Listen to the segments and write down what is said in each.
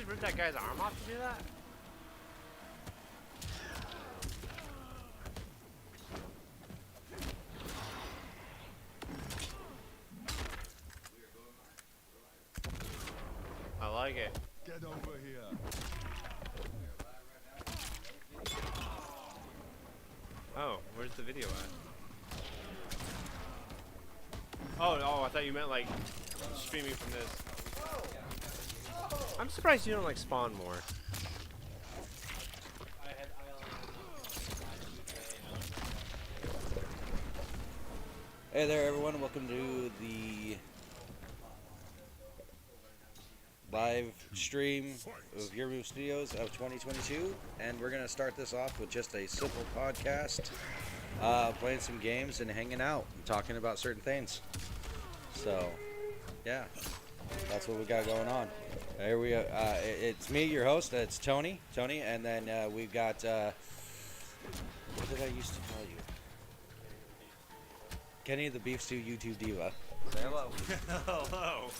rip that guy's arm off to do that? I like it. Get over here. Oh, where's the video at? Oh, I thought you meant like streaming from this. I'm surprised you don't like spawn more. Hey there, everyone. Welcome to the live stream of YourMove Studios of 2022, and we're gonna start this off with just a simple podcast, playing some games and hanging out and talking about certain things. So, yeah, that's what we got going on. Here we go. It's me, your host. It's Tony, and then we've got what did I used to call you? Kenny, the Beef Stew YouTube diva. Say hello. Hello.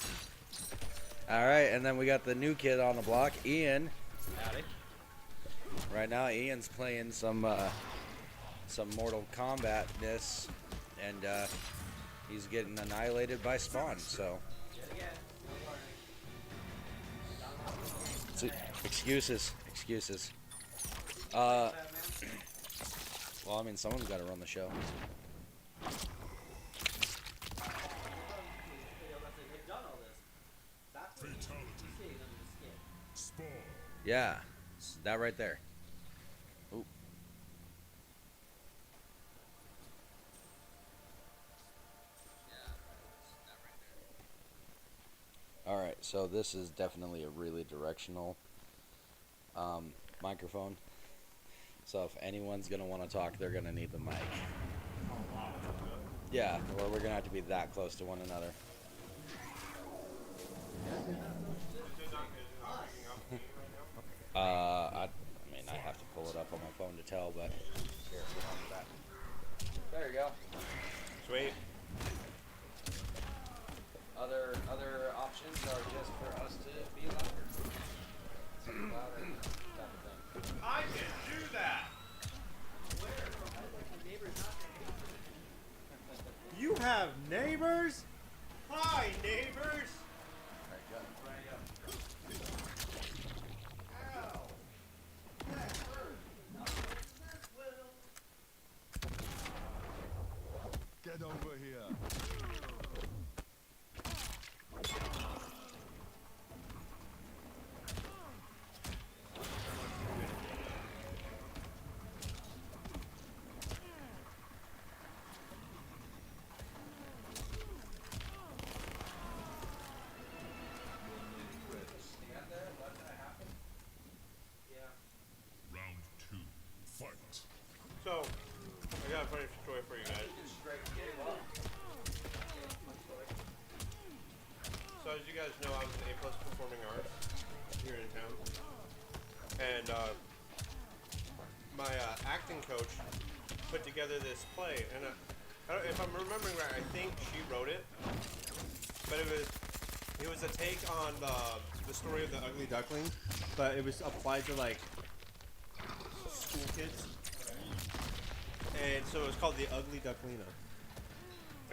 All right, and then we got the new kid on the block, Ian. Howdy. Right now, Ian's playing some Mortal Kombat-ness, and he's getting annihilated by Spawn. So, excuses. Well, I mean, someone's got to run the show. Yeah, that right there. Ooh. All right, so this is definitely a really directional microphone. So if anyone's gonna want to talk, they're gonna need the mic. Yeah, or we're gonna have to be that close to one another. I mean, I have to pull it up on my phone to tell, but here, hold on to that. There you go. Sweet. Other options are just for us to be louder. Sing louder, type of thing. I can do that. You have neighbors? Hi, neighbors. Get over here. Round 2. Fight. So, I got a funny story for you guys. So as you guys know, I was in A+ Performing Arts here in town. And my acting coach put together this play. And if I'm remembering right, I think she wrote it. But it was a take on the story of the Ugly Duckling. But it was applied to like school kids. And so it was called The Ugly Ducklina.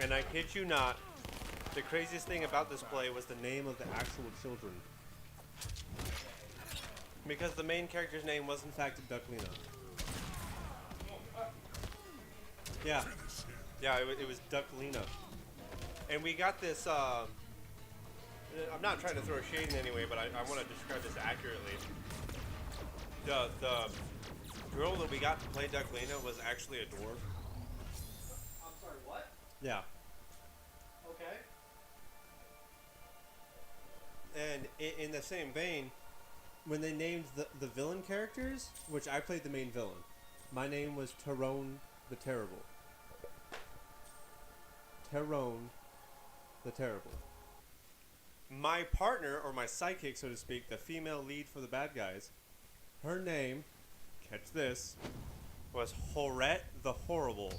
And I kid you not, the craziest thing about this play was the name of the actual children. Because the main character's name was in fact Ducklina. Yeah. Yeah, it was Ducklina. And we got this, I'm not trying to throw shade in any way, but I want to describe this accurately. The girl that we got to play Ducklina was actually a dwarf. I'm sorry, what? Yeah. Okay. And in the same vein, when they named the villain characters, which I played the main villain, my name was Tyrone the Terrible. Tyrone the Terrible. My partner, or my sidekick, so to speak, the female lead for the bad guys, her name, catch this, was Horette the Horrible.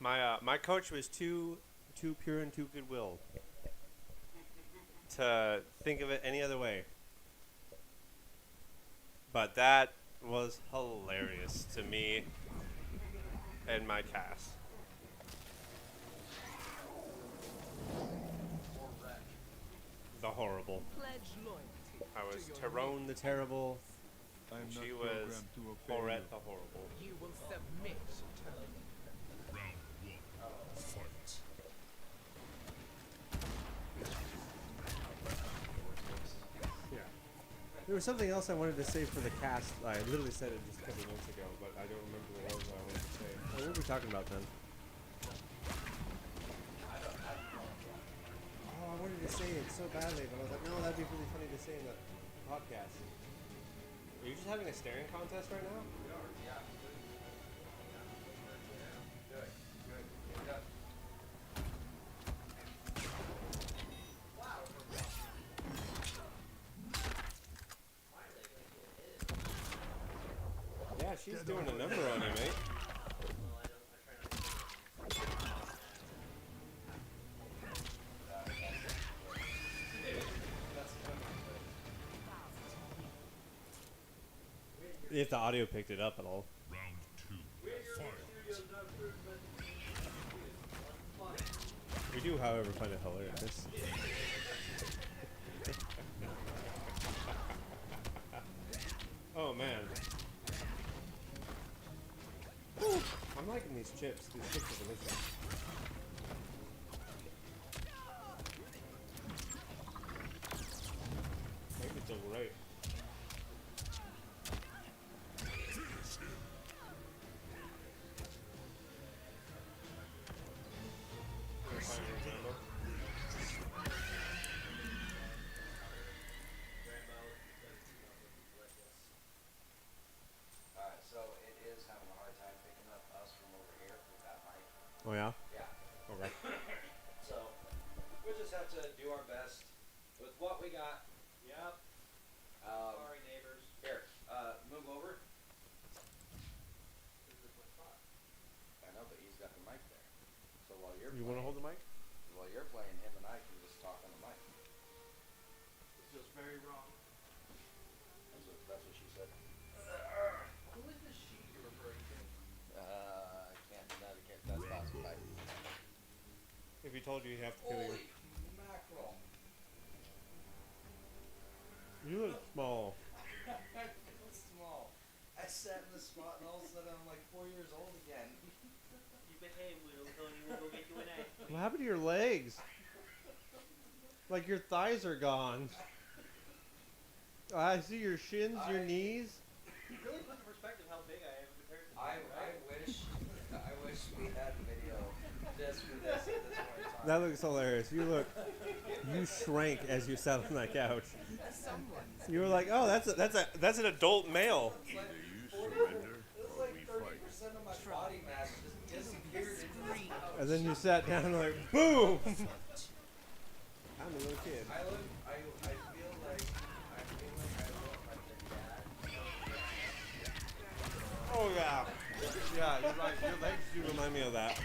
My coach was too pure and too goodwill to think of it any other way. But that was hilarious to me and my cast. The horrible. I was Tyrone the terrible. I'm And not she was programmed to obey Horette you. the horrible. You will submit to me. Round one. Fight. Yeah. There was something else I wanted to say for the cast. I literally said it just a couple minutes ago, but I don't remember what else I wanted to say. What were we talking about then? Oh, I wanted to say it so badly, but I was like, no, that'd be really funny to say in the podcast. Are you just having a staring contest right now? Yeah, she's doing a number on you, mate. If the audio picked it up at all. Round two. Fight. We do, however, find it hilarious. Oh man. Whew. I'm liking these chips. These chips are delicious. Make it so great. Alright, so it is having a hard time picking up us from over here with that mic. Oh yeah? Yeah. Okay. So we'll just have to do our best with what we got. Yep. Sorry, neighbors. Here, move over. I know, but he's got the mic there. So while you're You want to hold the mic? while you're playing, him and I can just talk on the mic. This feels very wrong. That's what she said. Who is the she you're referring to? I can't. That's classified. If he told you, he'd have to kill you. Holy mackerel! You look small. It's small. I sat in the spot and all of a sudden I'm like 4 years old again. You behave, Will. Tony will go get you an ice cream. What happened to your legs? Like your thighs are gone. I see your shins, your knees. You really put in perspective how big I am compared to I wish we had video just for this at this point in time. That looks hilarious. You shrank as you sat on that couch. You were like, oh, that's an adult male. Do you surrender It was or like we 30% fight? of my body mass just disappeared into the couch. And then you sat down and like, boom. I'm a little kid. I feel like I look like their dad. Oh yeah. Yeah, you're right. Your legs do remind me of that.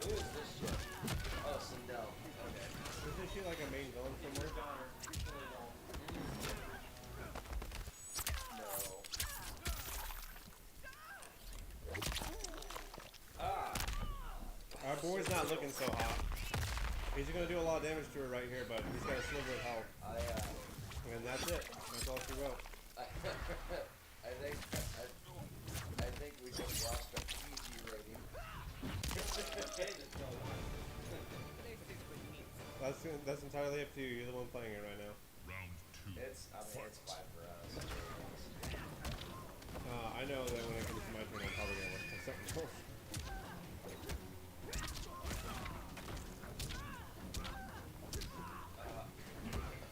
Who is this shit? Oh, Sindel. Okay. Isn't she like a main villain somewhere? No. Our boy's not looking so hot. He's gonna do a lot of damage to her right here, but he's got a sliver of health. And that's it. That's all she wrote. I think we just lost our PG rating. That's entirely up to you. You're the one playing it right now. Round two. It's 5 for us. I know that when it comes to my turn, I'm probably gonna look for something else.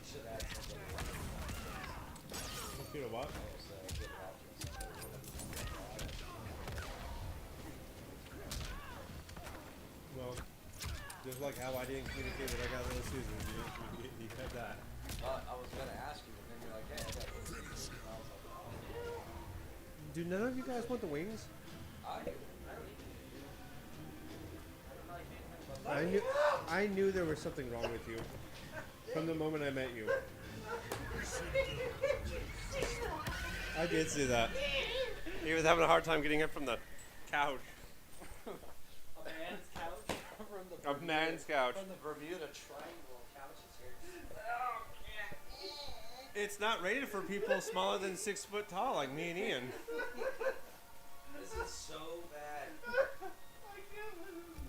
Should add something. Let's get a what? Well, Just like how I didn't communicate that I got Little Susan. You had that. I was gonna ask you, but then you're like, hey, I got this. And I was like, oh. Do none of you guys want the wings? I do. I knew there was something wrong with you from the moment I met you. I did see that. He was having a hard time getting up from the couch. A man's couch. A man's couch. From the Bermuda Triangle couches here. It's not rated for people smaller than 6 foot tall like me and Ian. This is so bad.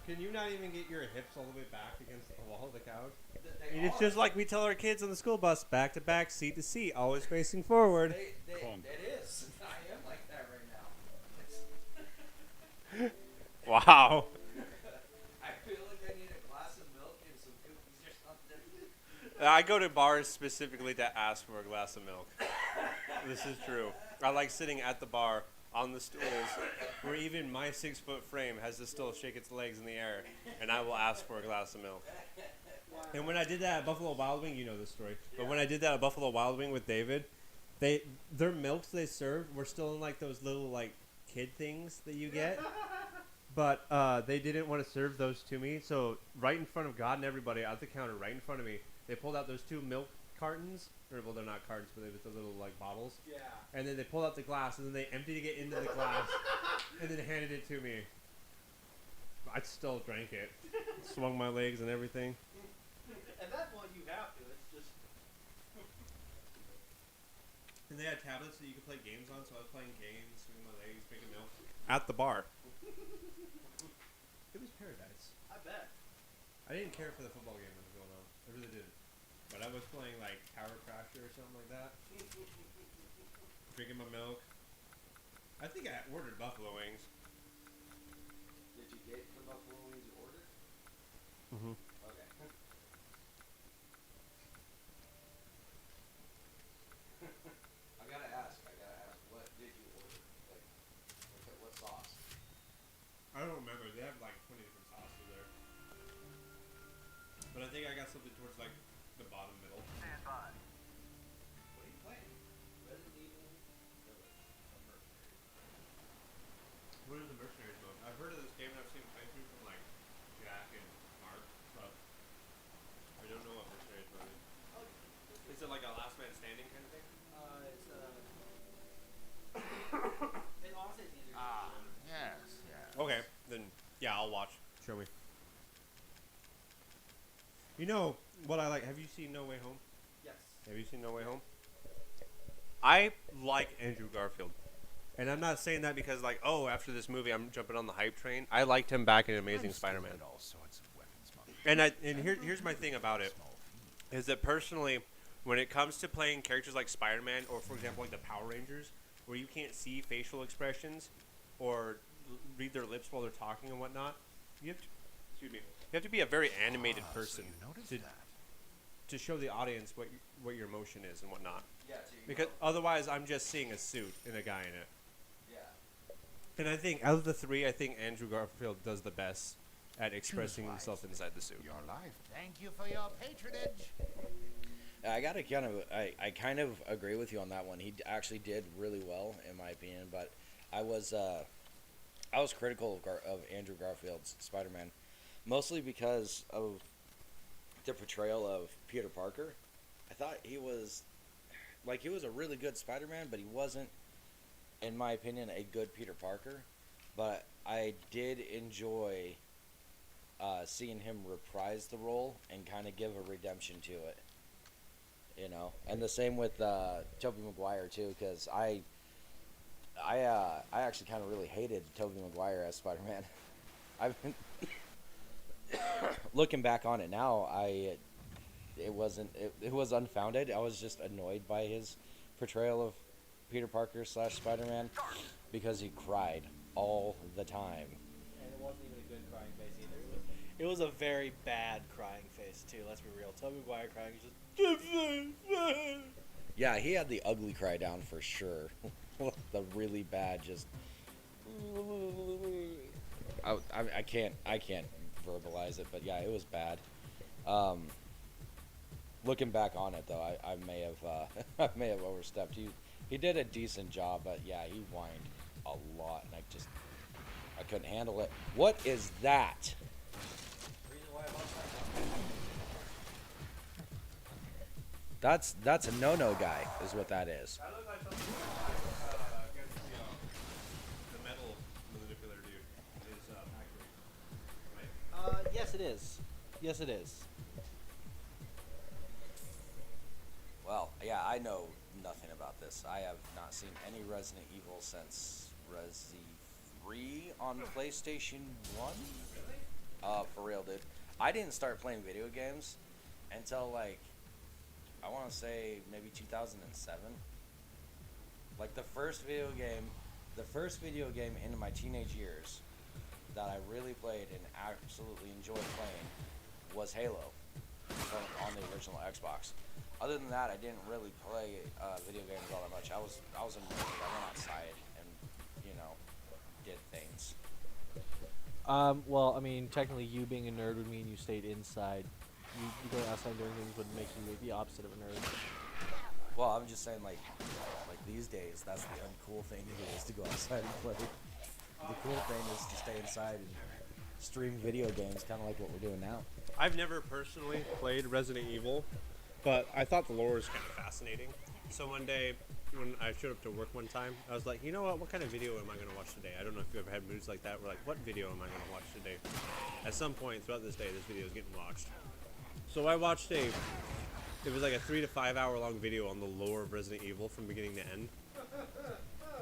Can you not even get your hips all the way back against the wall of the couch? They And it's are. just like we tell our kids on the school bus, back to back, seat to seat, always facing forward. Conk. It is. I am like that right now. Wow. I feel like I need a glass of milk and some cookies or something. I go to bars specifically to ask for a glass of milk. This is true. I like sitting at the bar on the stools where even my 6 foot frame has to still shake its legs in the air, and I will ask for a glass of milk. And when I did that at Buffalo Wild Wing, you know this story, but when I did that at Buffalo Wild Wing with David, their milks they served were still in like those little like kid things that you get. But they didn't want to serve those to me, so right in front of God and everybody at the counter, right in front of me, they pulled out those 2 milk cartons. Or, well, they're not cartons, but they were the little like bottles. Yeah. And then they pulled out the glass, and then they emptied it into the glass, and then handed it to me. I still drank it, swung my legs and everything. And that's what you have to. It's just. And they had tablets that you could play games on, so I was playing games, swinging my legs, drinking milk at the bar. It was paradise. I bet. I didn't care for the football game that was going on. I really didn't. But I was playing like Tower Crasher or something like that. Drinking my milk. I think I ordered buffalo wings. Did you get the buffalo wings you ordered? Mm-hmm. Okay. I gotta ask, what did you order? Like, what sauce? I don't remember. They have like 20 different sauces there. But I think I got something towards like the bottom middle. What are you playing? Resident Evil Village. A mercenary. What is the Mercenaries mode? I've heard of this game and I've seen playthrough from like Jack and Mark, but I don't know what Mercenaries mode is. Oh, Is it like a last man standing kind of thing? it's it honestly it's easier. Yes, yes. Okay, then yeah, I'll watch. Show me. You know what I like? Have you seen No Way Home? Yes. Have you seen No Way Home? I like Andrew Garfield. And I'm not saying that because, like, oh, after this movie, I'm jumping on the hype train. I liked him back in Amazing Spider-Man. All sorts of weapons, Monk. And here's my thing about it, is that personally, when it comes to playing characters like Spider-Man, or for example, like the Power Rangers, where you can't see facial expressions or read their lips while they're talking and whatnot, you have to, excuse me, you have to be a very animated person So you noticed to, that. to show the audience what your emotion is and whatnot. Yeah, so you Because know, otherwise, I'm just seeing a suit and a guy in it. yeah. And I think out of the three, I think Andrew Garfield does the best at expressing Choose himself inside the suit. Your life. Thank you for your patronage. I gotta I kind of agree with you on that one. He actually did really well, in my opinion. But I was critical of Andrew Garfield's Spider-Man, mostly because of the portrayal of Peter Parker. I thought he was a really good Spider-Man, but he wasn't, in my opinion, a good Peter Parker. But I did enjoy seeing him reprise the role and kind of give a redemption to it. You know, and the same with Tobey Maguire too, because I actually kind of really hated Tobey Maguire as Spider-Man. I've been looking back on it now. It was unfounded. I was just annoyed by his portrayal of Peter Parker / Spider-Man because he cried all the time. And it wasn't even a good crying face either. It was a very bad crying face too. Let's be real. Tobey Maguire crying is just. Yeah, he had the ugly cry down for sure. The really bad, just. I can't verbalize it, but yeah, it was bad. Looking back on it though, I may have I may have overstepped. He did a decent job, but yeah, he whined a lot, and I couldn't handle it. What is that? That's a no-no guy, is what that is. That looks like something against the metal manipulator dude is accurate, right? Yes, it is. Yes, it is. Well, yeah, I know nothing about this. I have not seen any Resident Evil since Resi 3 on PlayStation 1. For real, dude. I didn't start playing video games until like, I want to say maybe 2007. Like the first video game into my teenage years that I really played and absolutely enjoyed playing was Halo on the original Xbox. Other than that, I didn't really play video games all that much. I was a nerd. I went outside and, did things. Well, I mean, technically, you being a nerd would mean you stayed inside. You going outside doing things would make you the opposite of a nerd. Well, I'm just saying, like these days, that's the uncool thing to do is to go outside and play. The cool thing is to stay inside and stream video games, kind of like what we're doing now. I've never personally played Resident Evil, but I thought the lore was kind of fascinating. So one day, when I showed up to work one time, I was like, you know what kind of video am I going to watch today? I don't know if you've ever had moods like that where like, what video am I going to watch today? At some point throughout this day, this video is getting watched. So I watched it was like a 3 to 5 hour long video on the lore of Resident Evil from beginning to end.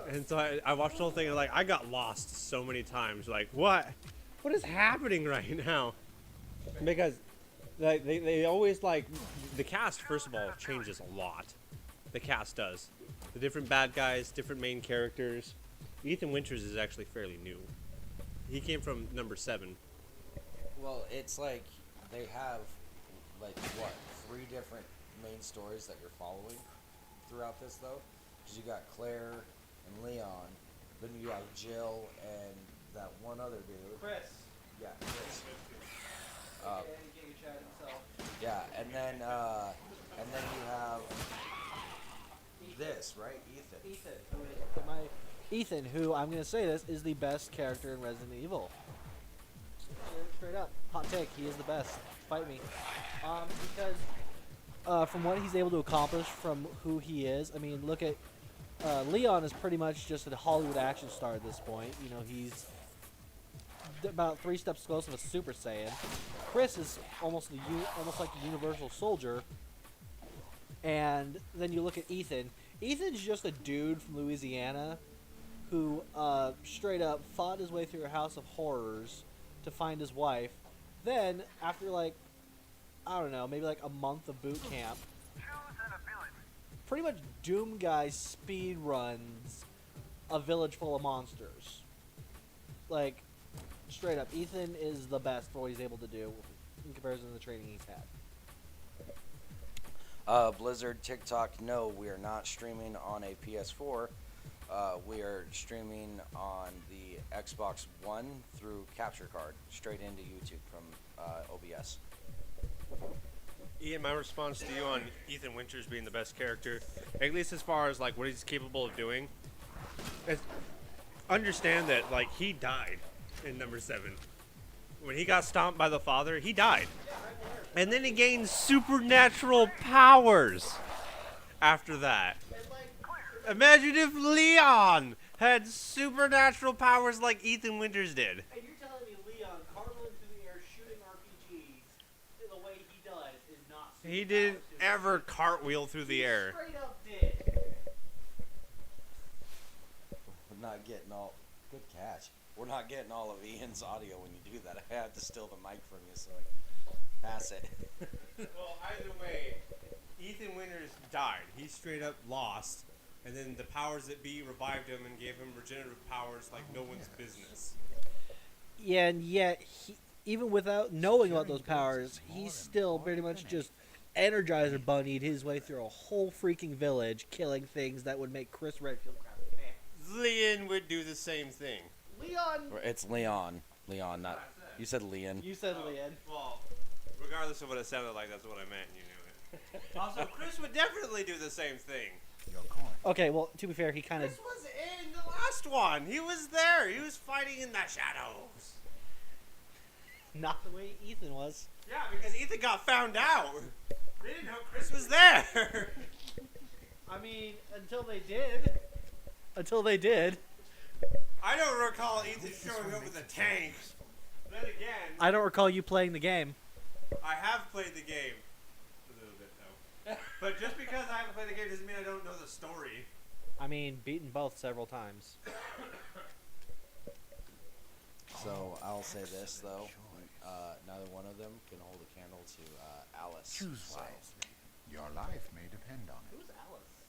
And so I watched the whole thing and like, I got lost so many times. Like, what is happening right now? Because like, they always like, the cast first of all changes a lot. The cast does. The different bad guys, different main characters. Ethan Winters is actually fairly new. He came from number 7. Well, it's like they have, like, what, 3 different main stories that you're following throughout this, though? Because you got Claire and Leon, then you have Jill and that one other dude. Chris. Yeah, Chris. Chat himself. Yeah, and then you have this, right? Ethan, who I'm gonna say this is the best character in Resident Evil. Straight up, hot take. He is the best. Fight me. Because from what he's able to accomplish, from who he is, I mean, look at Leon is pretty much just a Hollywood action star at this point. He's about 3 steps close of a Super Saiyan. Chris is almost like a Universal Soldier. And then you look at Ethan. Ethan's just a dude from Louisiana who straight up fought his way through a house of horrors to find his wife. Then, after like, I don't know, maybe like a month of boot camp, pretty much Doom Guy speed runs a village full of monsters. Like, straight up, Ethan is the best for what he's able to do in comparison to the training he's had. Blizzard, TikTok, no, we are not streaming on a PS4. We are streaming on the Xbox One through Capture Card, straight into YouTube from OBS. Ian, my response to you on Ethan Winters being the best character, at least as far as like what he's capable of doing, is understand that like he died in number 7. When he got stomped by the father, he died. And then he gained supernatural powers after that. Imagine if Leon had supernatural powers like Ethan Winters did. And you're telling me Leon cartwheeling through the air shooting RPGs in the way he does is not super He didn't ever cartwheel through the air. Straight up did. We're not getting all... Good catch. We're not getting all of Ian's audio when you do that. I had to steal the mic from you so I can pass it. Well, either way, Ethan Winters died. He straight up lost. And then the powers that be revived him and gave him regenerative powers like no one's business. Yeah, and yet, even without knowing about those powers, he's still pretty much just Energizer Bunny'd his way through a whole freaking village, killing things that would make Chris Redfield crap his pants. Leon would do the same thing. Leon! It's Leon. Leon, not... You said Leon. You said Leon. Well, regardless of what it sounded like, that's what I meant. You knew it. Also, Chris would definitely do the same thing. Your coin. Okay, well, to be fair, he kind of. Chris was in the last one. He was there. He was fighting in the shadows. Not the way Ethan was. Yeah, because Ethan got found out. They didn't know Chris was there. I mean, until they did. Until they did. I don't recall Ethan showing up with a tank. Then again, I don't recall you playing the game. I have played the game. A little bit, though. But just because I haven't played the game doesn't mean I don't know the story. I mean, beaten both several times. So I'll say this though, neither one of them can hold a candle to Alice. Choose So. wisely. Your life may depend on it. Who's Alice?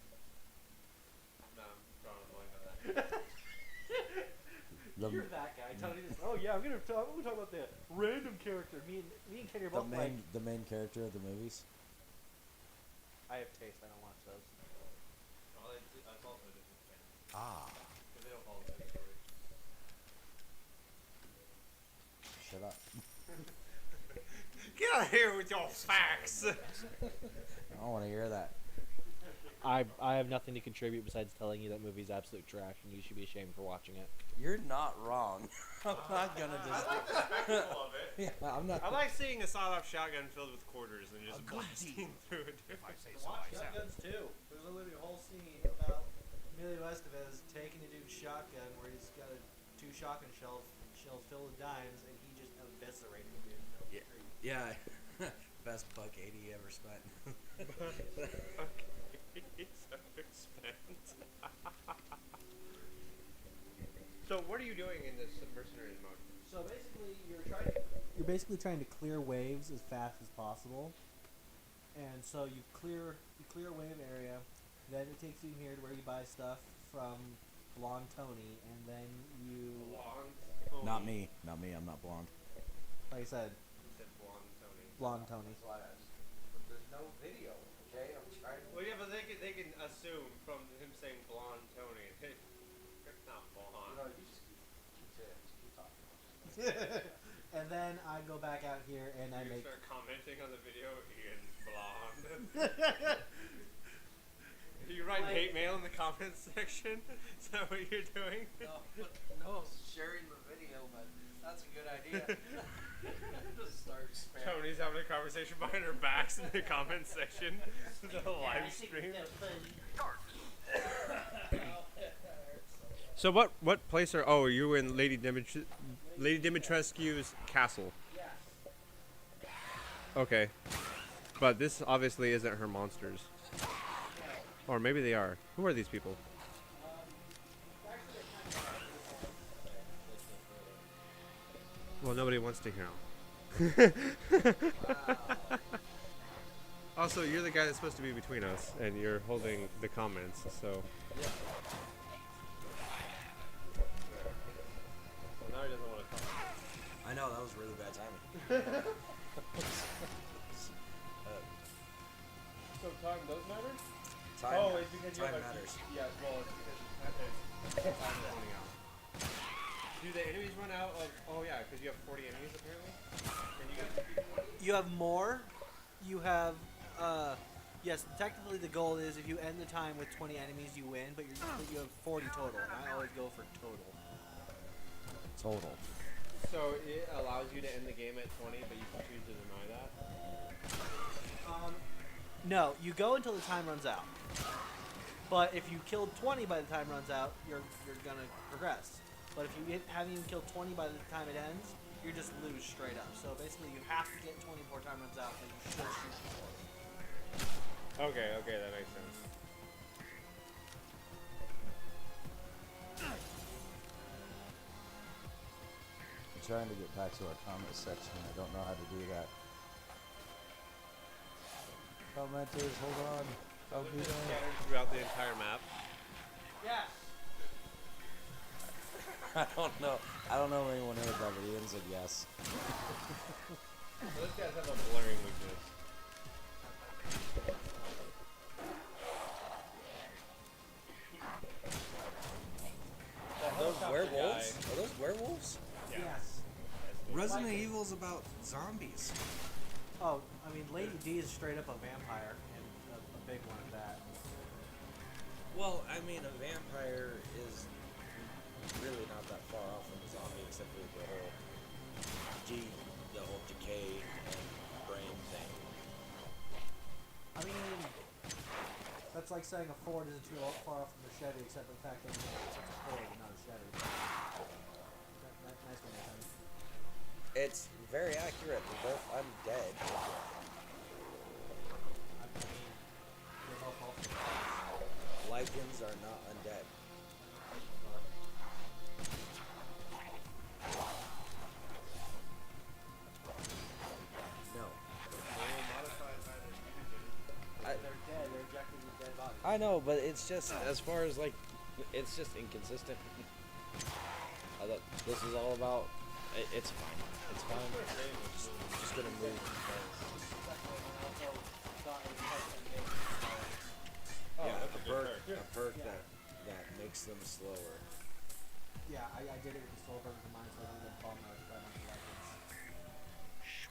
No, I'm drawing a blank on that. You're that guy. Tony just, oh yeah, I'm gonna talk about the random character. Me and Kenny are both like. The main character of the movies. I have taste. I don't watch those. Well, that's also a different thing. Ah. Because they don't follow the same story. Shut up. Get out of here with your facts. I don't want to hear that. I have nothing to contribute besides telling you that movie's absolute trash and you should be ashamed for watching it. You're not wrong. I'm not gonna I just. like the spectacle of it. Yeah, I'm not. I like seeing a sawed-off shotgun filled with quarters and just A good blasting through it. If I say so myself. too. There's literally a whole scene about Emilio Estevez taking a dude's shotgun where he's got two shotgun shells filled with dimes and he just eviscerated the dude. Yeah. Best buck 80 you ever spent. So what are you doing in this mercenaries mode? So basically, you're basically trying to clear waves as fast as possible, and so you clear a wave area, then it takes you here to where you buy stuff from Blonde Tony, and then you, Blonde. Not me. Not me. I'm not blonde. like I said, You said Blonde Tony. Blonde Tony. There's no video. Okay, I'm trying. Well, yeah, but they can assume from him saying Blonde Tony. It's not blonde. You just keep talking. And then I go back out here and I You make. start commenting on the video. Ian's blonde. You write hate mail in the comments section? Is that what you're doing? No, sharing the video, but that's a good idea. Just start spamming. Tony's having a conversation behind her backs in the comments section. The live stream. So what place are? Oh, you in Lady Dimitrescu's castle. Okay, but this obviously isn't her monsters. Or maybe they are. Who are these people? Well, nobody wants to hear them. Also, you're the guy that's supposed to be between us, and you're holding the comments, so. Well, now he doesn't want to talk. I know, that was really bad timing. So time does matter? Time, it's because time matters. Yeah, well, it's because time is running out. Do the enemies run out of? Oh yeah, because you have 40 enemies apparently. And you got to beat 20. You have more. You have. Yes, technically the goal is if you end the time with 20 enemies, you win. But you have 40 total. And I always go for total. Total. So it allows you to end the game at 20, but you can choose to deny that. No, you go until the time runs out. But if you killed 20 by the time runs out, you're gonna progress. But if you haven't even killed 20 by the time it ends, you just lose straight up. So basically, you have to get 20 before time runs out, and you should shoot before. Okay, that makes sense. I'm trying to get back to our comment section. I don't know how to do that. Commenters, hold on. I'll be there. Scattered throughout the entire map. Yes. I don't know. I don't know anyone here, but Ian said yes. Those guys have a blurring weakness. Are those werewolves? Are those werewolves? Yeah. Yes. Resident about zombies? Oh, I mean, Lady D is straight up a vampire, and a big one at that. Well, I mean, a vampire is really not that far off from a zombie, except for the whole decay and brain thing. I mean, that's like saying a Ford isn't too far off from a Chevy, except for the fact that it's a Ford and not a Chevy. Nice one, Nathan. It's very accurate. They're both undead. I mean, they're both also Lycans are not undead. No. Modified by the mutagen. They're dead. They're ejecting the dead body. I know, but it's just as far as like, it's just inconsistent. I thought this is all about. It's fine. It's fine. Just gonna move. Yeah, that's a a good perk Yeah. that makes them slower. Yeah, I did it with the soul burger mine, so I don't get bummed out by my weapons.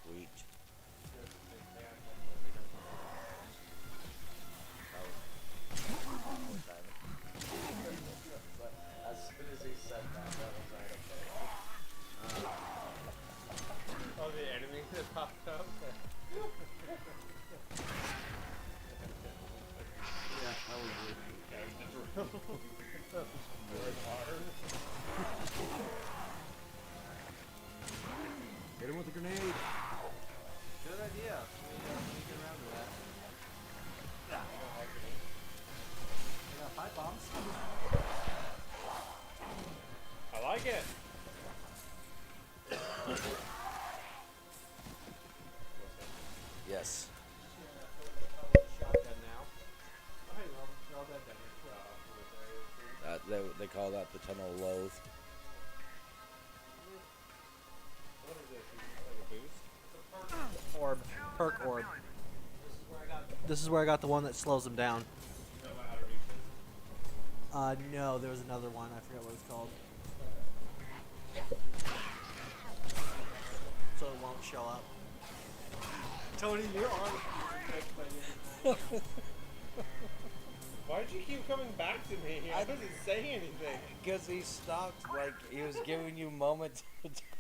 Sweet. As soon as he said that was right up there. Oh, the enemy that popped up. Yeah, that was weird. Hit him with a grenade. Good idea. We get around to that. Yeah. I got 5 bombs. I like it. Yes. Shotgun now. Oh, hey, well, they're all dead down here. They call that the tunnel of loathe. What is this? Is this like a boost? Orb. Perk orb. This is where I got the one that slows them down. You know about how to reach this? No, there was another one. I forget what it's called. So it won't show up. Tony, you're on. Why'd you keep coming back to me? I wasn't saying anything. Because he stopped, like, he was giving you a moment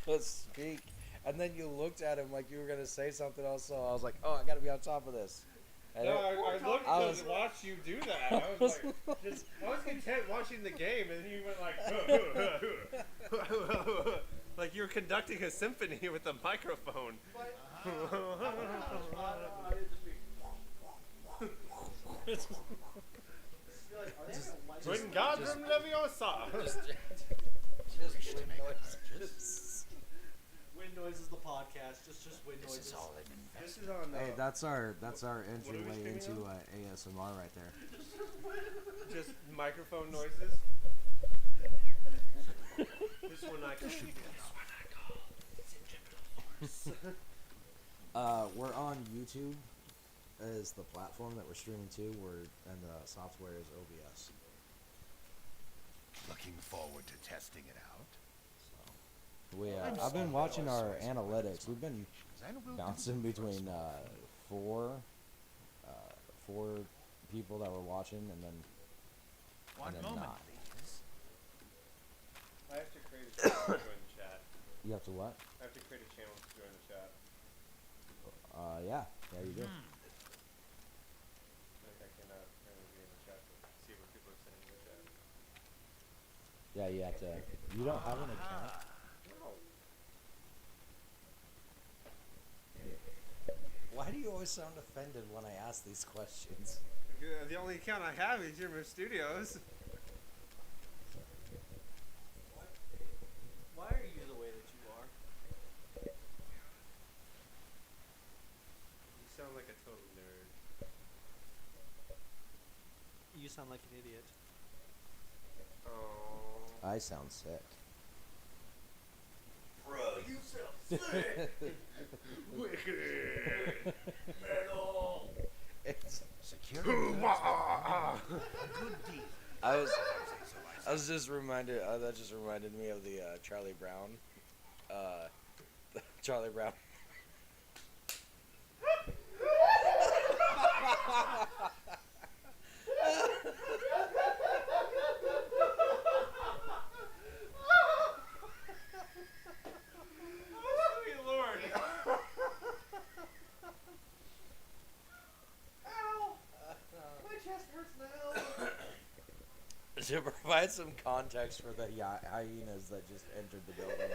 to speak, and then you looked at him like you were going to say something else, so I was like, oh, I got to be on top of this. And No, I looked I to was- watch you do that. I was like, I was content watching the game, and then you went like, like you were conducting a symphony with a microphone. When God from Leviosa. just wind noises. Wind noise is the podcast. Just wind noises. This is all they've been This is on. Hey, that's our entryway streaming into on? ASMR right there. Just microphone noises. This one I call. We're on YouTube as the platform that we're streaming to. And the software is OBS. looking forward to testing it out. I've been watching our analytics. We've been 'Cause I will bouncing do it between first. four people that were watching, and then One then moment, not. please. I have to create a channel to join the chat. You have to what? I have to create a channel to join the chat. Yeah, you do. Like I cannot apparently be in the chat to see what people are saying in the chat. Yeah, you have to. You don't have an account. No. Why do you always sound offended when I ask these questions? The only account I have is YourMove Studios. Why are you the way that you are? You sound like a total nerd. You sound like an idiot. Oh. I sound sick. Bro, you sound sick. Wicked. Metal. It's, Security. Good deed. I was just reminded. That just reminded me of the Charlie Brown. Charlie Brown. Sweet Lord. Ow! My chest hurts now. To provide some context for the hyenas that just entered the building.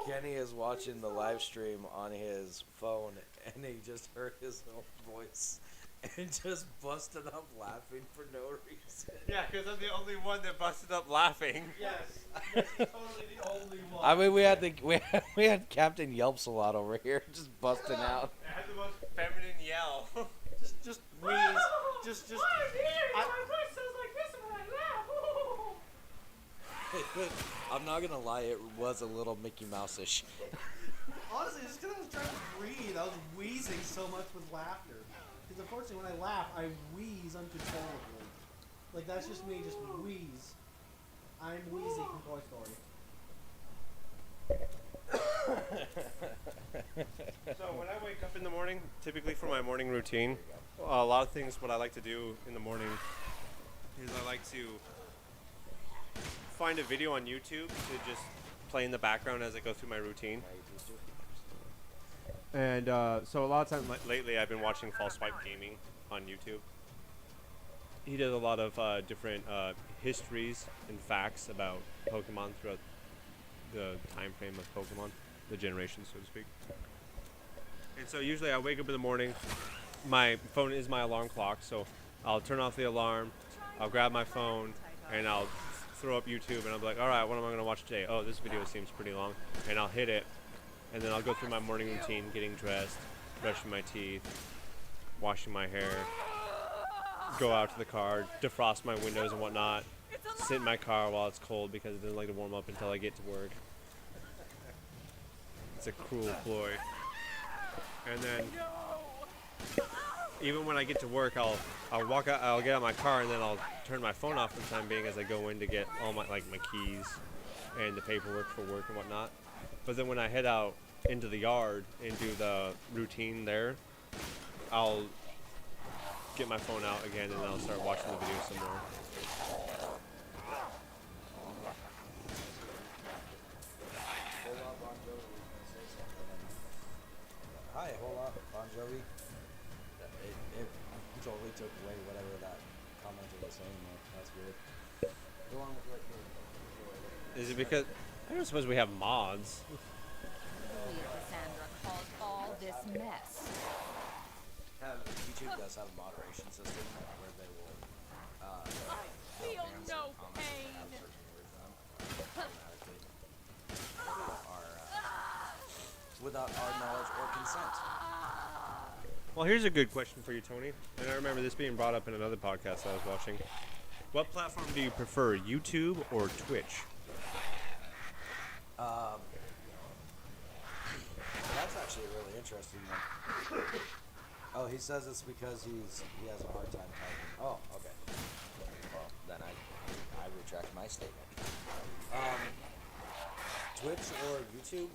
Kenny is watching the live stream on his phone, and he just heard his own voice and just busted up laughing for no reason. Yeah, because I'm the only one that busted up laughing. Yes, totally the only one. I mean, we had Captain Yelps a lot over here, just busting out. I had the most feminine yell. just wheeze. Just. My voice sounds like this when I laugh. I'm not gonna lie, it was a little Mickey Mouse-ish. Honestly, just because I was trying to breathe, I was wheezing so much with laughter. Because unfortunately, when I laugh, I wheeze uncontrollably. Like, that's just me, just wheeze. I'm Wheezy from Toy Story. So when I wake up in the morning, typically for my morning routine, a lot of things what I like to do in the morning is I like to find a video on YouTube to just play in the background as I go through my routine. And so a lot of times lately I've been watching Fall Swipe Gaming on YouTube. He does a lot of different histories and facts about Pokemon throughout the time frame of Pokemon, the generation, so to speak. And so usually I wake up in the morning, my phone is my alarm clock, so I'll turn off the alarm, I'll grab my phone, and I'll throw up YouTube, and I'll be like, all right, what am I going to watch today? Oh, this video seems pretty long, and I'll hit it, and then I'll go through my morning routine, getting dressed, brushing my teeth, washing my hair, go out to the car, defrost my windows and whatnot, sit in my car while it's cold because it doesn't like to warm up until I get to work. It's a cruel ploy. And then even when I get to work, I'll walk out, I'll get out of my car, and then I'll turn my phone off for the time being as I go in to get all my my keys and the paperwork for work and whatnot. But then when I head out into the yard and do the routine there, I'll get my phone out again, and then I'll start watching the video some more. Hi, hold on, Bon Jovi. It totally took away whatever that commenter was saying there. That's weird. Go on with what you're... Is it because I don't suppose we have mods? Cassandra caused all this mess. YouTube does have a moderation system where they will I feel no pain. have certain words on automatically without our knowledge or consent. Well, here's a good question for you, Tony. And I remember this being brought up in another podcast I was watching. What platform do you prefer, YouTube or Twitch? That's actually a really interesting one. Oh, he says it's because he has a hard time typing. Oh, okay. Well, then I retract my statement. Twitch or YouTube,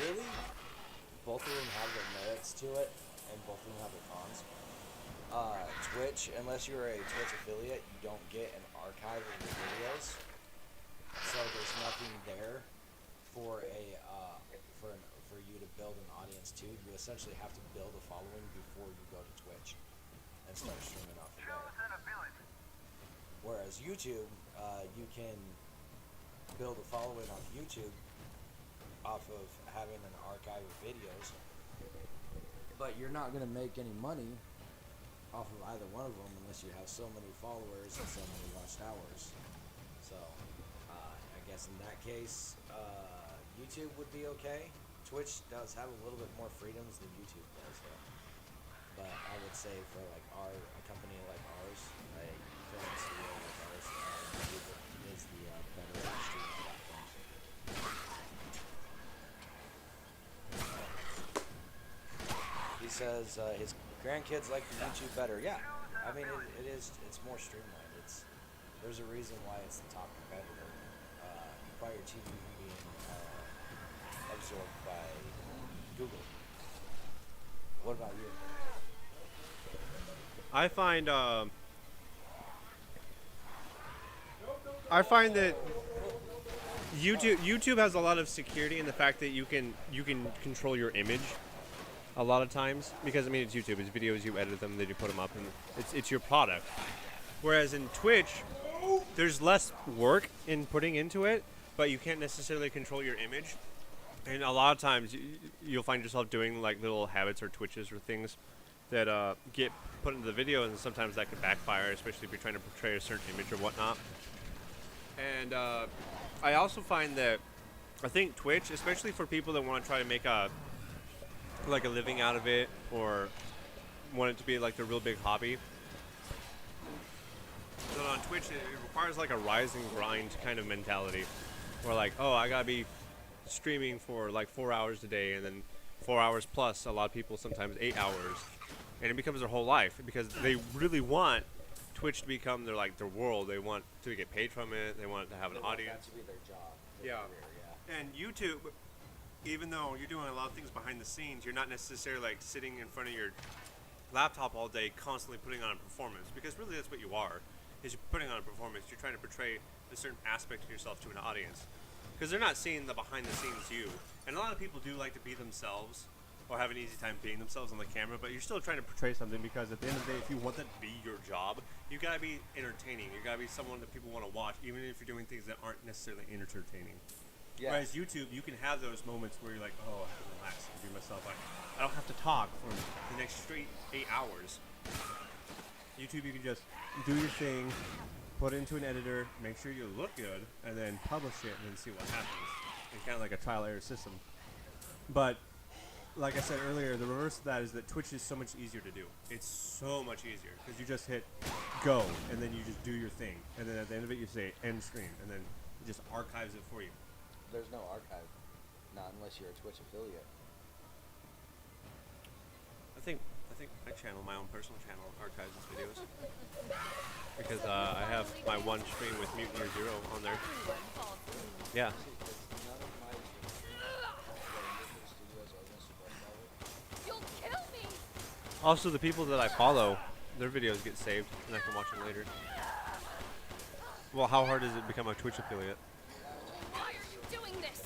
really, both of them have their merits to it, and both of them have their cons. Twitch, unless you're a Twitch affiliate, you don't get an archive of your videos, so there's nothing there for for you to build an audience to. You essentially have to build a following before you go to Twitch and start streaming off of there. Whereas YouTube, you can build a following on YouTube off of having an archive of videos, but you're not going to make any money off of either one of them unless you have so many followers and so many watched hours. So I guess in that case, YouTube would be okay. Twitch does have a little bit more freedoms than YouTube does, though. But I would say for like a company like ours, a film studio like ours, YouTube is the better streaming platform. He says his grandkids like the YouTube better. Yeah, I mean it's more streamlined. There's a reason why it's the top competitor. Fire TV being absorbed by Google. What about you? I find that YouTube has a lot of security in the fact that you can control your image a lot of times, because I mean it's YouTube, it's videos, you edit them, then you put them up, and it's your product. Whereas in Twitch, there's less work in putting into it, but you can't necessarily control your image. And a lot of times you'll find yourself doing like little habits or twitches or things that get put into the video, and sometimes that can backfire, especially if you're trying to portray a certain image or whatnot. And I also find that I think Twitch, especially for people that want to try to make a living out of it, or want it to be like their real big hobby. So on Twitch, it requires like a rise and grind kind of mentality, where like, oh, I gotta be streaming for like 4 hours a day, and then 4 hours plus. A lot of people sometimes 8 hours, and it becomes their whole life because they really want Twitch to become their world. They want to get paid from it. They want to have an audience. To be their job. Yeah. Career, And YouTube, even though you're doing a lot of things behind the scenes, you're not necessarily like sitting in front of your laptop all day constantly putting on a performance, because really that's what you are, is you're putting on a performance. You're trying to portray a certain aspect of yourself to an audience, because they're not seeing the behind the scenes you. And a lot of people do like to be themselves or have an easy time being themselves on the camera, but you're still trying to portray something, because at the end of the day, if you want that to be your job, you gotta be entertaining. You gotta be someone that people want to watch, even if you're doing things that aren't necessarily entertaining. Yeah. Whereas YouTube, you can have those moments where you're like, oh, I can relax and be myself. I don't have to talk for the next straight 8 hours. YouTube, you can just do your thing, put it into an editor, make sure you look good, and then publish it, and then see what happens. It's kind of like a trial error system. But like I said earlier, the reverse of that is that Twitch is so much easier to do. It's so much easier because you just hit go, and then you just do your thing, and then at the end of it you say end stream, and then it just archives it for you. There's no archive, not unless you're a Twitch affiliate. I think my channel, my own personal channel, archives its videos because I have my one stream with Mutineer Zero on there. Yeah. You'll kill me. Also, the people that I follow, their videos get saved, and I can watch them later. Well, how hard is it to become a Twitch affiliate? Why are you doing this?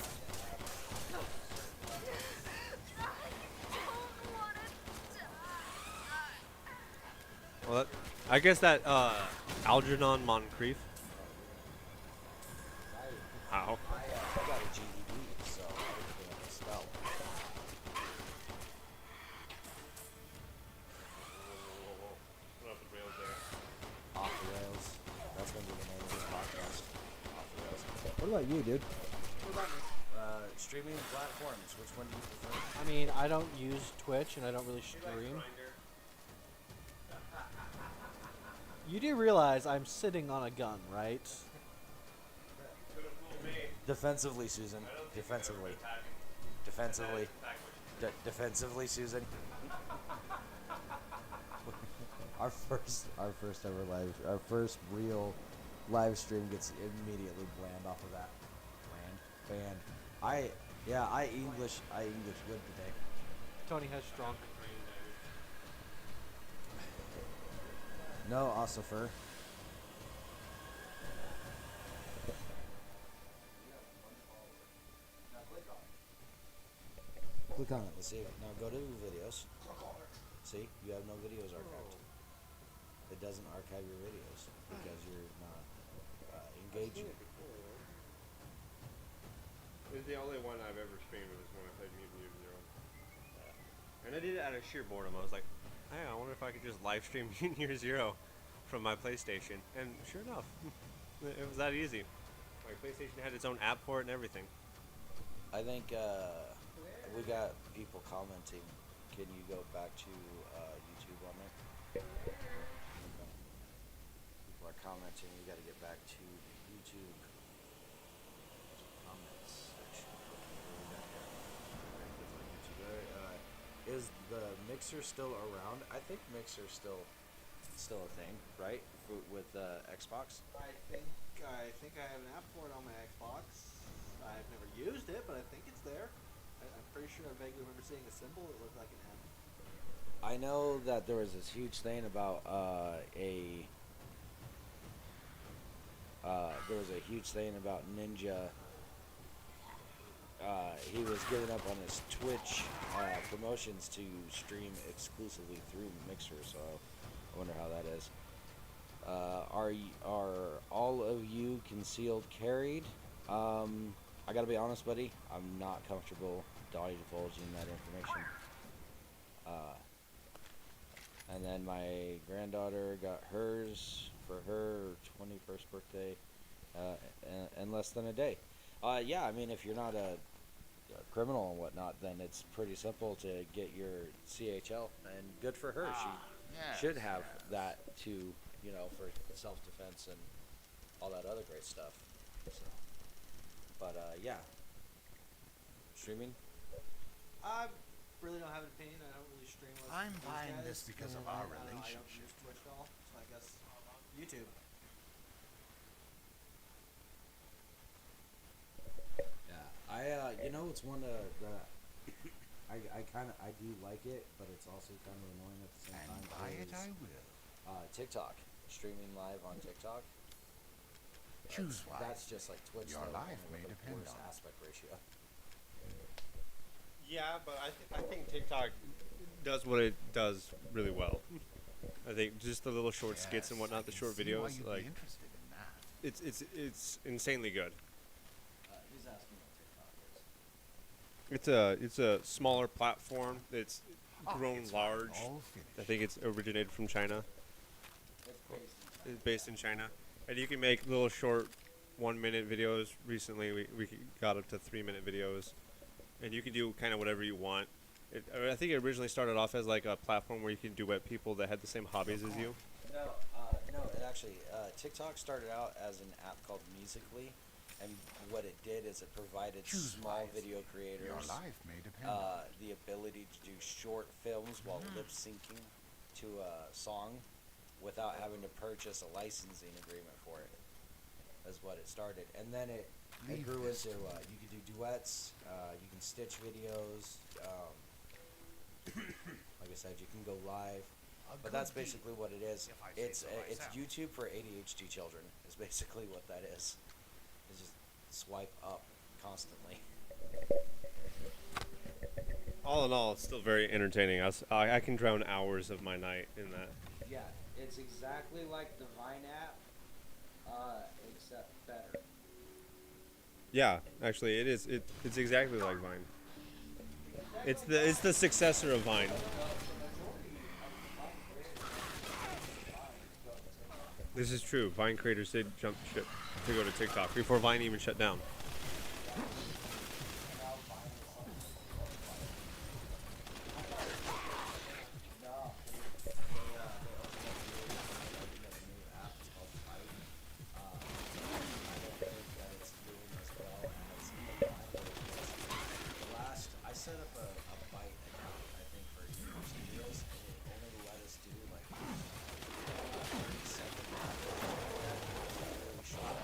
Well, I guess that Algernon Moncrief. How? I got a GED, so I didn't be able to spell. Off the rails. That's gonna be the name of this podcast. Off the rails. What about you, dude? Streaming platforms. Which one do you prefer? I mean, I don't use Twitch and I don't really stream. You do realize I'm sitting on a gun, right? Defensively, Susan. Defensively. Defensively. Defensively, Susan. our first real live stream gets immediately banned off of that. Banned. I English good today. Tony has strong. No, Ossifer. Click on it. Let's see. Now go to videos. See, you have no videos archived. It doesn't archive your videos because you're not engaging. It's the only one I've ever streamed was when I played Mutineer Zero. And I did it out of sheer boredom. I was like, hey, I wonder if I could just live stream Mutineer Zero from my PlayStation. And sure enough, it was that easy. My PlayStation had its own app for it and everything. I think we got people commenting. Can you go back to YouTube on there? People are commenting. You got to get back to YouTube comments section. Is the Mixer still around? I think Mixer's still a thing, right? With Xbox. I think I have an app for it on my Xbox. I've never used it, but I think it's there. I'm pretty sure I vaguely remember seeing a symbol that looked like an M. I know that there was this huge thing about there was a huge thing about Ninja. He was giving up on his Twitch promotions to stream exclusively through Mixer, so I wonder how that is. Are all of you concealed carried? I gotta be honest, buddy. I'm not comfortable divulging that information. And then my granddaughter got hers for her 21st birthday in less than a day. Yeah, I mean, if you're not a criminal and whatnot, then it's pretty simple to get your CHL, and good for her. She should have that too, you know, for self-defense and all that other great stuff. So, but yeah, streaming. I really don't have an opinion. I don't really stream with I'm these buying guys, this because of and our I don't know, I don't relationship. use Twitch at all, so I guess YouTube. Yeah, you know, it's one of the I do like it, but it's also kind of annoying at the same And time. buy it is, I will. TikTok, streaming live on TikTok. Choose That's wisely. just like Twitch. Your though, life only may with a depend worse on it. aspect ratio. Yeah, but I think TikTok does what it does really well. I think just the little short skits and Yes, whatnot, I the can short see why videos, you'd like be interested in that. it's insanely good. He's asking what TikTok is. It's a smaller platform. It's grown It's large. all I finished. think it's originated from China. It's based in It's based in China, and you can make little short 1-minute videos. Recently, we got up to 3-minute videos, and you can do kind of whatever you want. I think it originally started off as like a platform where you can duet people that had the same hobbies as you. No, it actually TikTok started out as an app called Musical.ly, and what it did is it provided Choose small wisely. video creators Your life may depend on it. the ability to do short films while lip syncing to a song without having to purchase a licensing agreement for it. That's what it started, and then it Leave grew this into to you can do duets, you can stitch videos. Like I said, you can go live. A But good that's deed, basically what it is. if I say It's so it's myself. YouTube for ADHD children. Is basically what that is. It's just swipe up constantly. All in all, it's still very entertaining. I can drown hours of my night in that. Yeah, it's exactly like the Vine app, except better. Yeah, actually, it is. It's exactly like Vine. It's the successor of Vine. This is true. Vine creators did jump ship to go to TikTok before Vine even shut down. I set up a Byte account, I think, for years and years, and it only let us do like 30-second really short.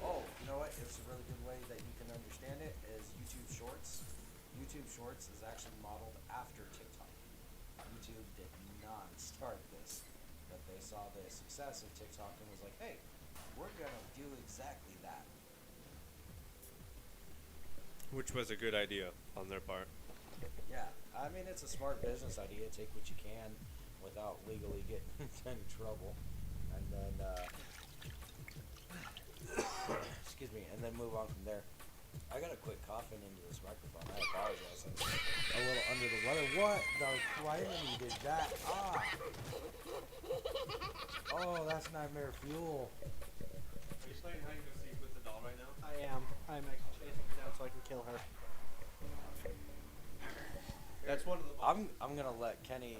Oh, you know what? It's a really good way that you can understand it is YouTube Shorts. YouTube Shorts is actually modeled after TikTok. YouTube did not start this, but they saw the success of TikTok and was like, hey, we're gonna do exactly that. Which was a good idea on their part. Yeah, I mean, it's a smart business idea. Take what you can without legally getting into any trouble, and then excuse me, and then move on from there. I gotta quit coughing into this microphone. I apologize. I'm a little under the weather. What? The criminy did that? Ah! Oh, that's nightmare fuel. Are you playing hide and go seek with the doll right now? I am. I'm actually chasing her down so I can kill her. That's one of the. I'm gonna let Kenny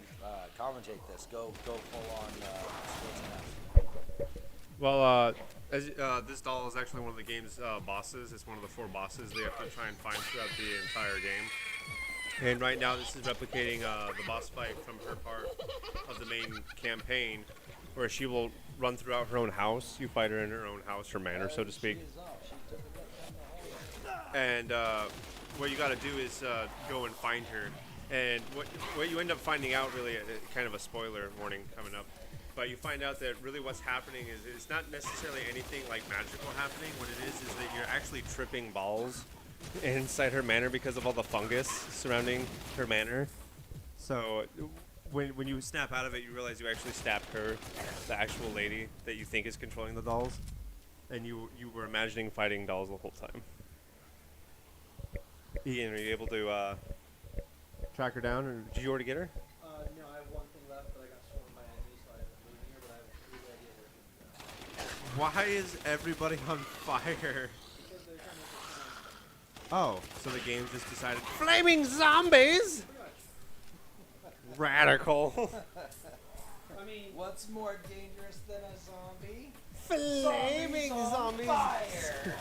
commentate this. Go full on sports cast. Well, this doll is actually one of the game's bosses. It's one of the 4 bosses they have to try and find throughout the entire game. And right now, this is replicating the boss fight from her part of the main campaign, where she will run throughout her own house. You fight her in her own house, her manor, so to speak. And what you got to do is go and find her. And what you end up finding out, really, kind of a spoiler warning coming up, but you find out that really what's happening is it's not necessarily anything like magical happening. What it is that you're actually tripping balls inside her manor because of all the fungus surrounding her manor. So when you snap out of it, you realize you actually stabbed her, the actual lady that you think is controlling the dolls, and you were imagining fighting dolls the whole time. Ian, are you able to track her down, or did you already get her? No, I have one thing left, but I got swarmed by enemies, so I'm leaving here, but I have a 3 idea Why is everybody on fire? because they're trying to make Oh, so the game just decided flaming zombies. Radical. I mean, What's more dangerous than a zombie? Flaming zombies. Fire!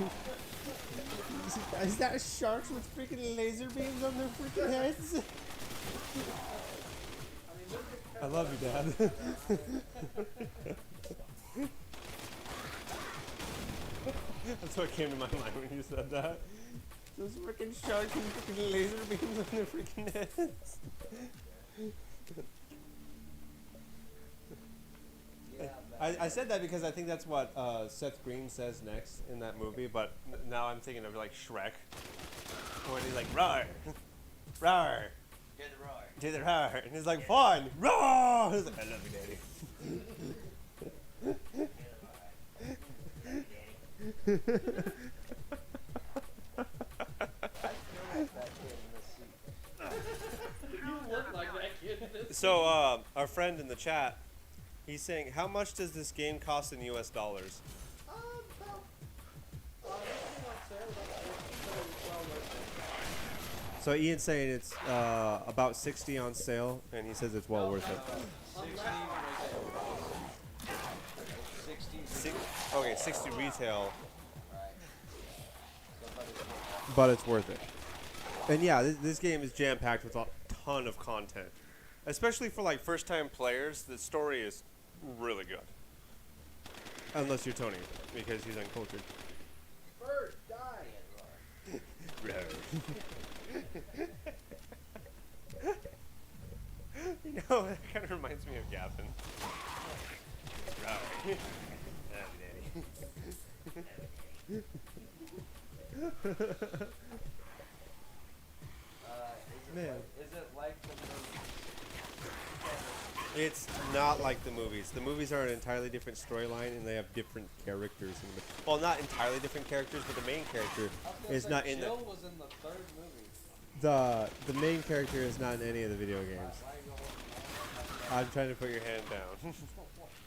Is that sharks with freaking laser beams on their freaking heads? I love you, Dad. That's what came to my mind when you said that. Those freaking sharks with freaking laser beams on their freaking heads. I said that because I think that's what Seth Green says next in that movie, but now I'm thinking of like Shrek. When he's like, roar, roar, do the roar, and he's like, fun, roar! He's like, I love you, Daddy. So, our friend in the chat, he's saying, how much does this game cost in US dollars? So Ian's saying it's about 60 on sale, and he says it's well worth it. 60 retail, but it's worth it. And yeah, this game is jam-packed with a ton of content. Especially for like first-time players, the story is really good. Unless you're Tony, because he's uncultured. Bird, die! You know, that kind of reminds me of Gavin. Right. Man. Is it like the movie? It's not like the movies. The movies are an entirely different storyline, and they have different characters. Well, not entirely different characters, but the main character is not in the. Jill was in the 3rd movie. The main character is not in any of the video games. I'm trying to put your hand down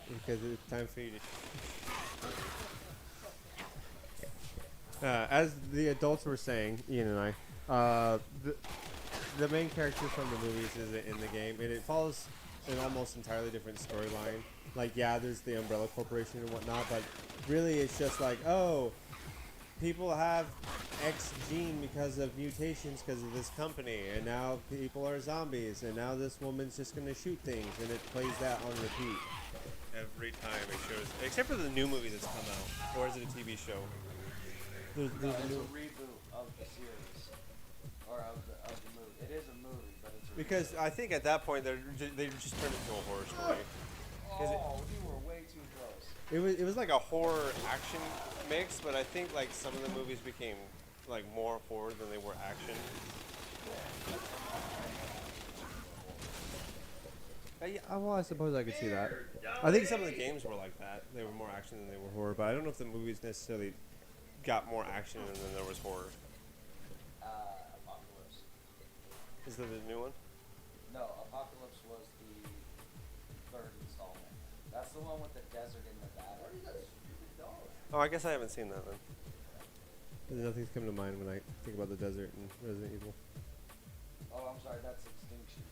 because it's time for you to. As the adults were saying, Ian and I, the main character from the movies isn't in the game, and it follows an almost entirely different storyline. Like, yeah, there's the Umbrella Corporation and whatnot, but really it's just like, oh, people have X gene because of mutations because of this company, and now people are zombies, and now this woman's just going to shoot things, and it plays that on repeat. Every time it shows, except for the new movie that's come out, or is it a TV show? There's It's a reboot of the series. Or of the movie. It is a movie, but it's a because I think at that point they just turned it into a horror story. Oh, you were way too close. It was like a horror action mix, but I think like some of the movies became like more horror than they were action. Yeah, well, I suppose I could see that. I think some of the games were like that. They were more action than they were horror, but I don't know if the movies necessarily got more action and then there was horror. Apocalypse. Is that the new one? No, Apocalypse was the 3rd installment. That's the one with the desert in Nevada. What is that stupid dog? Oh, I guess I haven't seen that then. Nothing's come to mind when I think about the desert and Resident Evil. Oh, I'm sorry, that's Extinction.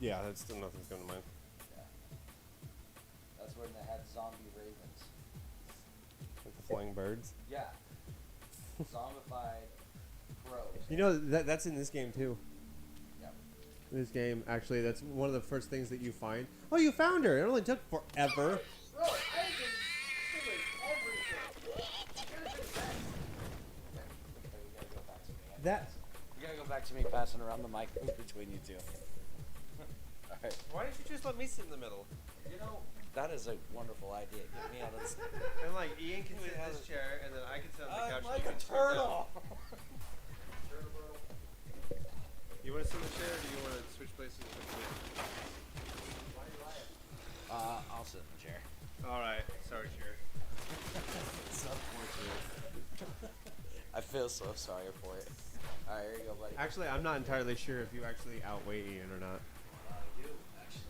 Yeah, that's still nothing's come to mind. Yeah. That's when they had zombie ravens. Like the flying birds. Yeah. Zombified Pros. You know that's in this game too. Yep. This game, actually, that's one of the first things that you find. Oh, you found her! It only took forever. Bro, everything. You gotta go back to me. That. You gotta go back to me passing around the mic between you two. Alright. Why didn't you just let me sit in the middle? You know, that is a wonderful idea. Get me out of this. And like Ian can sit in this chair, and then I can sit on the couch. I'm and like you a can sit down. turtle. You want to sit in the chair, or do you want to switch places with me? I'll sit in the chair. All right. Sorry, chair. It's unfortunate. I feel so sorry for it. Alright, here you go, buddy. Actually, I'm not entirely sure if you actually outweigh Ian or not. I do, actually.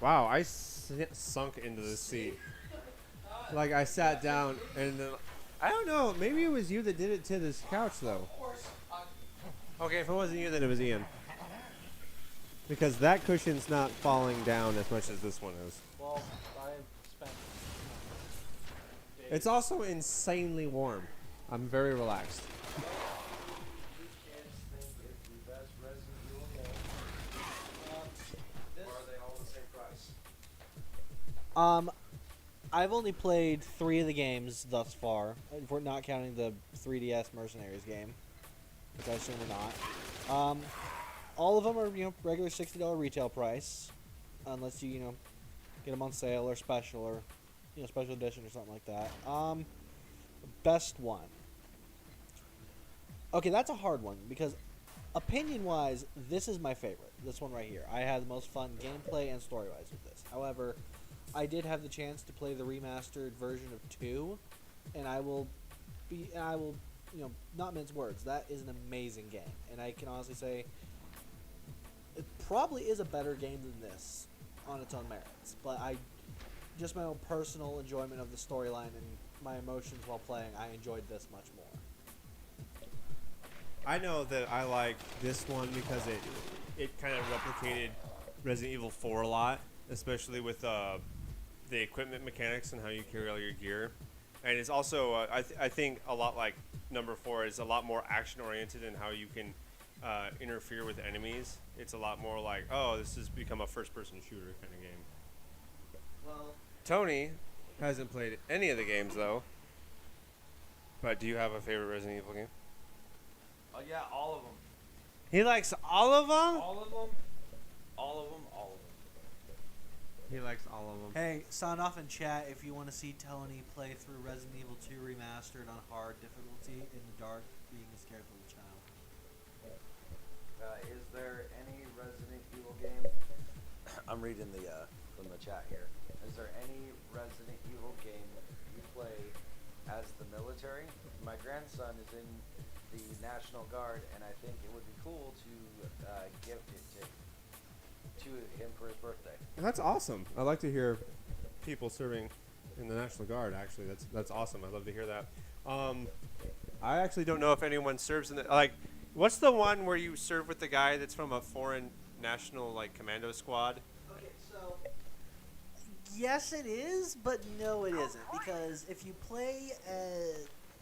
Wow, I sunk into the seat. Like I sat down, and then I don't know. Maybe it was you that did it to this couch, though. Okay, if it wasn't you, then it was Ian. Because that cushion's not falling down as much as this one is. Well, I spent. It's also insanely warm. I'm very relaxed. I've only played 3 of the games thus far, if we're not counting the 3DS Mercenaries game, which I assume we're not. All of them are, regular $60 retail price, unless you, get them on sale or special or, special edition or something like that. Best one. Okay, that's a hard one because opinion-wise, this is my favorite. This one right here. I had the most fun gameplay and story-wise with this. However, I did have the chance to play the remastered version of 2, and I will, not mince words. That is an amazing game, and I can honestly say it probably is a better game than this on its own merits. But just my own personal enjoyment of the storyline and my emotions while playing, I enjoyed this much more. I know that I like this one because it kind of replicated Resident Evil 4 a lot, especially with the equipment mechanics and how you carry all your gear. And it's also, I think, a lot like number 4 is a lot more action-oriented in how you can interfere with enemies. It's a lot more like, oh, this has become a first-person shooter kind of game. Well, Tony hasn't played any of the games, though. But do you have a favorite Resident Evil game? Oh yeah, all of them. He likes all of them? All of them. All of them. All of them. He likes all of them. hey, sound off in chat if you want to see Tony play through Resident Evil 2 Remastered on hard difficulty in the dark, being a scared little child. Is there any Resident Evil game? I'm reading the from the chat here. Is there any Resident Evil game you play as the military? My grandson is in the National Guard, and I think it would be cool to give it to him for his birthday. That's awesome. I like to hear people serving in the National Guard. Actually, that's awesome. I love to hear that. I actually don't know if anyone serves in the what's the one where you serve with the guy that's from a foreign national commando squad? Okay, so yes, it is, but no, it isn't, because if you play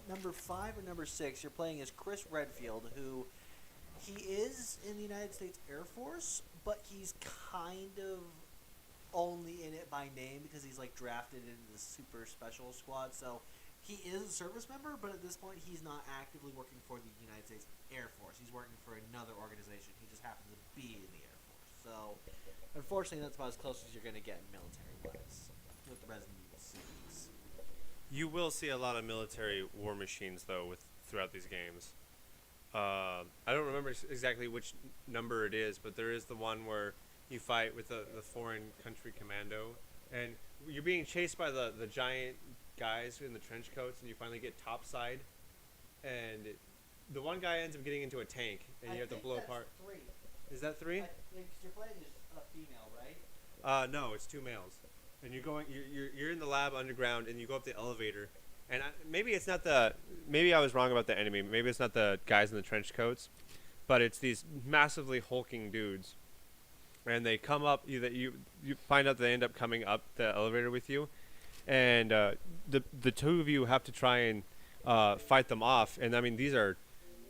number 5 or number 6, you're playing as Chris Redfield, who he is in the United States Air Force, but he's kind of only in it by name because he's drafted into the super special squad. So he is a service member, but at this point he's not actively working for the United States Air Force. He's working for another organization. He just happens to be in the Air Force. So unfortunately, that's about as close as you're going to get military-wise with the Resident Evil series. You will see a lot of military war machines though throughout these games. I don't remember exactly which number it is, but there is the one where you fight with the foreign country commando, and you're being chased by the giant guys in the trench coats, and you finally get topside, and the one guy ends up getting into a tank, and you have to blow apart. 3. Is that 3? Because you're playing as a female, right? No, it's 2 males, and you're in the lab underground, and you go up the elevator. And maybe it's not maybe I was wrong about the enemy. Maybe it's not the guys in the trench coats, but it's these massively hulking dudes. And they come up, you find out they end up coming up the elevator with you. And the two of you have to try and fight them off. And I mean, these are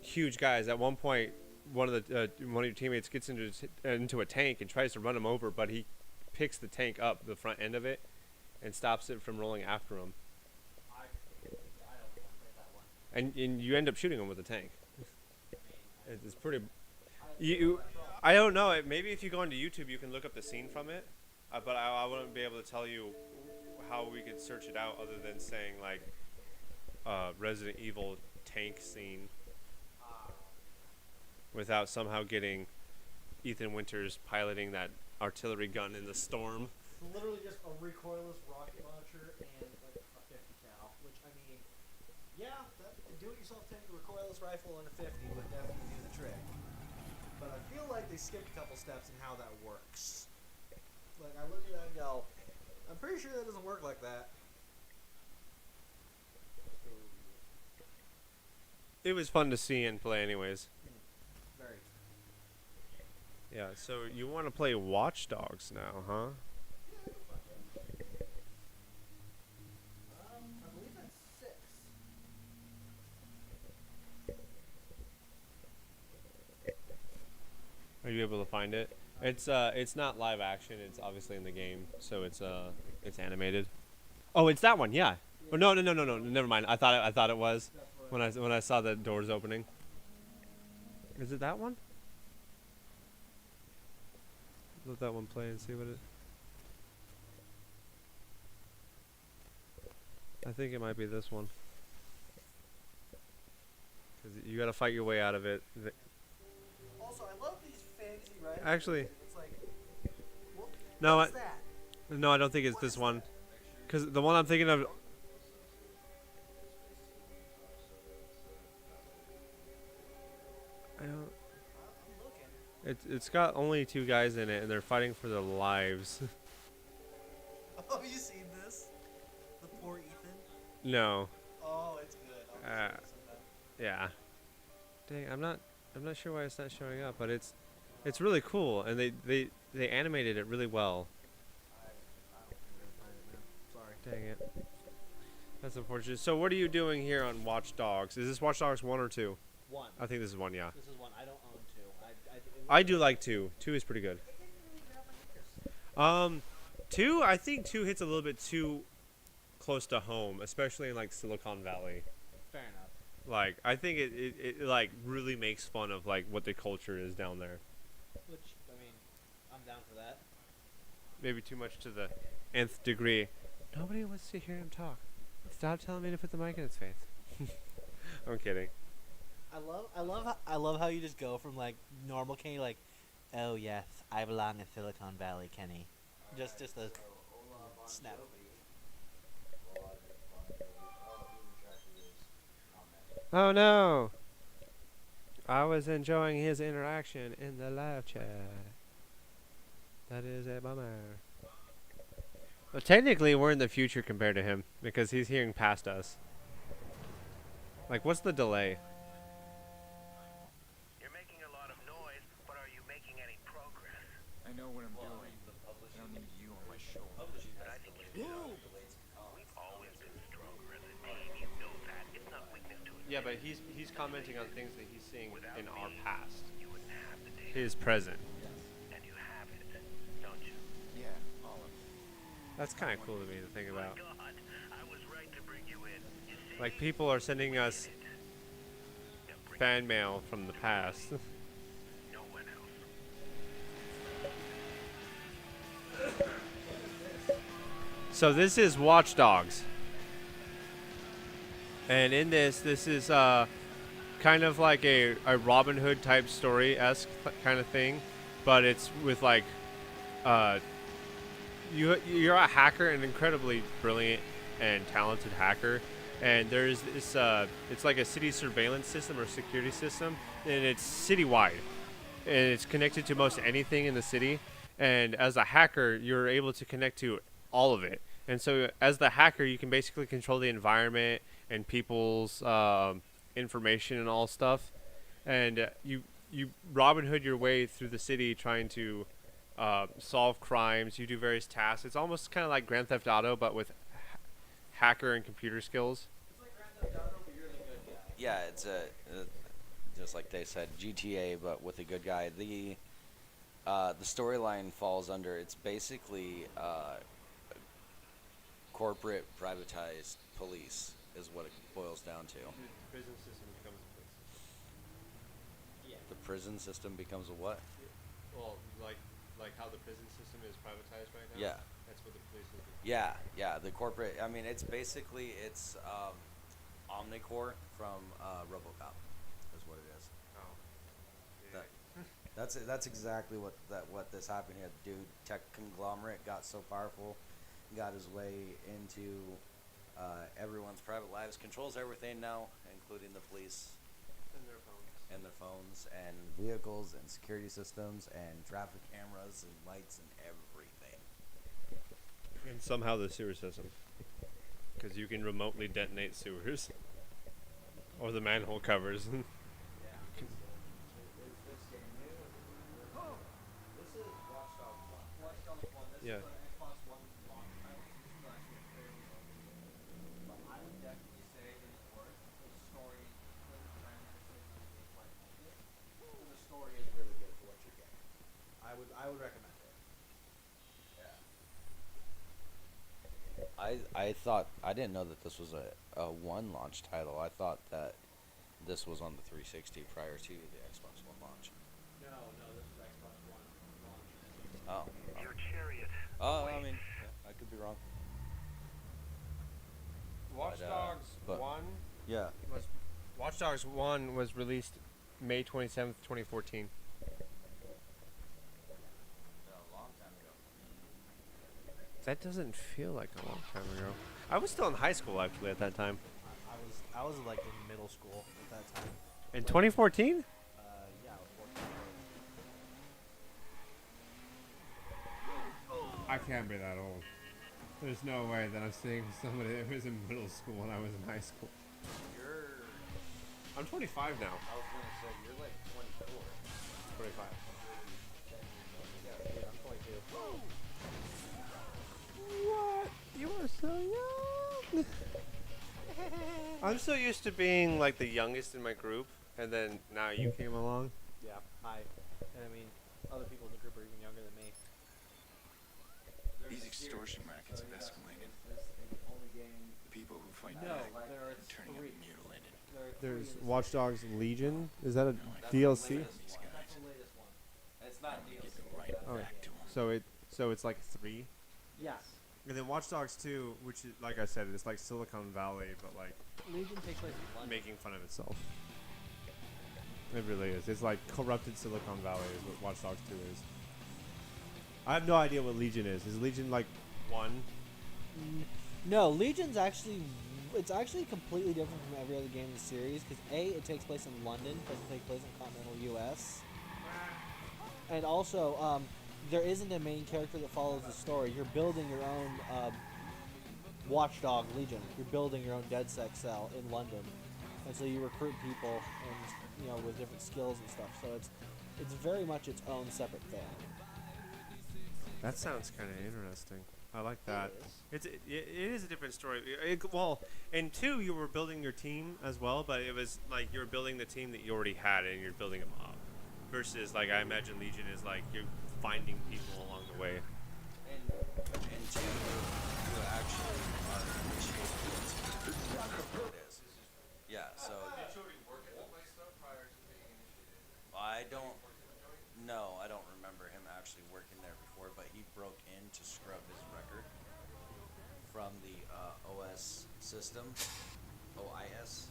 huge guys. At one point, one of your teammates gets into a tank and tries to run him over, but he picks the tank up, the front end of it, and stops it from rolling after him. I don't play that one. And you end up shooting him with the tank. It's pretty. I don't know. Maybe if you go onto YouTube, you can look up the scene from it. But I wouldn't be able to tell you how we could search it out other than saying like Resident Evil tank scene without somehow getting Ethan Winters piloting that artillery gun in the storm. It's literally just a recoilless rocket launcher and like a 50 cal, which I mean, yeah, a do-it-yourself tank recoilless rifle and a 50 would definitely do the trick. But I feel like they skipped a couple steps in how that works. Like I look at that and go, I'm pretty sure that doesn't work like that. It was fun to see and play anyways. Very. Yeah, so you want to play Watch Dogs now, huh? I believe that's 6. Are you able to find it? It's not live action. It's obviously in the game, so it's animated. Oh, it's that one. Yeah. Oh, no. Never mind. I thought it was when I saw the doors opening. Is it that one? Let that one play and see what it. I think it might be this one. 'Cause you got to fight your way out of it. Also, I love these fantasy rifles. Actually, It's like, no, what's that? no, I don't think it's this one. Because the one I'm thinking of. I don't. I'm looking. It's got only 2 guys in it, and they're fighting for their lives. Oh, have you seen this? The poor Ethan. No. Oh, it's good. I'll show you sometime. Yeah. Dang, I'm not sure why it's not showing up, but it's really cool, and they animated it really well. Sorry. Dang it. That's unfortunate. So what are you doing here on Watch Dogs? Is this Watch Dogs 1 or 2? 1. I think this is 1, yeah. This is 1. I don't own 2. I do like 2. 2 is pretty good. 2, I think 2 hits a little bit too close to home, especially in like Silicon Valley. Fair enough. Like, I think it like really makes fun of like what the culture is down there. Which, I mean, I'm down for that. Maybe too much to the nth degree. Nobody wants to hear him talk. Stop telling me to put the mic in his face. I'm kidding. I love how you just go from like normal Kenny, like, oh yes, I belong in Silicon Valley, Kenny. Just a snap. Oh no! I was enjoying his interaction in the live chat. That is a bummer. Well, technically, we're in the future compared to him because he's hearing past us. Like, what's the delay? You're making a lot of noise, but are you making any progress? I know what I'm doing. I don't need you on my shoulder. But I think you do. We've always been stronger as a team. You know that. It's not weakness to it. Yeah, but he's commenting on things that he's seeing in our past. You wouldn't have the data. His present. And you have it, don't you? Yeah, all of it. That's kind of cool to me to think about. God, I was right to bring you in. You see? Like, people are sending us Now bring fan mail from the past. no one else. So this is Watch Dogs. And in this is kind of like a Robin Hood type story-esque kind of thing, but it's with like you're a hacker, an incredibly brilliant and talented hacker, and there's this it's like a city surveillance system or security system, and it's citywide, and it's connected to most anything in the city, and as a hacker you're able to connect to all of it. And so as the hacker, you can basically control the environment and people's information and all stuff. And you Robin Hood your way through the city trying to solve crimes. You do various tasks. It's almost kind of like Grand Theft Auto, but with hacker and computer skills. Yeah, it's just like they said, GTA, but with a good guy. The storyline falls under. It's basically corporate privatized police is what it boils down to. The prison system becomes a police system. Yeah. The prison system becomes a what? Well, like how the prison system is privatized right now. Yeah. That's what the police system. Yeah. The corporate. I mean, it's basically Omnicore from RoboCop, is what it is. Oh. That- That's exactly what this happened here. Dude, tech conglomerate got so powerful, got his way into everyone's private lives, controls everything now, including the police And their phones. and their phones and vehicles and security systems and traffic cameras and lights and everything. And somehow the sewer system. Because you can remotely detonate sewers. Or the manhole covers. Yeah. Is this game new? This is Watch Dogs 1. Watch Dogs 1. This Yeah. is an Xbox One launch title. This is actually a fairly old game. But I would definitely say it is worth the story. The parameters of the gameplay only. So the story is really good for what you're getting. I would recommend it. Yeah. I thought I didn't know that this was a one launch title. I thought that this was on the 360 prior to the Xbox One launch. No, this is Xbox One launch. Oh. Your chariot. Oh, I mean, yeah, I could be wrong. Watch But, Dogs but- 1 Yeah. was Watch Dogs 1 was released May 27th, 2014. A long time ago. That doesn't feel like a long time ago. I was still in high school actually at that time. I was like in middle school at that time. In 2014? Yeah, I was 14. I can't be that old. There's no way that I'm seeing somebody that was in middle school when I was in high school. You're. I'm 25 now. I was gonna say you're like 24. 25. Yeah, dude, I'm 22. What? You are so young. I'm so used to being like the youngest in my group, and then now you came along. Yeah, hi. And I mean, other people in the group are even younger than me. These extortion rackets have escalated. People who fight No, back there are are turning up three. mutilated. There are There's three in the Watch Dogs Legion. Is that a That's DLC? the latest These one. guys. That's the latest one. It's not Give DLC. it right Oh. back to them. So it's like 3. Yes. And then Watch Dogs 2, which is like I said, it's like Silicon Valley, but like Legion takes place in London. making fun of itself. It really is. It's like corrupted Silicon Valley is what Watch Dogs 2 is. I have no idea what Legion is. Is Legion like 1? No, Legion's actually it's actually completely different from every other game in the series because it takes place in London, doesn't take place in continental U.S. And also, there isn't a main character that follows the story. You're building your own Watchdog Legion. You're building your own DedSec cell in London, and so you recruit people and with different skills and stuff. So it's very much its own separate thing. That sounds kind of interesting. I like that. It It is a different story. Well, in 2 you were building your team as well, but it was like you were building the team that you already had and you're building them up. Versus like I imagine Legion is like you're finding people along the way. And 2, you actually are initiating it. That's what it is. Yeah, so. I don't. No, I don't remember him actually working there before, but he broke in to scrub his record from the OS system, OIS,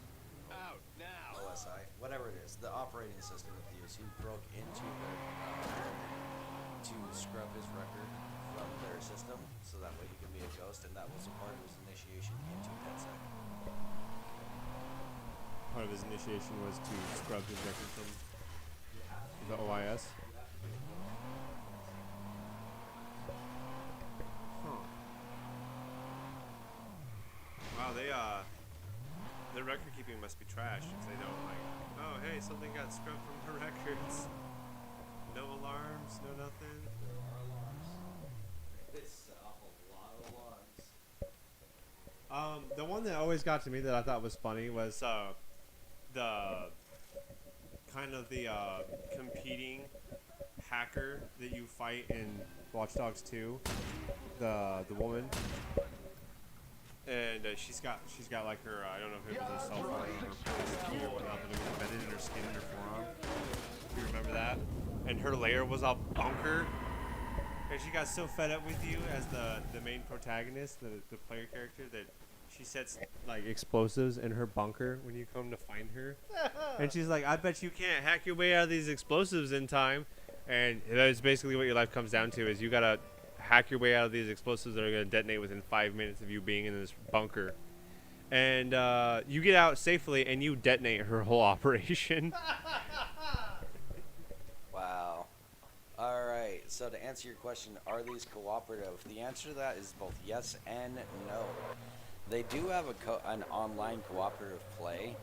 Out now. OSI, whatever it is, the operating system that they use. He broke into their to scrub his record from their system, so that way he can be a ghost, and that was a part of his initiation into DedSec. Part of his initiation was to scrub his record from the OIS. Huh. Wow, their record keeping must be trash if they don't oh hey, something got scrubbed from the records. No alarms, no nothing. There are alarms. It's a lot of alarms. The one that always got to me that I thought was funny was the kind of the competing hacker that you fight in Watch Dogs 2, the woman. And she's got like her I don't know if it was her cell phone or her passkey or whatnot, but it was embedded in her skin in her forearm. You remember that? And her layer was all bunker. And she got so fed up with you as the main protagonist, the player character, that she sets like explosives in her bunker when you come to find her. And she's like, I bet you can't hack your way out of these explosives in time. And that's basically what your life comes down to, is you gotta hack your way out of these explosives that are going to detonate within 5 minutes of you being in this bunker. And you get out safely and you detonate her whole operation. Wow. All right. So to answer your question, are these cooperative? The answer to that is both yes and no. They do have an online cooperative play,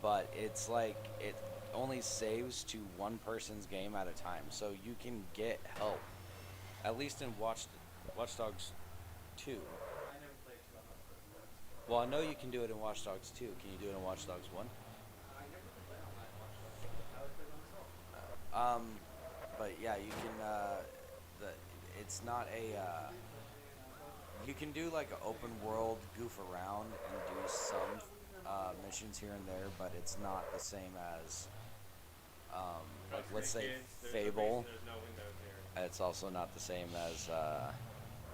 but it's like it only saves to one person's game at a time. So you can get help. At least in Watch Dogs 2. I never played 2. I'm not first. Well, I know you can do it in Watch Dogs 2. Can you do it in Watch Dogs 1? I never played online Watch Dogs. I would play by myself. But yeah, you can. It's not a. You can do like an open world goof around and do some missions here and there, but it's not the same as. Like let's say Fable. It's also not the same as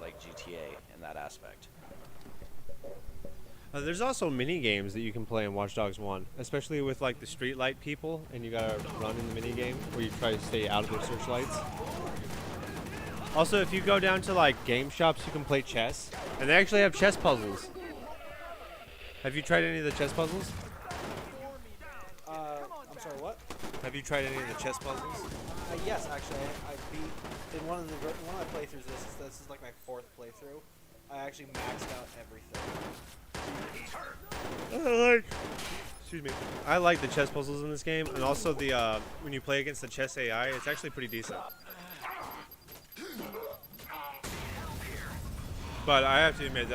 like GTA in that aspect. There's also mini games that you can play in Watch Dogs 1, especially with like the street light people, and you gotta run in the mini game where you try to stay out of their searchlights. Also, if you go down to like game shops, you can play chess, and they actually have chess puzzles. Have you tried any of the chess puzzles? I'm sorry, what? Have you tried any of the chess puzzles? Yes, actually, I beat in one of my playthroughs. This is like my 4th playthrough. I actually maxed out everything. Excuse me. I like the chess puzzles in this game, and also the when you play against the chess AI, it's actually pretty decent. But I have to admit,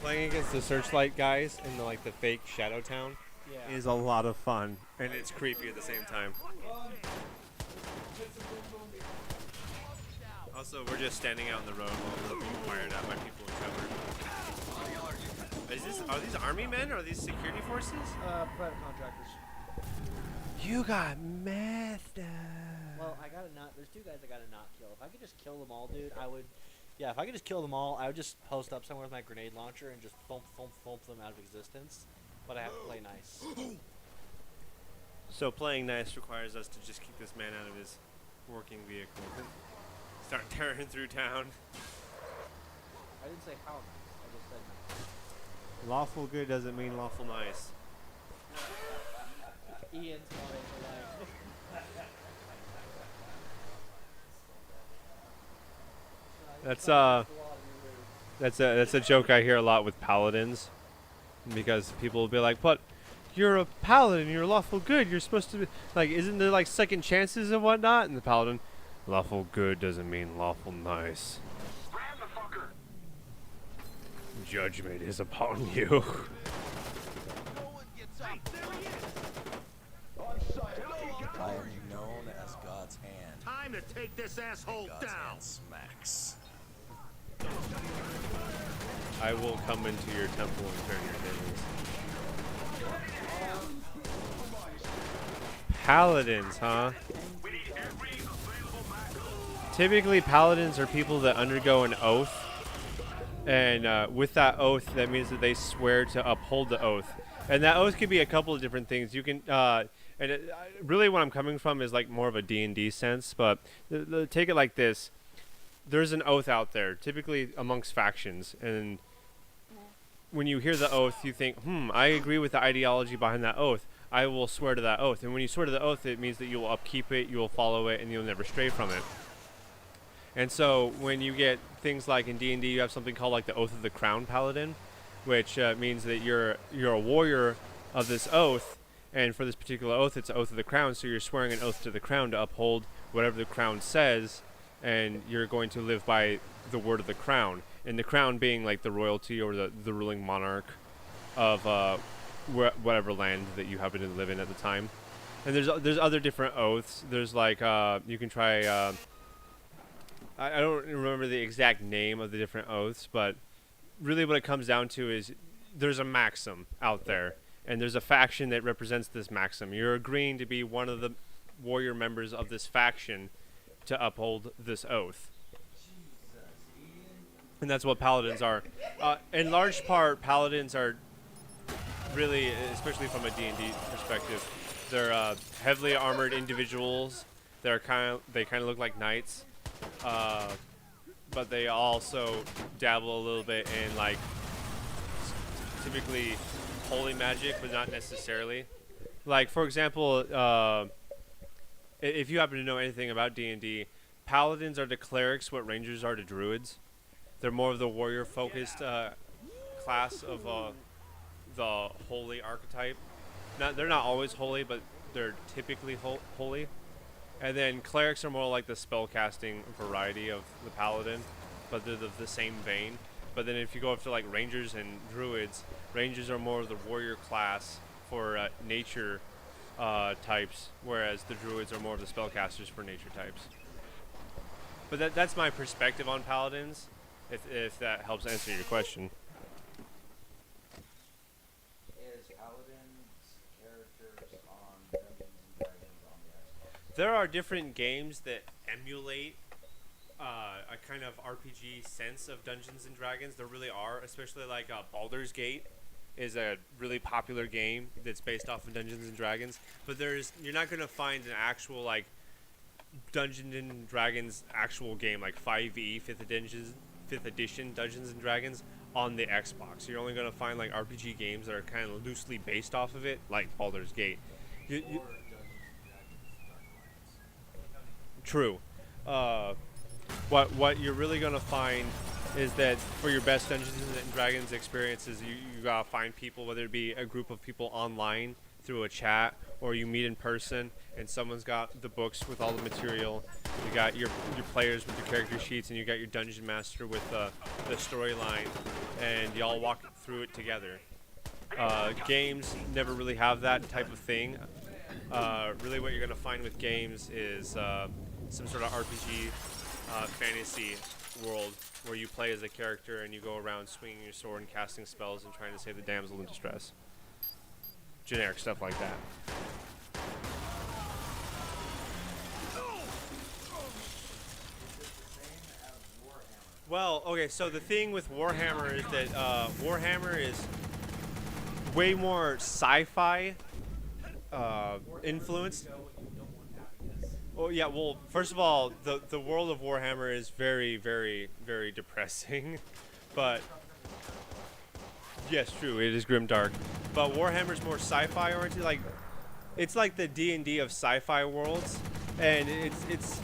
playing against the Searchlight guys in the fake Shadow Town is a lot of fun, and it's creepy at the same time. Also, we're just standing out in the road while we're being fired at by people in cover. Are these army men or are these security forces? Private contractors. You got meth. Well, there's 2 guys I gotta not kill. If I could just kill them all, dude, I would. Yeah, if I could just kill them all, I would just post up somewhere with my grenade launcher and just thump them out of existence. But I have to play nice. So playing nice requires us to just keep this man out of his working vehicle. Start tearing through town. I didn't say how nice. I just said nice. Lawful good doesn't mean lawful nice. Ian's wanting to That's a joke I hear a lot with paladins, because people will be like, "But you're a paladin, you're lawful good. You're supposed to be like, isn't there like second chances and whatnot?" And the paladin, lawful good doesn't mean lawful nice. Judgment is upon you. I am known as God's hand. Time to take this asshole God's down. hand smacks. I will come into your temple and turn your tables. Paladins, huh? Typically, paladins are people that undergo an oath, and with that oath, that means that they swear to uphold the oath. And that oath could be a couple of different things. You can, really, what I'm coming from is like more of a D&D sense, but take it like this. There's an oath out there, typically amongst factions, and when you hear the oath, you think, I agree with the ideology behind that oath. I will swear to that oath. And when you swear to the oath, it means that you will upkeep it, you will follow it, and you'll never stray from it. And so when you get things like in D&D, you have something called like the Oath of the Crown Paladin, which means that you're a warrior of this oath, and for this particular oath, it's the Oath of the Crown, so you're swearing an oath to the crown to uphold whatever the crown says, and you're going to live by the word of the crown. And the crown being like the royalty or the ruling monarch of whatever land that you happen to live in at the time. And there's other different oaths. There's like you can try. I don't remember the exact name of the different oaths, but really what it comes down to is there's a maxim out there, and there's a faction that represents this maxim. You're agreeing to be one of the warrior members of this faction to uphold this oath. And that's what paladins are. In large part, paladins are really, especially from a D&D perspective, they're heavily armored individuals. They kind of look like knights, but they also dabble a little bit in like typically holy magic, but not necessarily. Like for example, if you happen to know anything about D&D, paladins are to clerics what rangers are to druids. They're more of the warrior-focused class of the holy archetype. They're not always holy, but they're typically holy. And then clerics are more like the spellcasting variety of the paladin, but they're the same vein. But then if you go up to like rangers and druids, rangers are more of the warrior class for nature types, whereas the druids are more of the spellcasters for nature types. But that's my perspective on paladins, if that helps answer your question. Is Paladin's characters on Dungeons and Dragons on the Xbox? There are different games that emulate a kind of RPG sense of Dungeons and Dragons. There really are, especially like Baldur's Gate is a really popular game that's based off of Dungeons and Dragons. But you're not gonna find an actual like Dungeons and Dragons actual game like 5e 5th edition Dungeons and Dragons on the Xbox. You're only gonna find like RPG games that are kind of loosely based off of it, like Baldur's Gate. True. What you're really gonna find is that for your best Dungeons and Dragons experiences, you gotta find people, whether it be a group of people online through a chat, or you meet in person, and someone's got the books with all the material. You got your players with your character sheets, and you got your dungeon master with the storyline, and y'all walk through it together. Games never really have that type of thing. Really, what you're gonna find with games is some sort of RPG fantasy world where you play as a character and you go around swinging your sword and casting spells and trying to save the damsel in distress. Generic stuff like that. Well, okay, so the thing with Warhammer is that Warhammer is way more sci-fi influenced. Oh yeah, well, first of all, the world of Warhammer is very, very, very depressing, but yes, true, it is grimdark. But Warhammer's more sci-fi oriented, like it's like the D&D of sci-fi worlds, and it's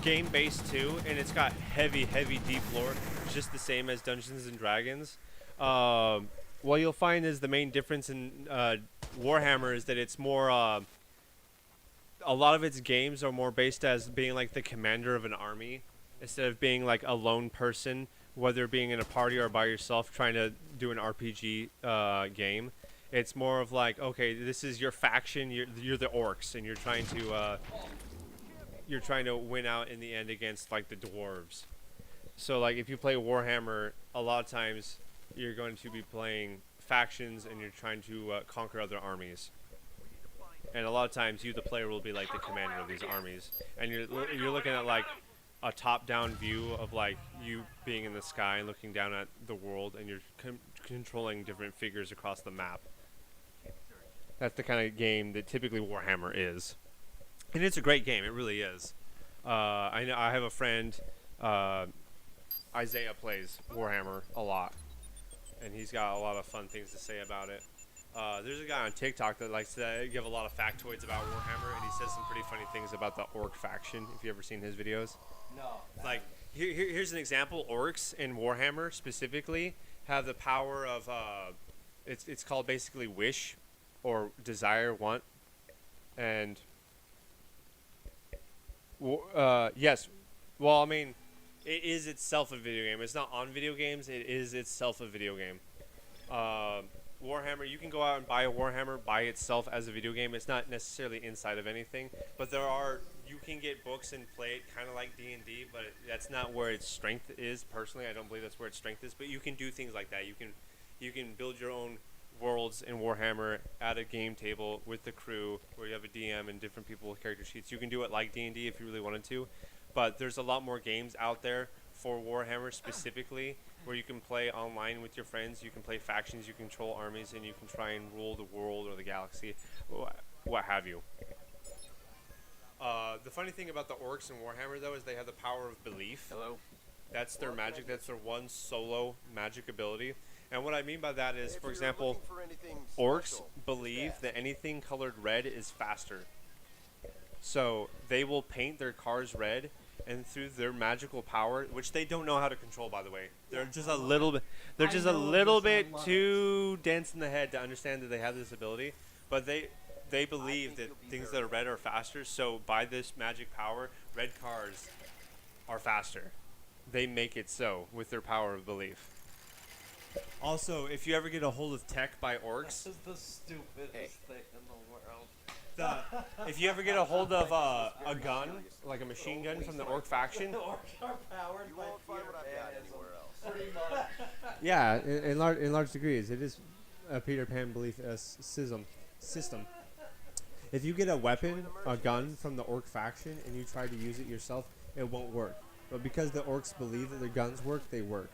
game based too, and it's got heavy, deep lore, just the same as Dungeons and Dragons. What you'll find is the main difference in Warhammer is that it's more. A lot of its games are more based as being like the commander of an army instead of being like a lone person, whether being in a party or by yourself trying to do an RPG game. It's more of like, okay, this is your faction. You're the orcs, and you're trying to win out in the end against like the dwarves. So like if you play Warhammer, a lot of times you're going to be playing factions, and you're trying to conquer other armies. And a lot of times you, the player, will be like the commander of these armies, and you're looking at like a top-down view of like you being in the sky and looking down at the world, and you're controlling different figures across the map. That's the kind of game that typically Warhammer is, and it's a great game. It really is. I know I have a friend, Isaiah plays Warhammer a lot, and he's got a lot of fun things to say about it. There's a guy on TikTok that likes to give a lot of factoids about Warhammer, and he says some pretty funny things about the orc faction. If you ever seen his videos, No. like here's an example. Orcs in Warhammer specifically have the power of it's called basically wish, or desire, want, and yes. Well, I mean, it is itself a video game. It's not on video games. It is itself a video game. Warhammer, you can go out and buy a Warhammer by itself as a video game. It's not necessarily inside of anything, but you can get books and play it kind of like D&D, but that's not where its strength is. Personally, I don't believe that's where its strength is, but you can do things like that. You can build your own worlds in Warhammer at a game table with the crew where you have a DM and different people with character sheets. You can do it like D&D if you really wanted to, but there's a lot more games out there for Warhammer specifically where you can play online with your friends. You can play factions, you control armies, and you can try and rule the world or the galaxy, what have you. The funny thing about the orcs in Warhammer, though, is they have the power of belief. Hello. That's their magic. That's their one solo magic ability. And what I mean by that is, for example, orcs believe that anything colored red is faster. So they will paint their cars red, and through their magical power, which they don't know how to control, by the way, they're just a little bit, too dense in the head to understand that they have this ability. But they believe that things that are red are faster. So by this magic power, red cars are faster. They make it so with their power of belief. Also, if you ever get a hold of tech by orcs, This is the stupidest thing in the world. if you ever get a hold of a gun, like a machine gun from the orc faction, The orcs are powered by Peter Pan. Pretty much. yeah, in large degrees, it is a Peter Pan belief system. If you get a weapon, a gun from the orc faction, and you try to use it yourself, it won't work. But because the orcs believe that their guns work, they work.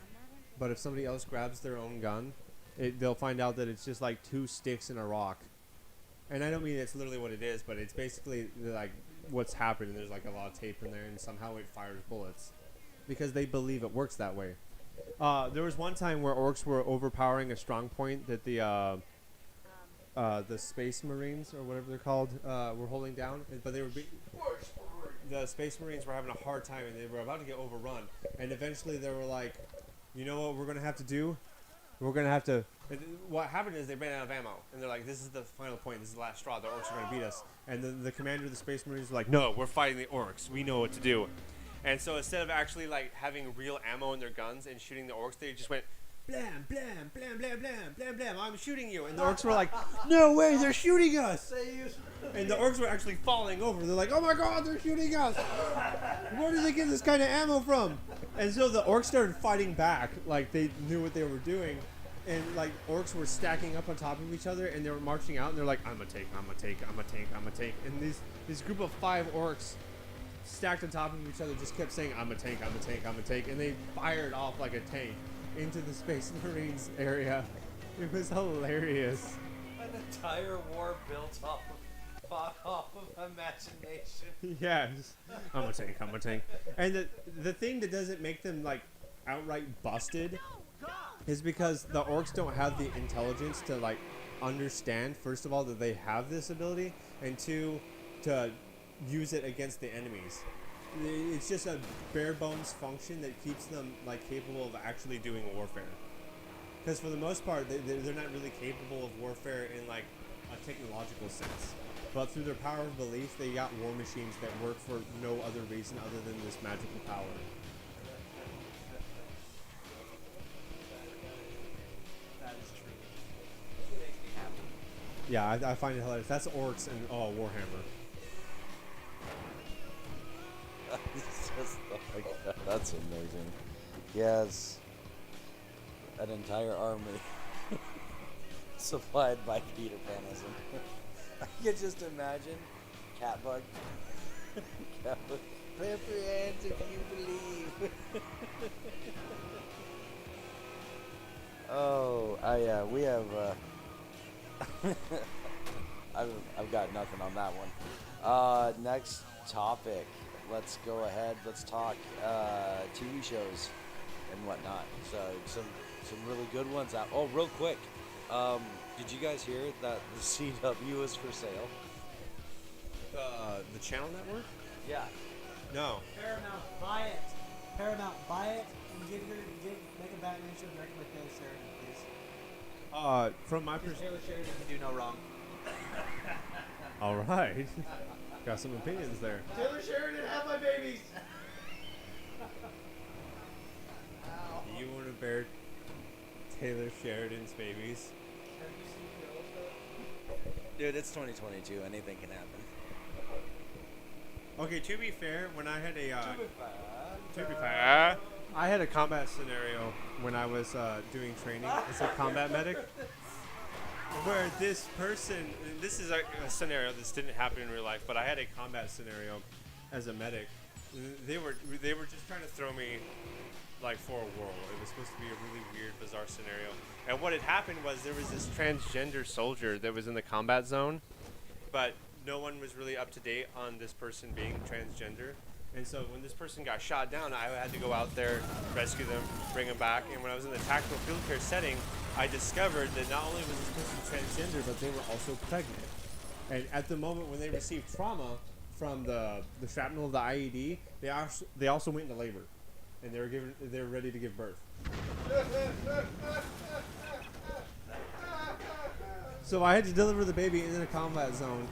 But if somebody else grabs their own gun, they'll find out that it's just like two sticks and a rock. And I don't mean it's literally what it is, but it's basically like what's happened. There's like a lot of tape in there, and somehow it fires bullets because they believe it works that way. There was one time where orcs were overpowering a strong point that the Space Marines or whatever they're called were holding down, but they were the Space Marines were having a hard time, and they were about to get overrun. And eventually, they were like, "You know what we're gonna have to do? We're gonna have to." What happened is they ran out of ammo, and they're like, "This is the final point. This is the last straw. The orcs are gonna beat us." And the commander of the Space Marines was like, "No, we're fighting the orcs. We know what to do." And so instead of actually like having real ammo in their guns and shooting the orcs, they just went blam, blam, blam, blam, blam, blam, blam. I'm shooting you, and the orcs were like, "No way, they're shooting us!" And the orcs were actually falling over. They're like, "Oh my god, they're shooting us! Where did they get this kind of ammo from?" And so the orcs started fighting back, like they knew what they were doing. And like orcs were stacking up on top of each other, and they were marching out, and they're like, "I'm a tank, I'm a tank, I'm a tank, I'm a tank." And this group of 5 orcs stacked on top of each other just kept saying, "I'm a tank, I'm a tank, I'm a tank," and they fired off like a tank into the Space Marines area. It was hilarious. An entire war built off of imagination. Yeah, I'm a tank, I'm a tank. And the thing that doesn't make them like outright busted is because the orcs don't have the intelligence to like understand, first of all, that they have this ability, and 2, to use it against the enemies. It's just a bare bones function that keeps them like capable of actually doing warfare. Because for the most part, they're not really capable of warfare in like a technological sense. But through their power of belief, they got war machines that work for no other reason other than this magical power. That is true. It makes me happy. Yeah, I find it hilarious. That's orcs and Warhammer. It's just like that. That's amazing. Yes, an entire army supplied by Peter Panism. I can just imagine Catbug. Catbug. Clap your hands if you believe. We have. I've got nothing on that one. Next topic. Let's go ahead. Let's talk TV shows and whatnot. So some really good ones out. Oh, real quick. Did you guys hear that the CW is for sale? The channel network? Yeah. No. Paramount, buy it. Paramount, buy it and make a Batman show directed by Taylor Sheridan, please. From my perspective. Taylor Sheridan can do no wrong. All right. Got some opinions there. Taylor Sheridan, have my babies. You want to bear Taylor Sheridan's babies? Dude, it's 2022. Anything can happen. Okay, to be fair, when I had a I had a combat scenario when I was doing training as a combat medic, where this person, and this is a scenario. This didn't happen in real life, but I had a combat scenario as a medic. They were just trying to throw me like for a whirl. It was supposed to be a really weird, bizarre scenario. And what had happened was there was this transgender soldier that was in the combat zone, but no one was really up to date on this person being transgender. And so when this person got shot down, I had to go out there, rescue them, bring them back. And when I was in the tactical field care setting, I discovered that not only was this person transgender, but they were also pregnant. And at the moment when they received trauma from the shrapnel of the IED, they also went into labor, and they were ready to give birth. So I had to deliver the baby in a combat zone.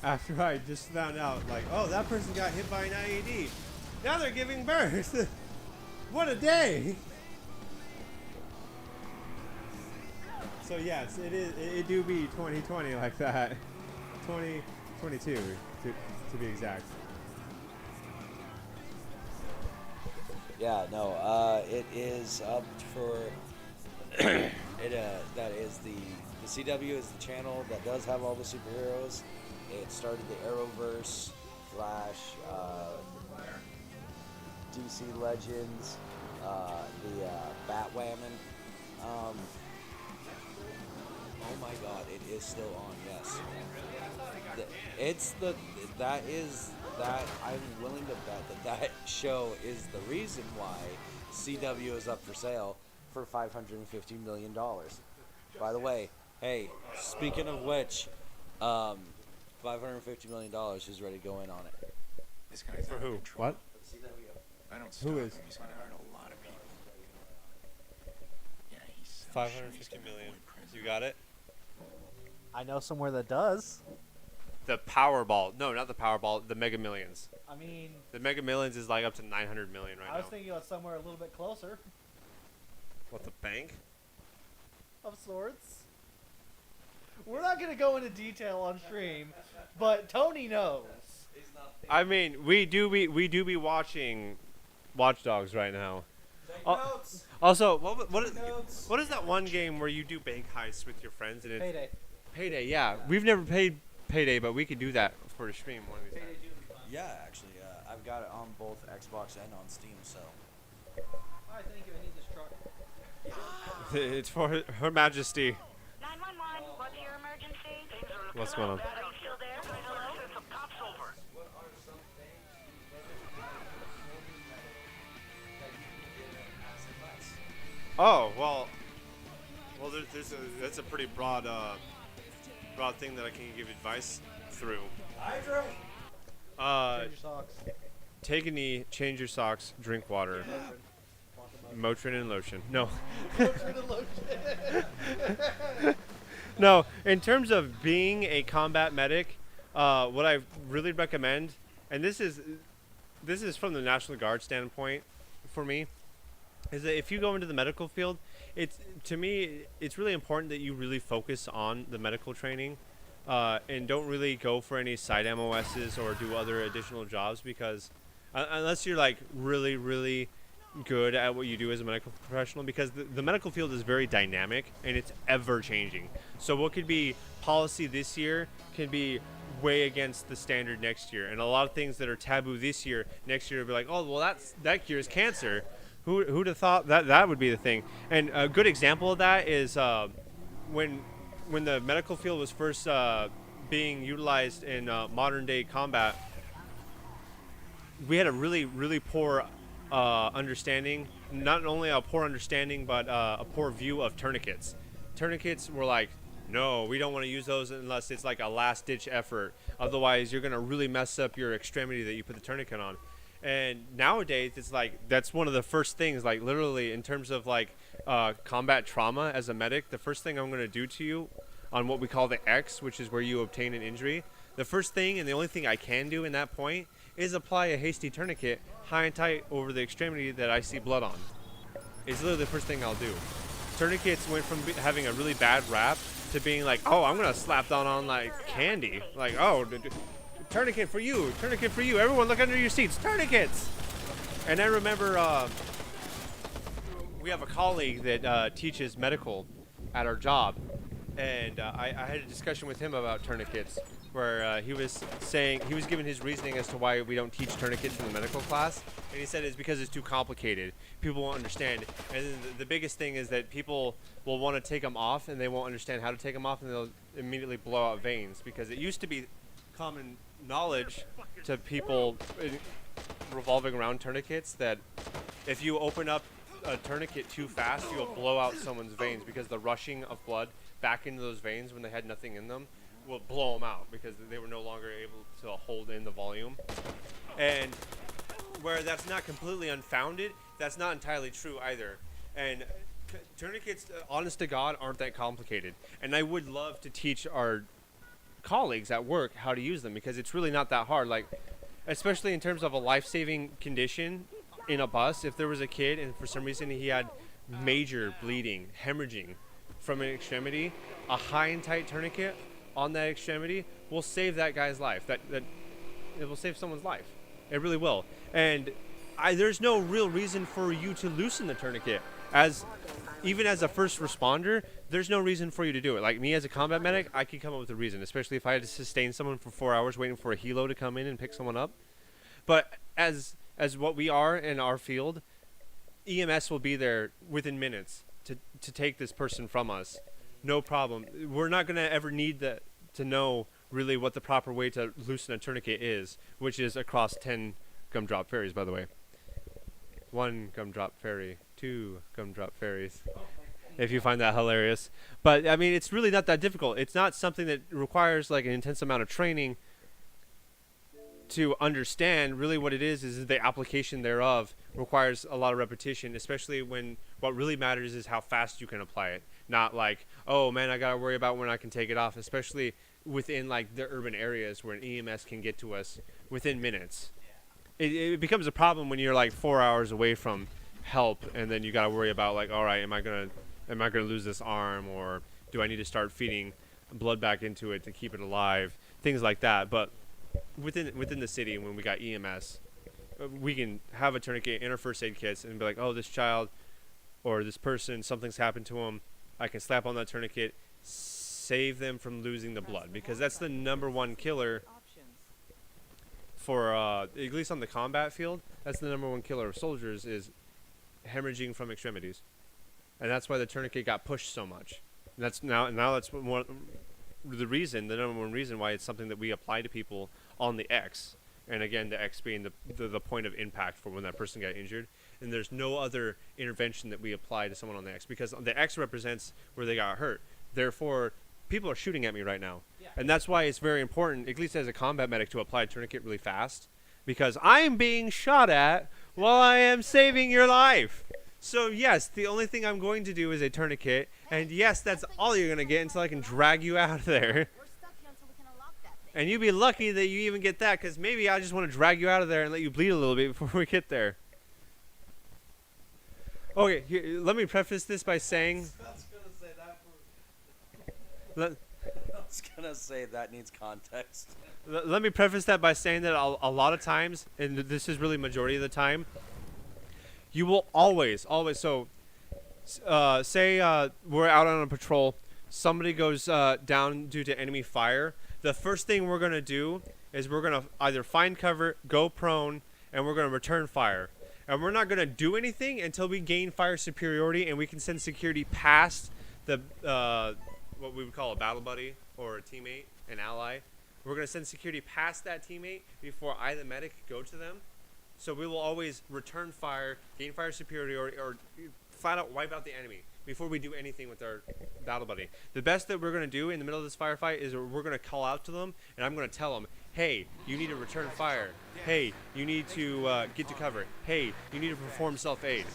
After I just found out, like, oh, that person got hit by an IED. Now they're giving birth. What a day. So yes, it do be 2020 like that. 2022 to be exact. Yeah, no, it is up for that is the CW is the channel that does have all the superheroes. It started the Arrowverse, Flash, DC Legends, the Batwoman. Oh my God, it is still on. Yes, I'm willing to bet that show is the reason why CW is up for sale for $550 million. By the way, hey, speaking of which, $550 million is ready to go in on it. This guy's For out of who? control. What? If I don't stop him, is? he's gonna hurt a lot of people. Yeah, he's so 550 sure he's million. gonna avoid prison. You got it? I know somewhere that does. The Powerball. No, not the Powerball. The Mega Millions. I mean, The Mega Millions is like up to 900 million right I was now. thinking of somewhere a little bit closer, What, the bank? of sorts. We're not gonna go into detail on stream, but Tony knows. I mean, we do be watching Watch Dogs right now. Also, what is that one game where you do bank heists with your friends and it's Payday. Payday? Yeah, we've never played Payday, but we could do that for a stream one of these times. Yeah, actually, I've got it on both Xbox and on Steam. So I think I need this truck. It's for Her Majesty. 911, what's your emergency? What's going on? Are you still there? Hello? Some cops over. Oh well, that's a pretty broad thing that I can give advice through. Change your socks. Take a knee, change your socks, drink water. Motrin and lotion. No. No, in terms of being a combat medic, what I really recommend, and this is from the National Guard standpoint for me, is that if you go into the medical field, to me it's really important that you really focus on the medical training, and don't really go for any side MOSs or do other additional jobs, because unless you're like really good at what you do as a medical professional, because the medical field is very dynamic and it's ever changing. So what could be policy this year can be way against the standard next year, and a lot of things that are taboo this year, next year will be like, oh well, that cures cancer. Who'd have thought that would be the thing? And a good example of that is when the medical field was first being utilized in modern day combat. We had a really poor understanding, not only a poor understanding, but a poor view of tourniquets. Tourniquets were like, no, we don't want to use those unless it's like a last ditch effort. Otherwise, you're going to really mess up your extremity that you put the tourniquet on. And nowadays, it's like, that's one of the first things, like literally in terms of like combat trauma as a medic, the first thing I'm going to do to you on what we call the X, which is where you obtain an injury, the first thing and the only thing I can do in that point is apply a hasty tourniquet high and tight over the extremity that I see blood on. It's literally the first thing I'll do tourniquets went from having a really bad rap to being like, oh, I'm gonna slap down on like candy, like, oh, tourniquet for you, everyone look under your seats, tourniquets. And I remember we have a colleague that teaches medical at our job, and I had a discussion with him about tourniquets, where he was giving his reasoning as to why we don't teach tourniquets in the medical class, and he said it's because it's too complicated. People won't understand, and then the biggest thing is that people will want to take them off, and they won't understand how to take them off, and they'll immediately blow out veins, because it used to be common knowledge to people revolving around tourniquets that if you open up a tourniquet too fast, you'll blow out someone's veins, because the rushing of blood back into those veins when they had nothing in them will blow them out, because they were no longer able to hold in the volume. And where that's not completely unfounded, that's not entirely true either. And tourniquets, honest to God, aren't that complicated. And I would love to teach our colleagues at work how to use them, because it's really not that hard. Like, especially in terms of a life-saving condition in a bus, if there was a kid and for some reason he had major bleeding, hemorrhaging from an extremity, a high and tight tourniquet on that extremity will save that guy's life. That it will save someone's life. It really will. And there's no real reason for you to loosen the tourniquet. Even as a first responder, there's no reason for you to do it. Like me as a combat medic, I could come up with a reason, especially if I had to sustain someone for 4 hours waiting for a helo to come in and pick someone up. But as what we are in our field, EMS will be there within minutes to take this person from us. No problem. We're not going to ever need to know really what the proper way to loosen a tourniquet is, which is across 10 gumdrop ferries, by the way. 1 gumdrop ferry, 2 gumdrop ferries, if you find that hilarious. But, I mean, it's really not that difficult. It's not something that requires, like, an intense amount of training to understand. Really what it is the application thereof requires a lot of repetition, especially when what really matters is how fast you can apply it. Not like, oh man, I gotta worry about when I can take it off, especially within like the urban areas where an EMS can get to us within minutes. It becomes a problem when you're like 4 hours away from help, and then you gotta worry about like, all right, am I gonna lose this arm, or do I need to start feeding blood back into it to keep it alive, things like that. But within the city, when we got EMS, we can have a tourniquet in our first aid kits and be like, oh, this child or this person, something's happened to them. I can slap on that tourniquet, save them from losing the blood, because that's the #1 killer for at least on the combat field. That's the #1 killer of soldiers, is hemorrhaging from extremities, and that's why the tourniquet got pushed so much. And that's now that's more the #1 reason why it's something that we apply to people on the X. And again, the X being the point of impact for when that person got injured. And there's no other intervention that we apply to someone on the X, because the X represents where they got hurt. Therefore, people are shooting at me right now. Yeah. And that's why it's very important, at least as a combat medic, to apply a tourniquet really fast, because I'm being shot at while I am saving your life. So yes, the only thing I'm going to do is a tourniquet, and yes, that's all you're going to get until I can drag you out of there. And you'd be lucky that you even get that, because maybe I just want to drag you out of there and let you bleed a little bit before we get there. Okay, here, let me preface this by saying... I was gonna say that needs context. Let me preface that by saying that a lot of times, and this is really majority of the time, you will always, so say we're out on a patrol, somebody goes down due to enemy fire. The first thing we're going to do is we're going to either find cover, go prone, and we're going to return fire. And we're not going to do anything until we gain fire superiority and we can send security past the what we would call a battle buddy or a teammate, an ally. We're going to send security past that teammate before I, the medic, go to them. So we will always return fire, gain fire superiority, or flat out wipe out the enemy before we do anything with our battle buddy. The best that we're going to do in the middle of this firefight is we're going to call out to them, and I'm going to tell them, hey, you need to return fire. Hey, you need to get to cover. Hey, you need to perform self-aid.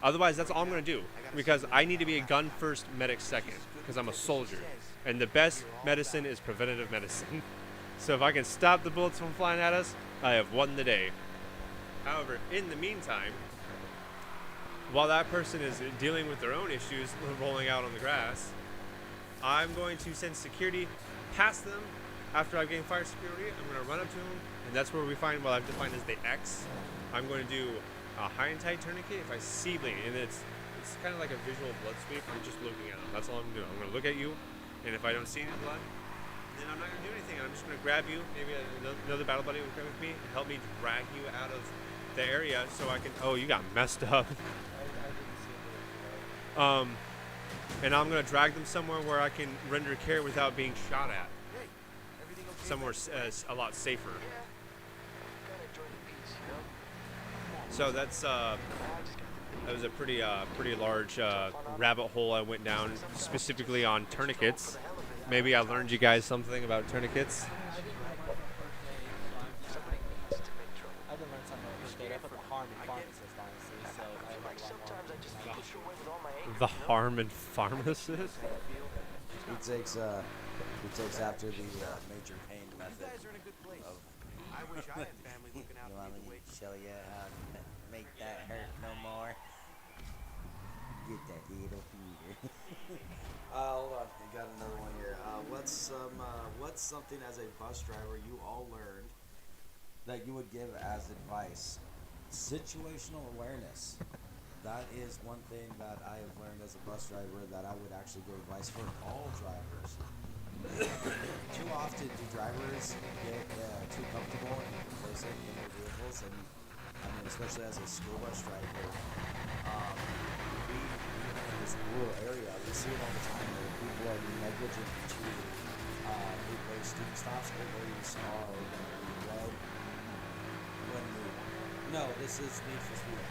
Otherwise, that's all I'm going to do, because I need to be a gun first, medic second, because I'm a soldier. And the best medicine is preventative medicine. So if I can stop the bullets from flying at us, I have won the day. However, in the meantime, while that person is dealing with their own issues, rolling out on the grass, I'm going to send security past them. After I've gained fire security, I'm going to run up to them, and that's where we find what I've defined as the X. I'm going to do a high and tight tourniquet if I see bleeding, and it's kind of like a visual blood sweep. I'm just looking at them. That's all I'm doing. I'm going to look at you, and if I don't see any blood, then I'm not going to do anything. I'm just going to grab you. Maybe another battle buddy will come with me and help me drag you out of the area so I can. Oh, you got messed up. And I'm going to drag them somewhere where I can render care without being shot at. Somewhere a lot safer. So that was a pretty large rabbit hole I went down, specifically on tourniquets. Maybe I learned you guys something about tourniquets. I didn't learn something about first aid. I put the harm and pharmacist, honestly, so I learned a lot more. The harm and pharmacist? He takes after the major pain method. I wish I had family looking out You for want me me the way to show you how to make that hurt no more? Get that little feeder. Hold on, I got another one here. What's something as a bus driver you all learned that you would give as advice? Situational awareness. That is one thing that I have learned as a bus driver that I would actually give advice for all drivers. Too often do drivers get too comfortable and complacent in their vehicles, and I mean, especially as a school bus driver, we in this rural area, we see it all the time where people are negligent to where student stops always are red when no, this is Need for Speed.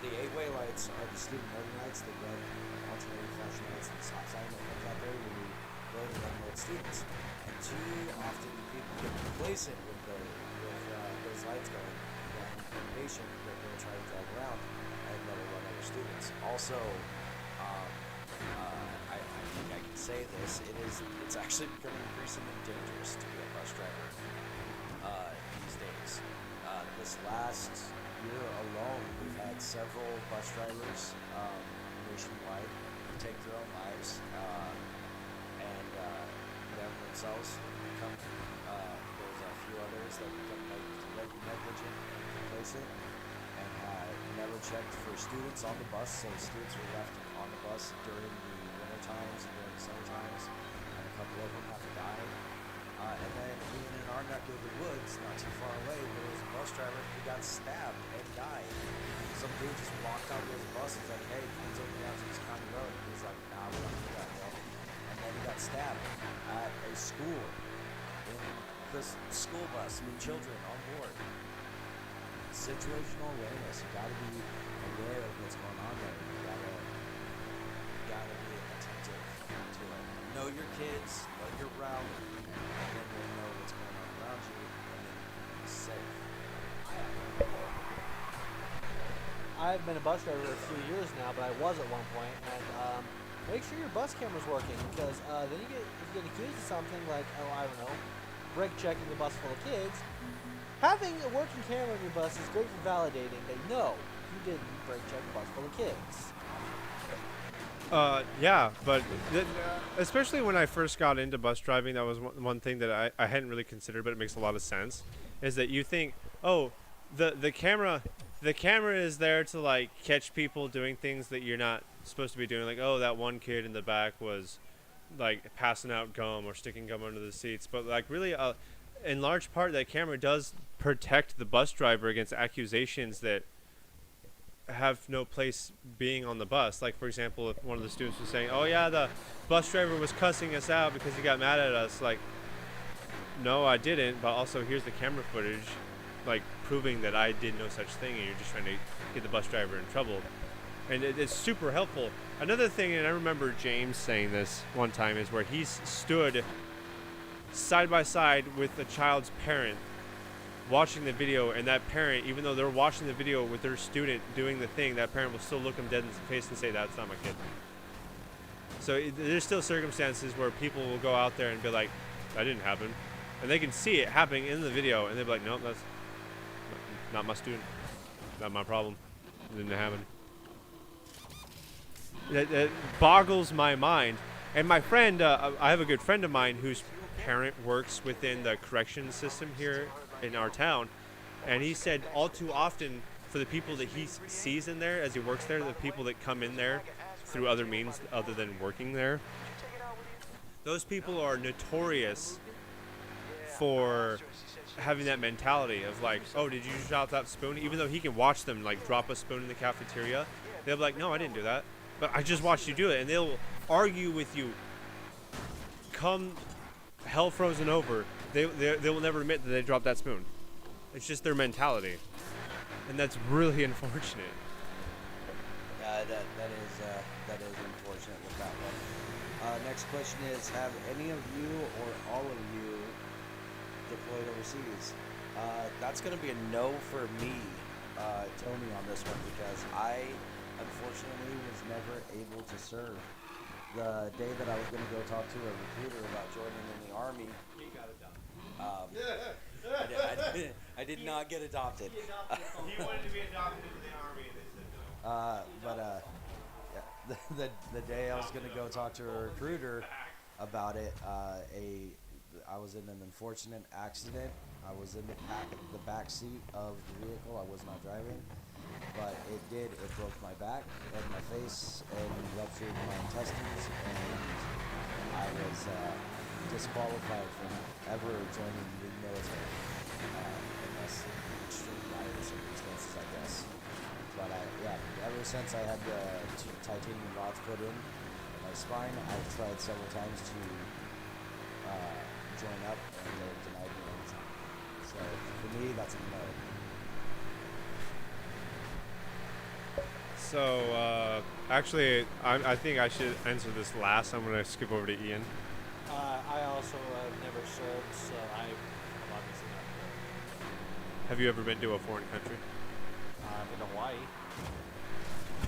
The 8-way lights are the student loading lights, the red alternating flashing lights, and the stop sign that comes out there when we load and unload students. And too often people get complacent with those lights going, and impatient that they'll try to drive around and never run over students. Also, I think I can say this, it's actually becoming increasingly dangerous to be a bus driver these days. This last year alone, we've had several bus drivers nationwide take their own lives and them themselves become. There's a few others that become negligent and complacent and never checked for students on the bus. So students were left on the bus during the winter times and during the summer times, and a couple of them have died. And then even in our neck of the woods, not too far away, there was a bus driver who got stabbed and died. Some dude just walked out with his bus and was like, hey, can you take me out to this county road? And he's like, nah, we don't do that, bro. And then he got stabbed at a school in this school bus with children on board. Situational awareness. You gotta be aware of what's going on there. You gotta be attentive to it. Know your kids, know your route, and then you'll know what's going on around you, and then you'll be safe. I've been a bus driver for a few years now, but I was at one point, and make sure your bus camera's working, because then if you get accused of something like, oh, I don't know, brake checking a bus full of kids, having a working camera in your bus is great for validating that, no, you didn't brake check a bus full of kids. Yeah, but especially when I first got into bus driving, that was one thing that I hadn't really considered, but it makes a lot of sense, is that you think, oh, the camera is there to like catch people doing things that you're not supposed to be doing, like, oh, that one kid in the back was like passing out gum or sticking gum under the seats, but like really in large part that camera does protect the bus driver against accusations that have no place being on the bus. Like, for example, if one of the students was saying, oh yeah, the bus driver was cussing us out because he got mad at us, like, no, I didn't, but also here's the camera footage like proving that I did no such thing, and you're just trying to get the bus driver in trouble. And it's super helpful. Another thing, and I remember James saying this one time, is where he stood side by side with the child's parent watching the video, and that parent, even though they're watching the video with their student doing the thing, that parent will still look them dead in the face and say, that's not my kid. So there's still circumstances where people will go out there and be like, that didn't happen. And they can see it happening in the video, and they'll be like, nope, that's not my student. Not my problem. It didn't happen. That boggles my mind. And my friend, I have a good friend of mine whose parent works within the correction system here in our town, and he said all too often for the people that he sees in there as he works there, the people that come in there through other means other than working there, those people are notorious for having that mentality of like, oh, did you drop that spoon? Even though he can watch them like drop a spoon in the cafeteria, they'll be like, no, I didn't do that, but I just watched you do it. And they'll argue with you come hell frozen over. They will never admit that they dropped that spoon. It's just their mentality, and that's really unfortunate. That is unfortunate with that one. Next question is: have any of you or all of you deployed overseas? That's going to be a no for me, Tony, on this one, because I unfortunately was never able to serve. The day that I was going to go talk to a recruiter about joining in the Army, He got adopted. I did not get adopted. He wanted to be adopted into the Army, and they said no. Yeah, the day I was going to go talk to a recruiter about it, I was in an unfortunate accident. I was in the back seat of the vehicle. I was not driving, but it broke my back and my face and ruptured my intestines, and I was disqualified from ever joining the military unless extreme dire circumstances, I guess. But ever since I had the titanium rods put in my spine, I've tried several times to join up, and they've denied me every time. So for me, that's a no. So, actually, I think I should answer this last. I'm going to skip over to Ian. I also have never served, so I'm obviously not good. Have you ever been to a foreign country? In Hawaii.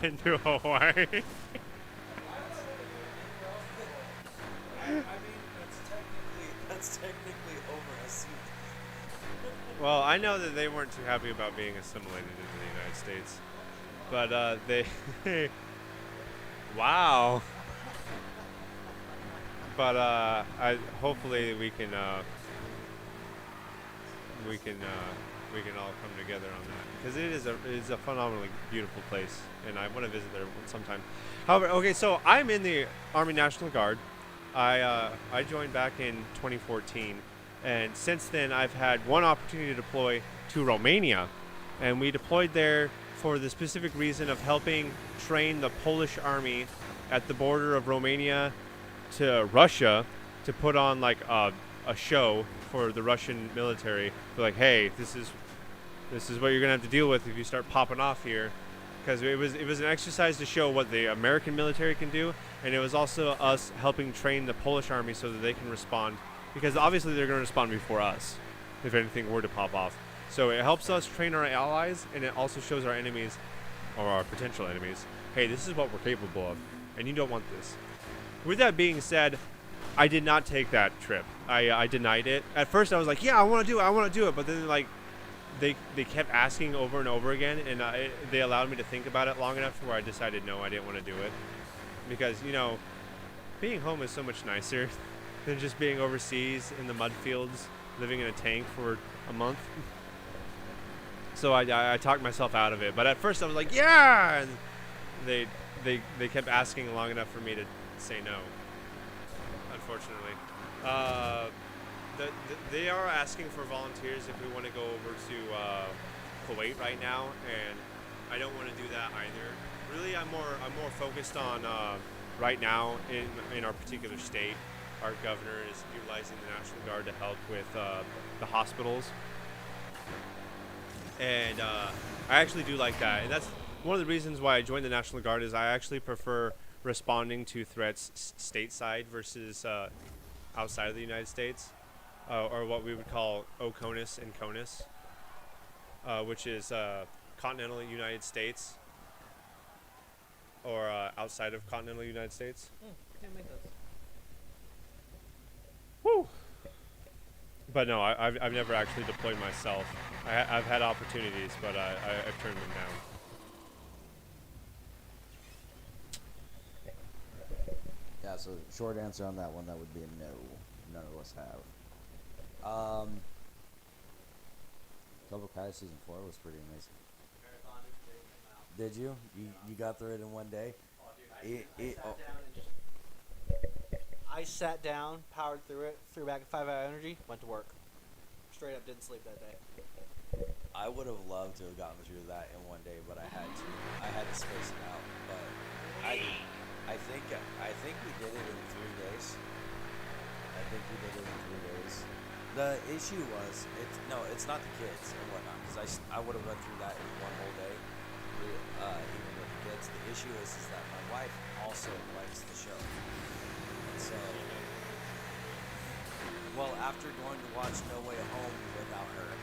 Been to Hawaii? I mean, that's technically over a seat. Well, I know that they weren't too happy about being assimilated into the United States. But, they... wow. But, hopefully we can all come together on that. Because it is a phenomenally beautiful place, and I want to visit there sometime. However, okay, so I'm in the Army National Guard. I joined back in 2014, and since then I've had one opportunity to deploy to Romania, and we deployed there for the specific reason of helping train the Polish army at the border of Romania to Russia to put on like a show for the Russian military. They're like, hey, this is what you're gonna have to deal with if you start popping off here, because it was an exercise to show what the American military can do, and it was also us helping train the Polish army so that they can respond, because obviously they're going to respond before us if anything were to pop off. So it helps us train our allies, and it also shows our enemies, or our potential enemies, hey, this is what we're capable of, and you don't want this. With that being said, I did not take that trip. I denied it. At first I was like, yeah, I want to do it, but then like they kept asking over and over again, and they allowed me to think about it long enough to where I decided no, I didn't want to do it, because being home is so much nicer than just being overseas in the mud fields, living in a tank for a month. So I talked myself out of it, but at first I was like, yeah, and they kept asking long enough for me to say no, unfortunately. They are asking for volunteers if we want to go over to Kuwait right now, and I don't want to do that either. Really, I'm more focused on right now in our particular state. Our governor is utilizing the National Guard to help with the hospitals, and I actually do like that. And that's one of the reasons why I joined the National Guard, is I actually prefer responding to threats stateside versus outside of the United States, or what we would call OCONUS and CONUS, which is continental United States, or outside of continental United States. Can't make those. Woo! But no, I've never actually deployed myself. I've had opportunities, but I've turned them down. Yeah, so short answer on that one, that would be a no. None of us have. Cobra Kai season 4 was pretty amazing. Marathon it today came out. Did you? You got through it in one day? Oh, dude, I sat down, powered through it, threw back a 5-hour energy, went to work. Straight up, didn't sleep that day. I would have loved to have gotten through that in one day, but I had to space it out. But I think we did it in 3 days. I think we did it in 3 days. The issue was it's not the kids and whatnot, because I would have went through that in one whole day, even with the kids. The issue is that my wife also likes the show, and so after going to watch No Way Home without her,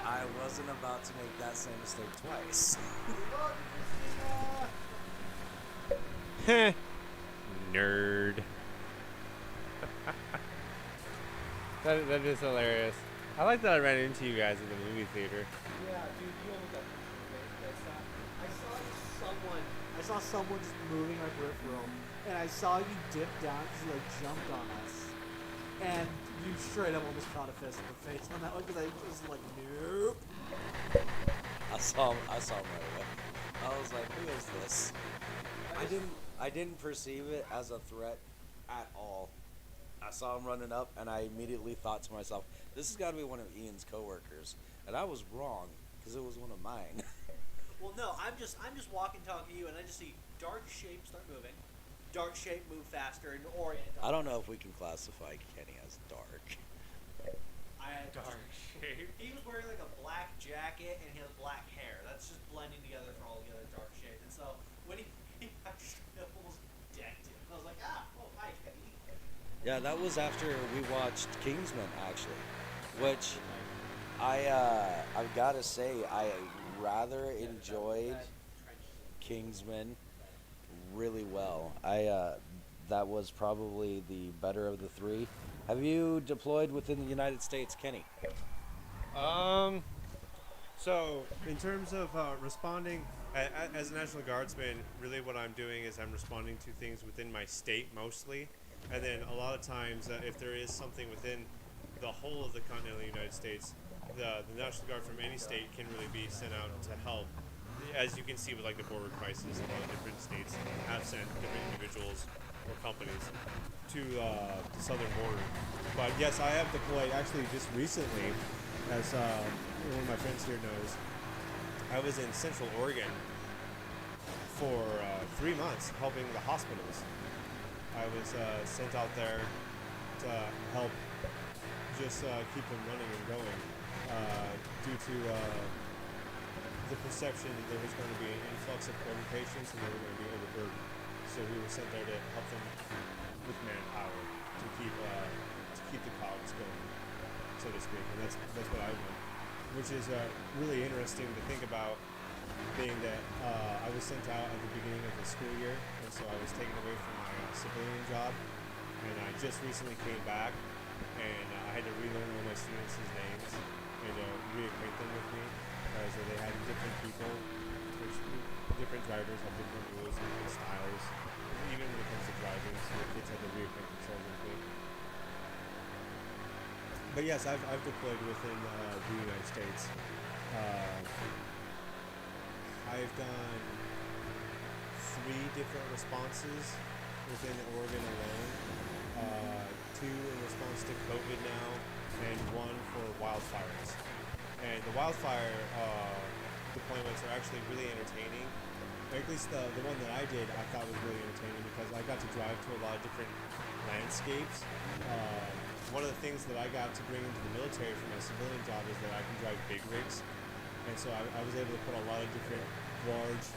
I wasn't about to make that same mistake twice. Nerd. That is hilarious. I like that I ran into you guys at the movie theater. Yeah, dude, you almost got I saw someone just moving our peripheral, and I saw you dip down because you jumped on us, and you straight up almost caught a fist in the face on that one because I was like, nope. I saw him right away. I was like, who is this? I didn't perceive it as a threat at all. I saw him running up, and I immediately thought to myself, this has got to be one of Ian's coworkers, and I was wrong because it was one of mine. Well, no, I'm just walking, talking to you, and I just see dark shapes start moving. Dark shape move faster and orient. I don't know if we can classify Kenny as dark. Dark shape. He was wearing like a black jacket, and he has black hair. That's just blending together for all the other dark shades. And so when he actually almost decked him, I was like, hi, Kenny. Yeah, that was after we watched Kingsman, actually, which I've got to say, I rather enjoyed Kingsman really well. That was probably the better of the three. Have you deployed within the United States, Kenny? So in terms of responding as a National Guardsman, really what I'm doing is I'm responding to things within my state mostly, and then a lot of times if there is something within the whole of the continental United States, the National Guard from any state can really be sent out to help. As you can see with like the border crisis, a lot of different states have sent different individuals or companies to the southern border. But yes, I have deployed actually just recently, as one of my friends here knows. I was in Central Oregon for 3 months helping the hospitals. I was sent out there to help just keep them running and going due to the perception that there was going to be an influx of COVID patients and they were going to be overburdened. So we were sent there to help them with manpower to keep the cogs going, so to speak. And that's what I want, which is really interesting to think about, being that I was sent out at the beginning of the school year, and so I was taken away from my civilian job, and I just recently came back, and I had to relearn all my students' names and reacquaint them with me, because they had different people, which different drivers have different rules and different styles, even when it comes to driving, so the kids had to reacquaint themselves with me. But yes, I've deployed within the United States. I've done 3 different responses within Oregon alone. 2 in response to COVID now, and 1 for wildfires. And the wildfire deployments are actually really entertaining. Or at least the one that I did, I thought was really entertaining because I got to drive to a lot of different landscapes. One of the things that I got to bring into the military from my civilian job is that I can drive big rigs. And so I was able to put a lot of different large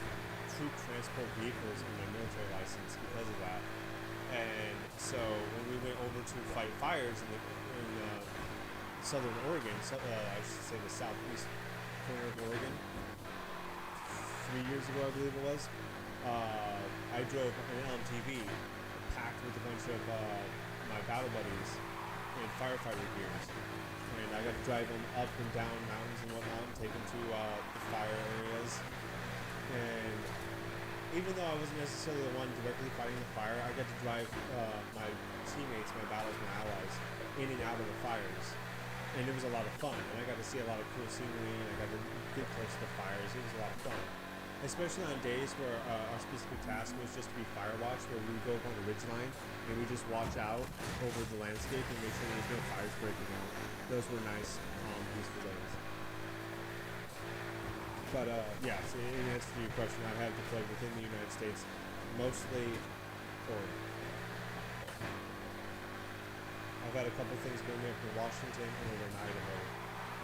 troop transport vehicles in my military license because of that. And so when we went over to fight fires in southern Oregon, I should say the southeast corner of Oregon, 3 years ago I believe it was, I drove an LMTV packed with a bunch of my battle buddies and firefighter gears. And I got to drive them up and down mountains and whatnot and take them to the fire areas. And even though I wasn't necessarily the one directly fighting the fire, I got to drive my teammates, my battles, my allies in and out of the fires. And it was a lot of fun. And I got to see a lot of cool scenery, and I got to get close to the fires. It was a lot of fun. Especially on days where our specific task was just to be fire watch, where we would go up on the ridgeline and we just watch out over the landscape and make sure there's no fires breaking out. Those were nice, peaceful days. But yeah, so in answer to your question, I have deployed within the United States, mostly Oregon. I've had a couple things going up in Washington and over in Idaho,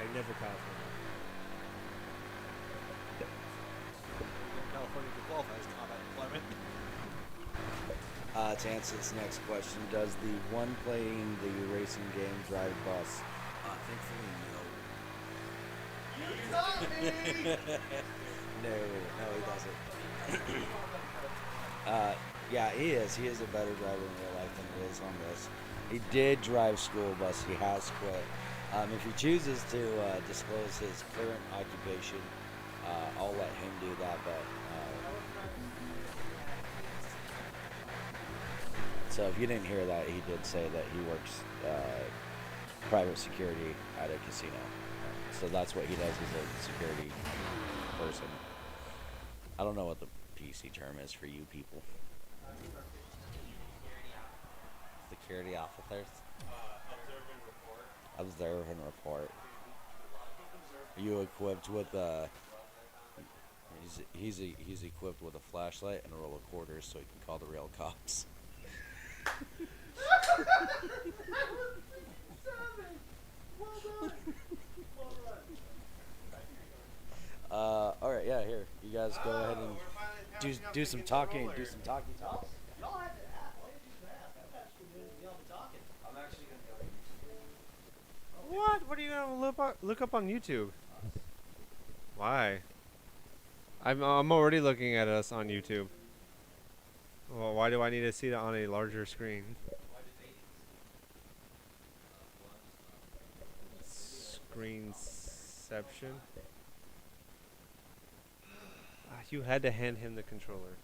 and never California. California could qualify as combat deployment. To answer this next question, does the one playing the racing game drive bus? Thankfully, no. No, he doesn't. Yeah, he is. He is a better driver in real life than he is on this. He did drive school bus. He has quit. If he chooses to disclose his current occupation, I'll let him do that. But so if you didn't hear that, he did say that he works private security at a casino. So that's what he does. He's a security person. I don't know what the PC term is for you people. Security officers. Observe and report. Are you equipped with he's equipped with a flashlight and a roll of quarters so he can call the real cops. All right, yeah, here. You guys go ahead and do some talking. Do some talking. Y'all had to ask. Why did you ask? I'm actually going to be able to talk it. I'm actually going to go to YouTube. What? What are you gonna look up on YouTube? Why? I'm already looking at us on YouTube. Well, why do I need to see that on a larger screen? Screenception. You had to hand him the controller.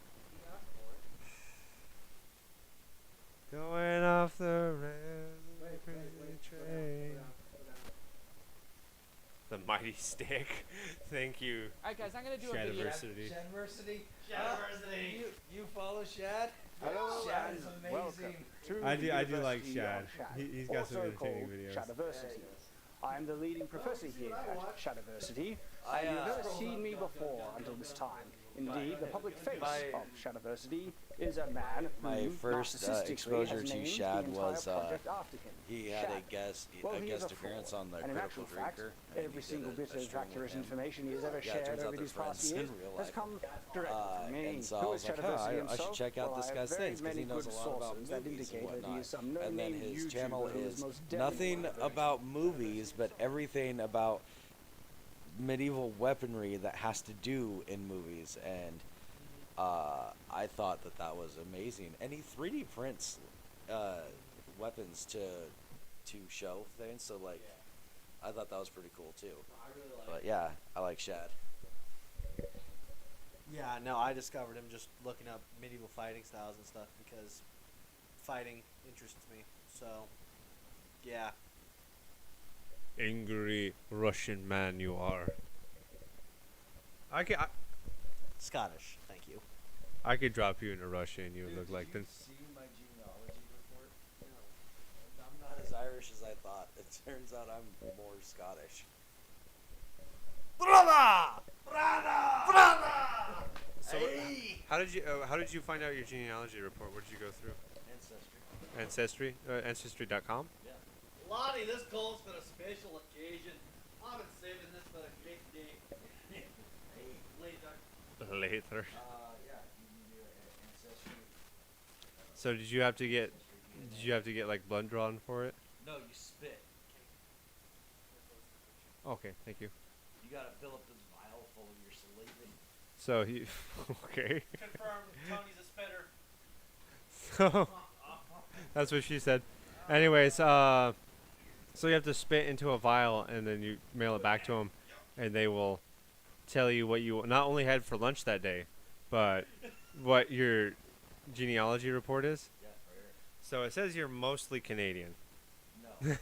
Going off the rails, crazy train. The mighty stick. Thank you. Alright guys, I'm gonna do a video. Shadiversity. Shadiversity. You follow Shad? Hello, Shad and is amazing. I do like Shad. He's got some entertaining videos. Shadiversity. I am the leading professor here at Shadiversity. You've never seen me before until this time. Indeed, the public face of Shadiversity is a man My who first narcissistically exposure has to named Shad the entire was project after him. he had Shad. a guest Well, he is a appearance fraud. on the And in Critical actual fact, Drinker. and every he single did bit a of stream accurate with him. information he has ever Yeah, it shared turns out over they're these past friends in years real has life. come directly from me. And so I Who was is like, Shadiversity I himself? should check out Well, this I guy's have very things because he many knows a good lot about sources that movies and indicate that he whatnot. is some And then no-name his channel YouTuber who is most definitely nothing one of the about movies, but everything about medieval weaponry that has to do in movies. And I thought that was amazing. And he 3D prints weapons to show things. So like, I thought that was pretty cool too. But yeah, I like Shad. Yeah, no, I discovered him just looking up medieval fighting styles and stuff because fighting interests me. So, yeah. Angry Russian man you are. Scottish, thank you. I could drop you into Russia and you would look like the. See my genealogy report? I'm not as Irish as I thought. It turns out I'm more Scottish. Brother! So how did you find out your genealogy report? What did you go through? Ancestry. Ancestry. Ancestry.com. Yeah. Lottie, this calls for a special occasion. I've been saving this for a great day. Later. Later. Yeah, you can do ancestry. So did you have to get like blood drawn for it? No, you spit. Okay, thank you. You gotta fill up this vial full of your saliva. So he okay. Confirmed, Tony's a spitter. So that's what she said. Anyways, So you have to spit into a vial and then you mail it back to them, and they will tell you what you not only had for lunch that day, but what your genealogy report is. Yeah, right here. So it says you're mostly Canadian. No, it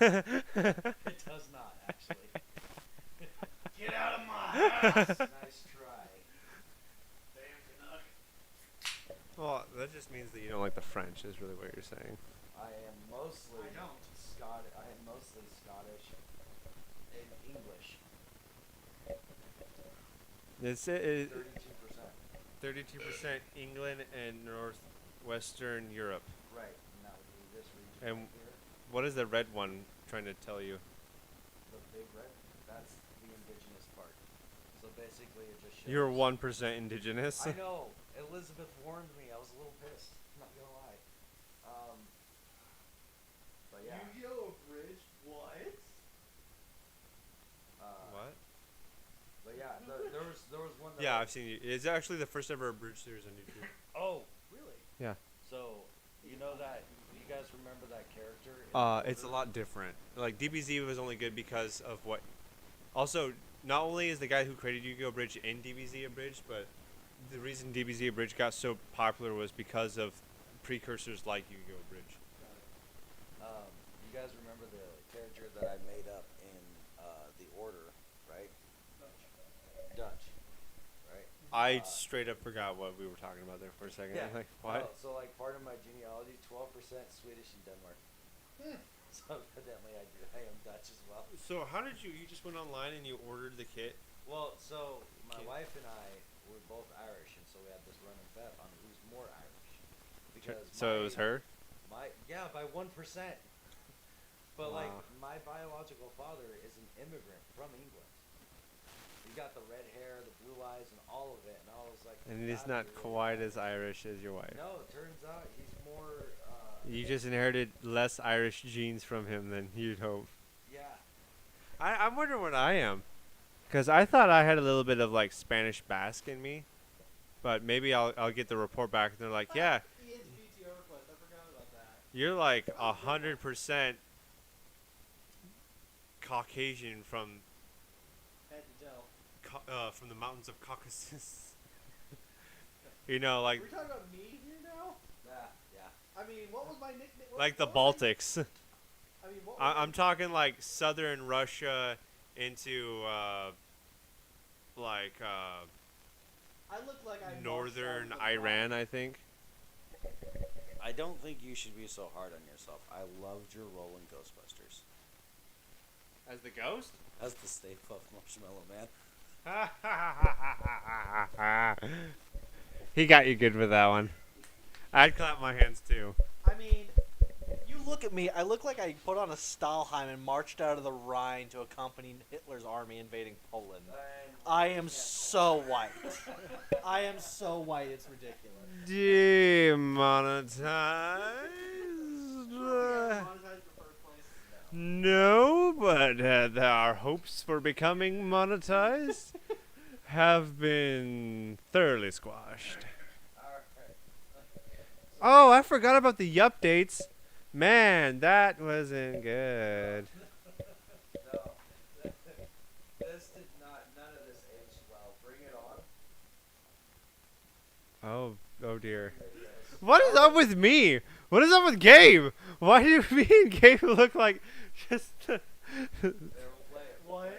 does not actually. Get out of my house! Nice try. Damn Canuck. Well, that just means that you don't like the French. Is really what you're saying. I am mostly I don't. Scottish. I am mostly Scottish and English. It's 32%. 32% England and northwestern Europe. Right. And that would be this region And right here. what is the red one trying to tell you? The big red. That's the indigenous part. So basically, it just shows. You're 1% indigenous. I know. Elizabeth warned me. I was a little pissed. Not gonna lie. But yeah. Yu-Gi-Oh! Bridge? What? What? But yeah, there was one. That Yeah, I've seen you. It's actually the first ever bridge series on YouTube. Oh, really? Yeah. So you know that you guys remember that character? It's a lot different. Like DBZ was only good because of what. Also, not only is the guy who created Yu-Gi-Oh! Bridge in DBZ Abridged, but the reason DBZ Abridged got so popular was because of precursors like Yu-Gi-Oh! Bridge. You guys remember the character that I made up in the Order, right? Dutch, right? I straight up forgot what we were talking about there for a second. Yeah. Like, what? So like part of my genealogy, 12% Swedish and Denmark. So evidently I am Dutch as well. So how did you just went online and you ordered the kit? Well, so my Okay. wife and I were both Irish, and so we had this running bet on who's more Irish. Because So it was her? Yeah, by 1%. But like Wow. my biological father is an immigrant from England. He got the red hair, the blue eyes, and all of it, and I was like. And he's "Gotta not be really quite Irish." as Irish as your wife. No, it turns out he's more. You just inherited less Irish genes from him than you'd hope. Yeah. I'm wondering what I am. Because I thought I had a little bit of like Spanish Basque in me. But maybe I'll get the report back and they're like, yeah, Ian's VTO request. I forgot about that. you're like 100% Caucasian from Head to toe. from the mountains of Caucasus. You know, like We're talking about me here now? Yeah. I mean, what was my nickname? like the what was Baltics. I mean, what was I'm talking like southern Russia into like I look like I northern marched out of the Iran, I think. I don't think you should be so hard on yourself. I loved your role in Ghostbusters As the ghost? as the Stay Puft Marshmallow Man. He got you good with that one. I'd clap my hands too. I mean, you look at me. I look like I put on a Stahlheim and marched out of the Rhine to accompany Hitler's army invading Poland. I am so white. I am so white. It's ridiculous. Demonetized? No, but our hopes for becoming monetized have been thoroughly squashed. Oh, I forgot about the updates. Man, that wasn't good. No. This did not, none of this aged well. Bring it on. Oh dear. What is up with me? What is up with Gabe? Why do me and Gabe look like just... There, we'll play it. What?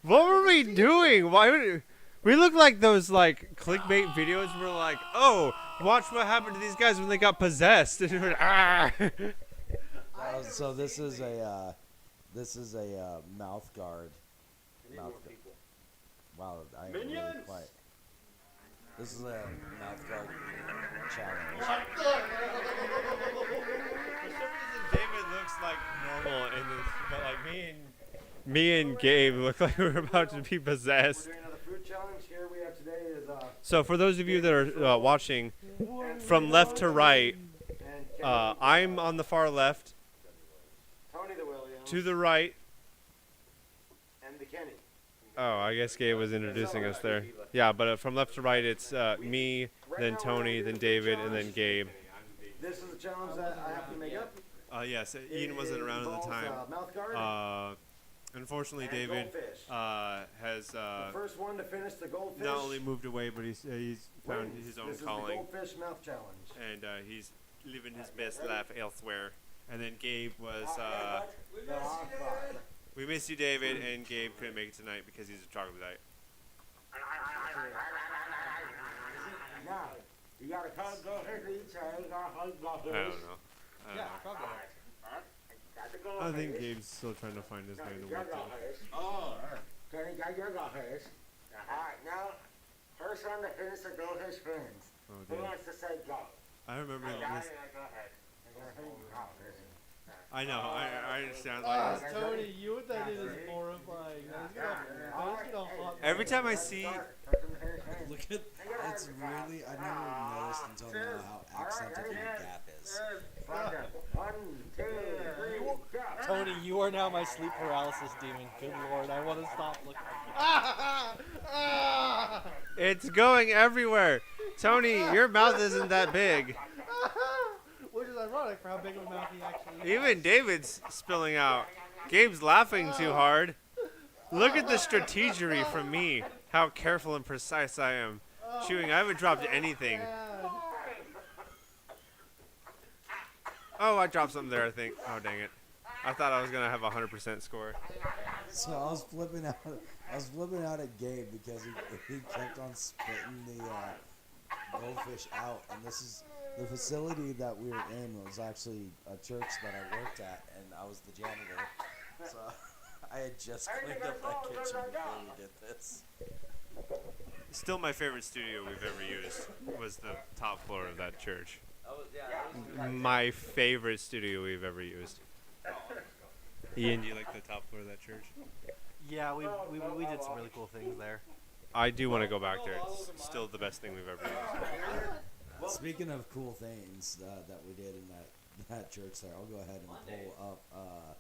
What were we doing? Why would we look like those like clickbait videos where like, oh, watch what happened to these guys when they got possessed. And we're, ah. So this is a mouth guard. Wow, I am really quiet. This is a mouth guard challenge. What the For some reason, David looks like normal in this, but like me and Gabe look like we're about to be possessed. We're doing another food challenge. Here we have today is So for those of you that are watching, from left to right, I'm on the far left. Tony the Williams To the right. and the Kenny. Oh, I guess Gabe was introducing us there. Yeah, but from left to right, it's me, then Tony, then David, and then Gabe. This is a challenge that I have to make up. Yes, Ian wasn't around at the time. Mouth guard. Unfortunately, And David goldfish. has The first one to finish the goldfish. not only moved away, but he's found wins. his own This is calling, the goldfish mouth challenge. and he's living his best life elsewhere. And then Gabe was. We miss you, David, and Gabe couldn't make it tonight because he's a troglodyte. Now, you gotta come go ahead and each I don't know. I think Gabe's still trying to find his way to work. Oh, Kenny got your goldfish. Alright, now, first one to finish the goldfish wins. Oh, Who damn. wants to say go? I remember this. Go ahead. I know. I understand. Like, Tony, you what that is horrifying. every time I see. Look at it's really I never noticed until now how accented your gap is. 1, 2, 3, go. Tony, you are now my sleep paralysis demon. Good lord, I want to stop looking at you. It's going everywhere. Tony, your mouth isn't that big. Which is ironic for how big of a mouth he actually is. Even David's spilling out. Gabe's laughing too hard. Look at the strategery from me. How careful and precise I am. Chewing, I haven't dropped anything. Oh, I dropped something there, I think. Oh, dang it. I thought I was going to have a 100% score. So I was flipping out at Gabe because he kept on spitting the goldfish out, and this is the facility that we were in was actually a church that I worked at, and I was the janitor. So I had just cleaned up that kitchen before we did this. Still my favorite studio we've ever used was the top floor of that church. My favorite studio we've ever used. Ian, do you like the top floor of that church? Yeah, we did some really cool things there. I do want to go back there. It's still the best thing we've ever used. Speaking of cool things that we did in that church there, I'll go ahead and pull up.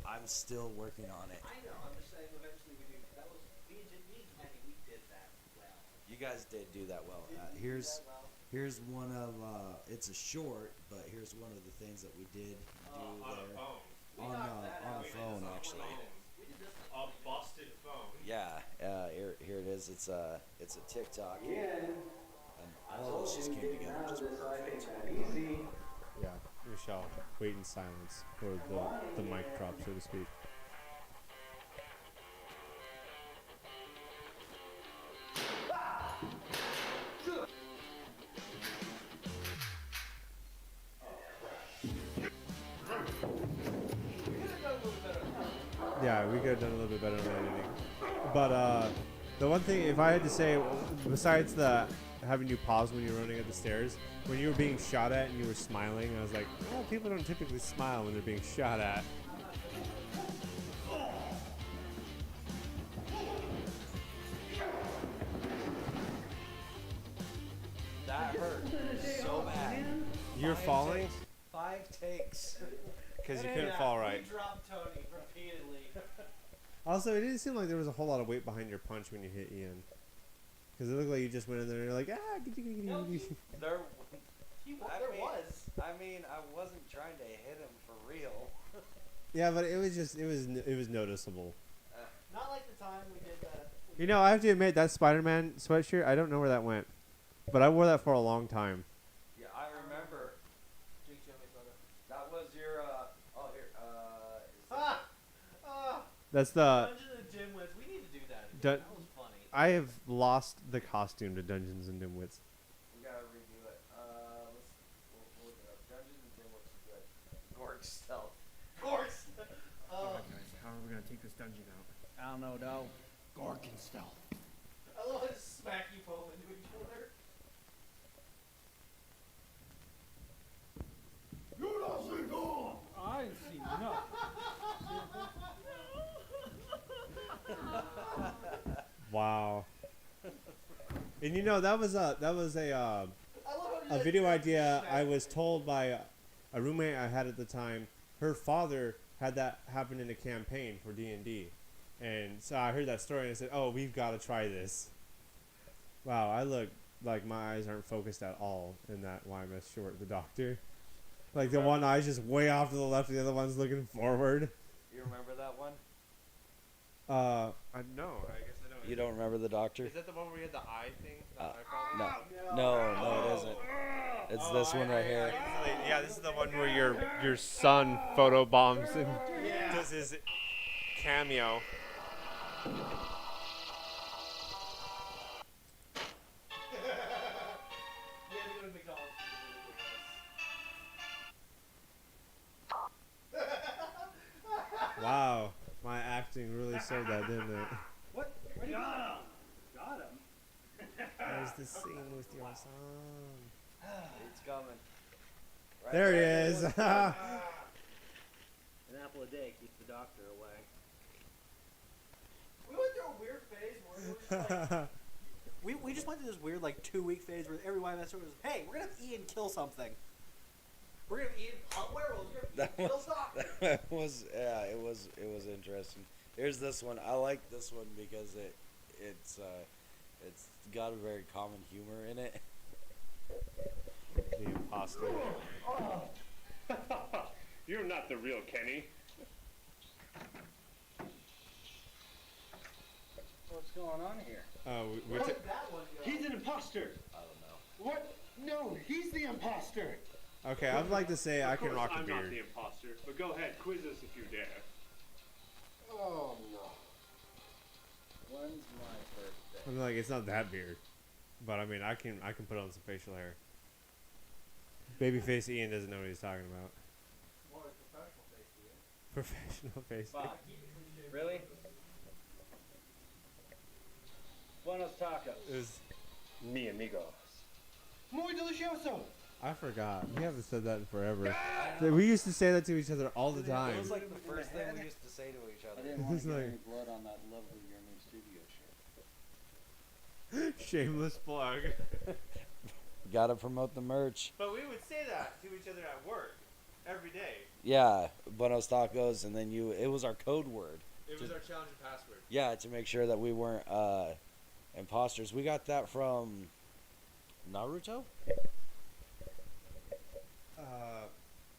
I'm still working on it. I know. I'm just saying. Eventually, we do. That was me and Kenny. We did that well. You guys did do that well. Here's one of it's a short, but here's one of the things that we did do there on a phone actually. A busted phone. Yeah, here it is. It's a TikTok, and all of this just came together just perfect. Yeah, we shall wait in silence for the mic drop, so to speak. Yeah, we could have done a little bit better on the editing. But the one thing, if I had to say, besides the having you pause when you're running up the stairs, when you were being shot at and you were smiling, I was like, oh, people don't typically smile when they're being shot at. That hurt so bad. You're falling? 5 takes. Because you couldn't fall right. We dropped Tony repeatedly. Also, it didn't seem like there was a whole lot of weight behind your punch when you hit Ian. Because it looked like you just went in there and you're like, ah, There was. I mean, I wasn't trying to hit him for real. Yeah, but it was noticeable. Not like the time we did that. You know, I have to admit, that Spider-Man sweatshirt, I don't know where that went. But I wore that for a long time. Yeah, I remember. That was your, That's the... Dungeons and Dimwits. We need to do that again. Dun- That was funny. I have lost the costume to Dungeons and Dimwits. We gotta redo it. We'll look it up. Dungeons and Dimwits is good. Gorg stealth. Gorg How are we gonna take this dungeon out? I don't know, though. Gorkin stealth. I love how to smack you both into each other. You don't see God. I ain't seen nothing. Wow. And you know, that was a video idea I was told by a roommate I had at the time. Her father had that happen in a campaign for D&D. And so I heard that story and I said, oh, we've got to try this. Wow, I look like my eyes aren't focused at all in that YMS short, The Doctor. Like the one eye's just way off to the left, the other one's looking forward. You remember that one? I know. I guess I don't. You don't remember the doctor? Is that the one where you had the eye thing? The eye No, problem? no, it isn't. It's this one right here. Yeah, this is the one where your son photo bombs and does his cameo. Wow, my acting really showed that, didn't it? What? Where'd he go? Got him. There's the scene with your son. It's coming. Right There he is. An apple a day keeps the doctor away. We went through a weird phase where we were just like, We just went through this weird like 2-week phase where every YMS was, hey, we're gonna have Ian kill something. We're gonna have Ian hunt werewolves. We're gonna have Ian kill something. That was it was interesting. Here's this one. I like this one because it's got a very common humor in it. The imposter. You're not the real Kenny. What's going on here? We He's an imposter. I don't know. What? No, he's the imposter. Okay, I'd like to say I can Of rock course, a I'm not the beard. imposter, but go ahead, quiz us if you dare. Oh no. When's my birthday? I'm like, it's not that beard, but I mean, I can put on some facial hair. Babyface Ian doesn't know what he's talking about. more like professional face, Ian. Professional face. Bob, really? Buenos tacos. It was, Mi amigos. Muy delicioso. I forgot. We haven't said that in forever. We used to say that to each other all the It time. was like the first thing we used to say to each I other. didn't want It's to get like- any blood on that lovely YourMove studio shirt. Shameless plug. Gotta promote the merch. But we would say that to each other at work every day. Yeah, Buenos Tacos, and then it was our code word. It was our challenge and password. Yeah, to make sure that we weren't imposters. We got that from Naruto?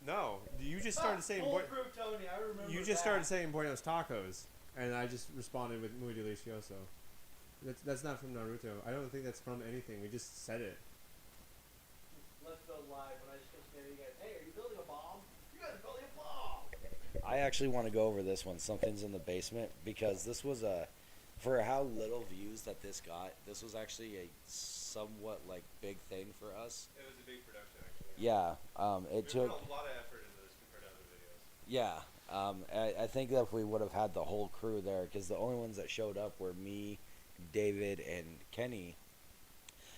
No, you just started saying Tony, I remember you just started saying Buenos Tacos, and I just responded with Muy Delicioso. That's not from Naruto. I don't think that's from anything. We just said it. Let's go live when I just kept scaring you guys. Hey, are you building a bomb? You guys are building a bomb! I actually want to go over this one. Something's in the basement, because this was for how little views that this got, this was actually a somewhat like big thing for us. It was a big production, actually. Yeah, it We took. put a lot of effort into this compared to other videos. Yeah, I think that if we would have had the whole crew there, because the only ones that showed up were me, David, and Kenny.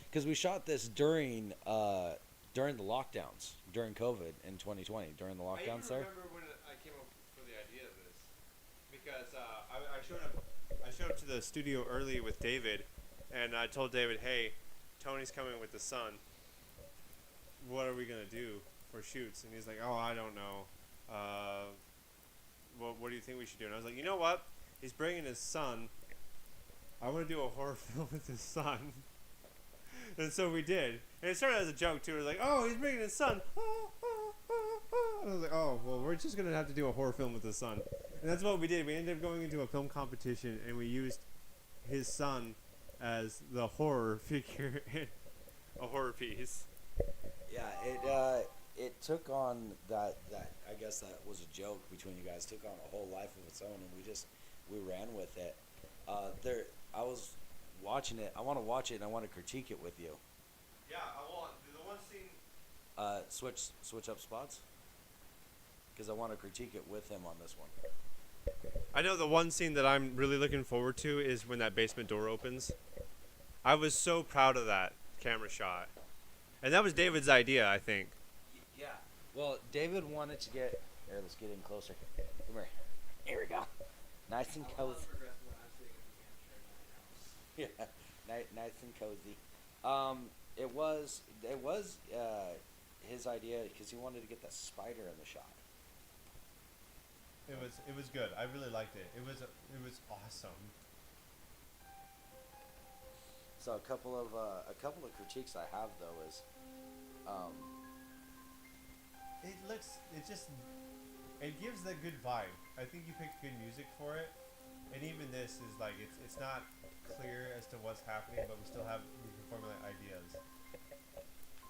Because we shot this during the lockdowns, during COVID in 2020, during the lockdowns there. I remember when I came up with the idea of this, because I showed up to the studio early with David, and I told David, hey, Tony's coming with the son. What are we gonna do for shoots? And he's like, oh, I don't know. What do you think we should do? And I was like, you know what? He's bringing his son. I want to do a horror film with his son. And so we did. And it started as a joke too. It was like, oh, he's bringing his son. And I was like, oh, well, we're just gonna have to do a horror film with his son. And that's what we did. We ended up going into a film competition, and we used his son as the horror figure in a horror piece. Yeah, it took on that I guess that was a joke between you guys, took on a whole life of its own, and we ran with it. I was watching it. I want to watch it and I want to critique it with you. Yeah, I want the one scene. Switch up spots, because I want to critique it with him on this one. I know the one scene that I'm really looking forward to is when that basement door opens. I was so proud of that camera shot. And that was David's idea, I think. Yeah. Well, David wanted to get. Here, let's get in closer. Come here. Here we go. Nice and cozy. Yeah, nice and cozy. It was his idea because he wanted to get that spider in the shot. It was good. I really liked it. It was awesome. So a couple of critiques I have though is, it gives that good vibe. I think you picked good music for it, and even this is like it's not clear as to what's happening, but we can formulate ideas.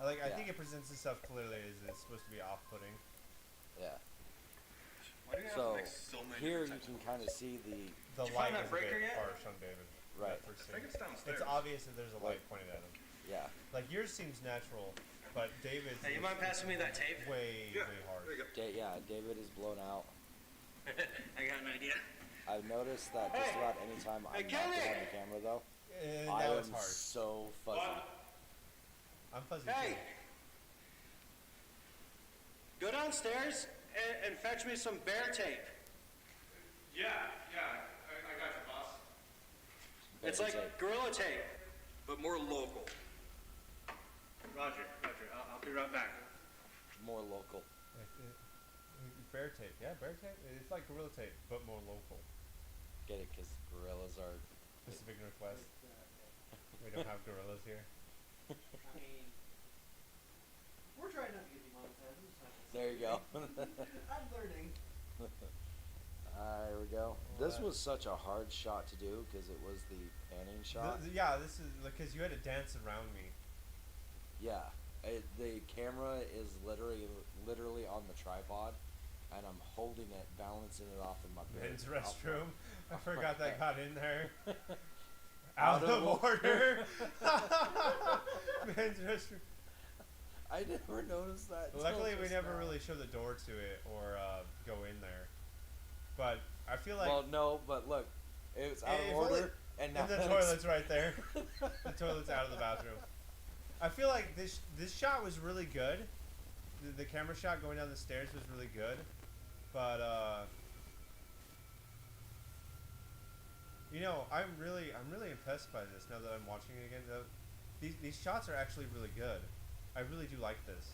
I think it presents itself clearly as it's supposed to be off-putting. Yeah. Why do you have So to make so many here you types can of kind of see the light that is a breaker bit yet? harsh on David. Right. That first I think scene. it's downstairs. It's obvious that there's a light pointed at him. yeah. Like yours seems natural, but David's Hey, you mind passing me that tape? way Yeah, harsh. there you go. David is blown out. I got an idea. I've noticed that just about any time I'm not behind the camera though, And I now am it's hard. so fuzzy. I'm fuzzy Hey! too. Go downstairs and fetch me some bear tape. Yeah, I got you, boss. It's Bear like tape. gorilla tape, but more local. Roger. I'll be right back. More local. Bear tape, yeah, bear tape. It's like gorilla tape, but more local. Get it? Because gorillas are. Pacific Northwest. We don't have gorillas here. I mean, we're trying not to get demonetized. I'm just not gonna There you go. I'm learning. Here we go. This was such a hard shot to do because it was the panning shot. Yeah, this is because you had to dance around me. Yeah, the camera is literally on the tripod, and I'm holding it, balancing it off in my bed. Men's restroom. I forgot that got in there. Out Out of of order. Men's restroom. I never noticed that. till Luckily, we just never now. really show the door to it or go in there. But I feel like Well, no, but look, it was out If of order, only- and now and the that toilet's right there. The toilet's out of the bathroom. I feel like this shot was really good. The camera shot going down the stairs was really good, but you know, I'm really impressed by this now that I'm watching it again. These shots are actually really good. I really do like this.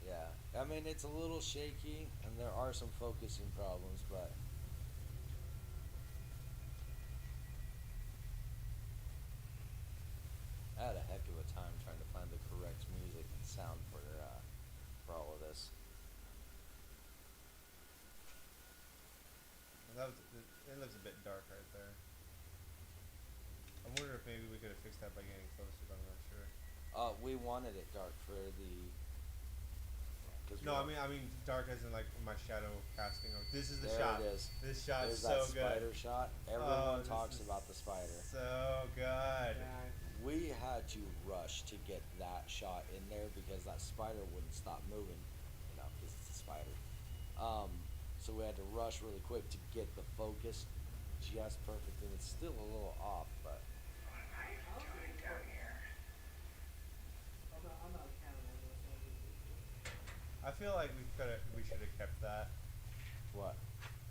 Yeah, I mean it's a little shaky, and there are some focusing problems, but I had a heck of a time trying to find the correct music and sound for all of this. It looks a bit dark right there. I wonder if maybe we could have fixed that by getting closer, but I'm not sure. We wanted it dark for the. No, I mean dark as in like my shadow casting. This is the there shot. It is. This shot is There's so that spider good. shot. Oh, Everyone this talks is about the spider. So good. We had to rush to get that shot in there because that spider wouldn't stop moving, because it's a spider. So we had to rush really quick to get the focus just perfect, and it's still a little off, but. I feel like we should have kept that. What?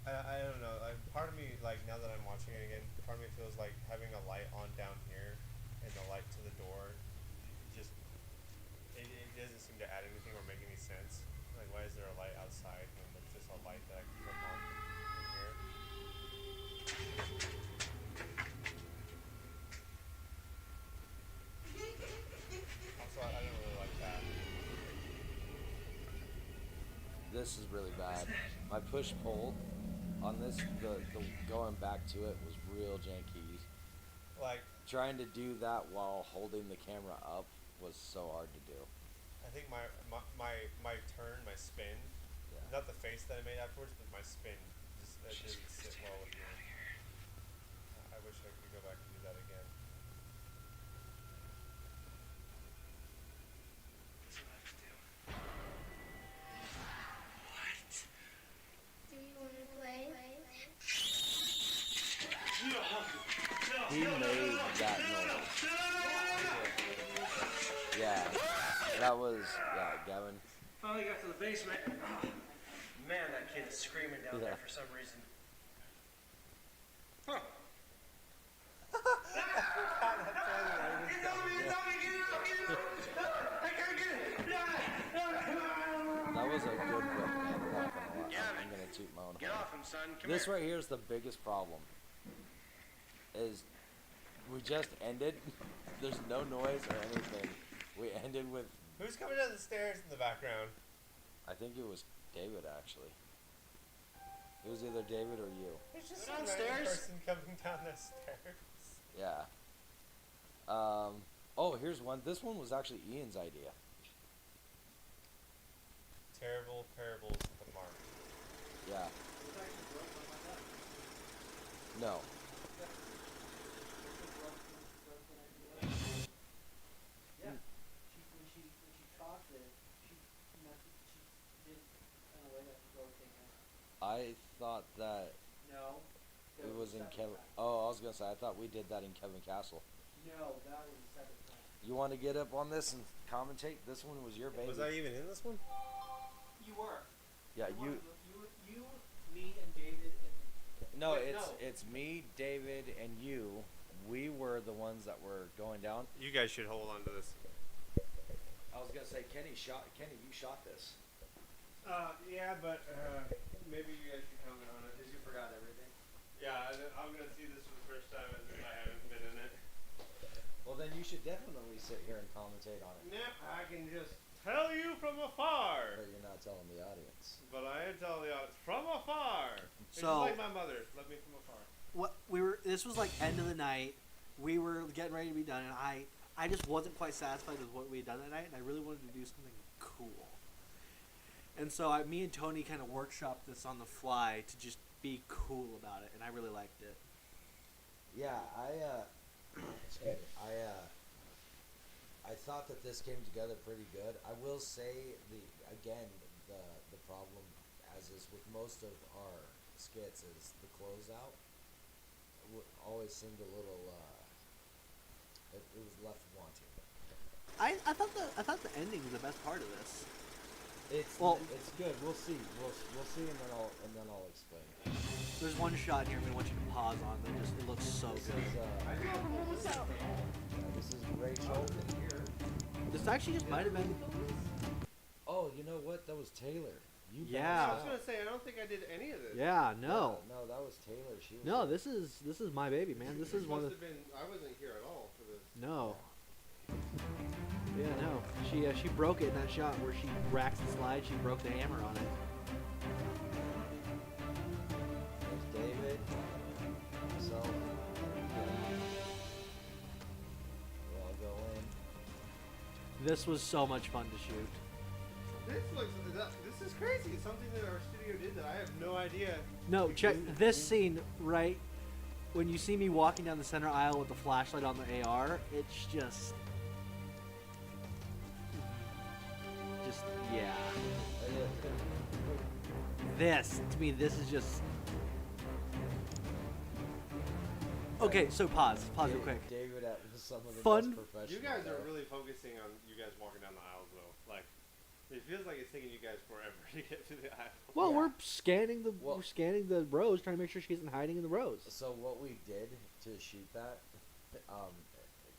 I don't know. Part of me, like now that I'm watching it again, part of me feels like having a light on down here and the light to the door. Just it doesn't seem to add anything or make any sense. Like why is there a light outside when there's just a light that I can flip on in here? Also, I don't really like that. This is really bad. My push pull on this, the going back to it was real janky. Like trying to do that while holding the camera up was so hard to do. I think my turn, my spin, not the face that I made afterwards, but my spin just didn't sit well with me. I wish I could go back and do that again. Do you want to play? He made that noise. Yeah, that was Gavin. Finally got to the basement. Oh, man, that kid is screaming down there for some reason. Huh. That was a good book, man. I'm gonna toot my own Get horn. off him, son. Come This here. right here is the biggest problem. Is we just ended. There's no noise or anything. We ended with. Who's coming down the stairs in the background? I think it was David actually. It was either David or you. It's just Go some downstairs. random person coming down the stairs. Yeah. Oh, here's one. This one was actually Ian's idea. Terrible parables at the mark. Yeah. No. Yeah. When she chopped it, she did it in a way that broke it. I thought that No. it was in Kevin. Oh, I was gonna say I thought we did that in Kevin Castle. No, that was a separate thing. You want to get up on this and commentate? This one was your baby. Was I even in this one? You were. Yeah, you. You, me, and David, and No, Wait, it's me, David, and you. We were the ones that were going down. You guys should hold on to this. I was gonna say Kenny, you shot this. Yeah, but maybe you guys should comment on it. Because you forgot everything. Yeah, I'm gonna see this for the first time as if I haven't been in it. Well, then you should definitely sit here and commentate on it. Nah, I can just tell you from afar. But you're not telling the audience. But I am telling the audience from afar. It's So- just like my mother. Let me from afar. this was like end of the night. We were getting ready to be done, and I just wasn't quite satisfied with what we had done that night, and I really wanted to do something cool. And so me and Tony kind of workshopped this on the fly to just be cool about it, and I really liked it. Yeah, I thought that this came together pretty good. I will say the problem, as is with most of our skits, is the closeout always seemed a little it was left wanting. I thought the ending was the best part of this. It's good. We'll see. We'll see, and then I'll explain. There's one shot in here we want you to pause on that just it looks so This good. This is Rachel. This actually just might have been. Oh, you know what? That was Taylor. You Yeah. I was gonna say I don't think I did any of this. Yeah, no. No, that was Taylor. She was No, here. this is my baby, man. This is one of Must have been. I wasn't here at all for this. no. Yeah, no. She broke it in that shot where she racks the slide. She broke the hammer on it. There's David. Myself. We'll all go in. This was so much fun to shoot. This is crazy. It's something that our studio did that I have no idea. No, check this scene right when you see me walking down the center aisle with the flashlight on the AR. It's just yeah. This to me, this is just okay. So pause real quick. David at some of the Fun- best professionals. You guys are there. really focusing on you guys walking down the aisles though. Like it feels like it's taking you guys forever to get to the aisle. Well, Yeah. we're scanning the rows, trying to make sure she isn't hiding in the rows. So what we did to shoot that,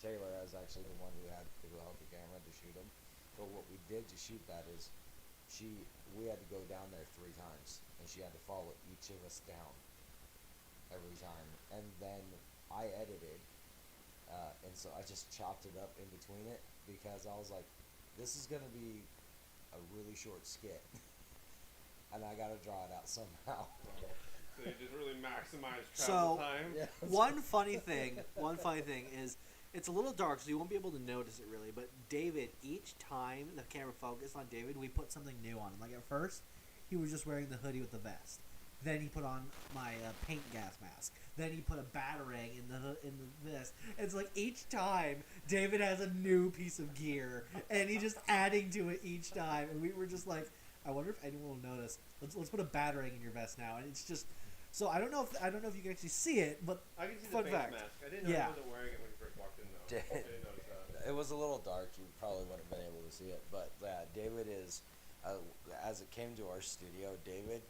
Taylor is actually the one who held the camera to shoot him. But what we did to shoot that is, we had to go down there 3 times, and she had to follow each of us down every time. And then I edited, and so I just chopped it up in between it because I was like, this is gonna be a really short skit, and I gotta draw it out somehow. So you just really maximize So travel time. Yeah. one funny thing is it's a little dark, so you won't be able to notice it really. But David, each time the camera focused on David, we put something new on him. Like at first, he was just wearing the hoodie with the vest. Then he put on my paint gas mask. Then he put a batarang in the vest. It's like each time David has a new piece of gear, and he's just adding to it each time. And we were just like, I wonder if anyone will notice. Let's put a batarang in your vest now. And it's just so I don't know if you can actually see it, but I can see fun the face fact. mask. I didn't know Yeah. he wasn't wearing it when he first walked in though. I didn't notice that. It was a little dark. You probably wouldn't have been able to see it. But yeah, David is, as it came to our studio, David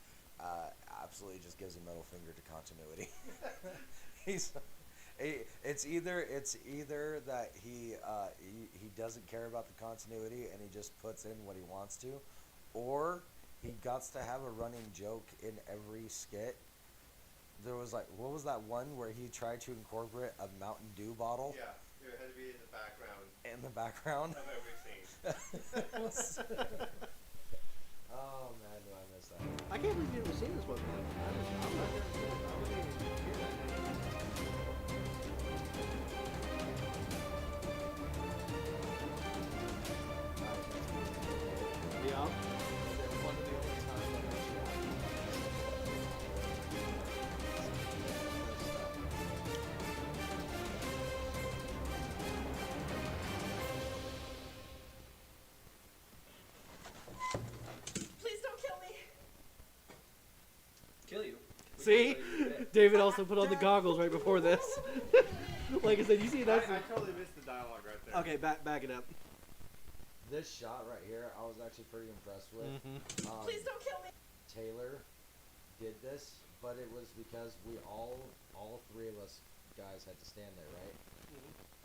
absolutely just gives a middle finger to continuity. It's either that he doesn't care about the continuity and he just puts in what he wants to, or he gots to have a running joke in every skit. There was like, what was that one where he tried to incorporate a Mountain Dew bottle? Yeah, it had to be in the background In the background. of every scene. I can't believe you've never seen this one, man. I'm not gonna say it. I wouldn't even hear that name. Yeah. One of the only times I've actually Please don't kill me. kill you. See? David also put on the goggles right before this. Like I said, you see I that's... totally missed the dialogue right there. Okay, back it up. This shot right here, I was actually pretty impressed with. Please don't kill me. Taylor did this, but it was because we all three of us guys had to stand there, right?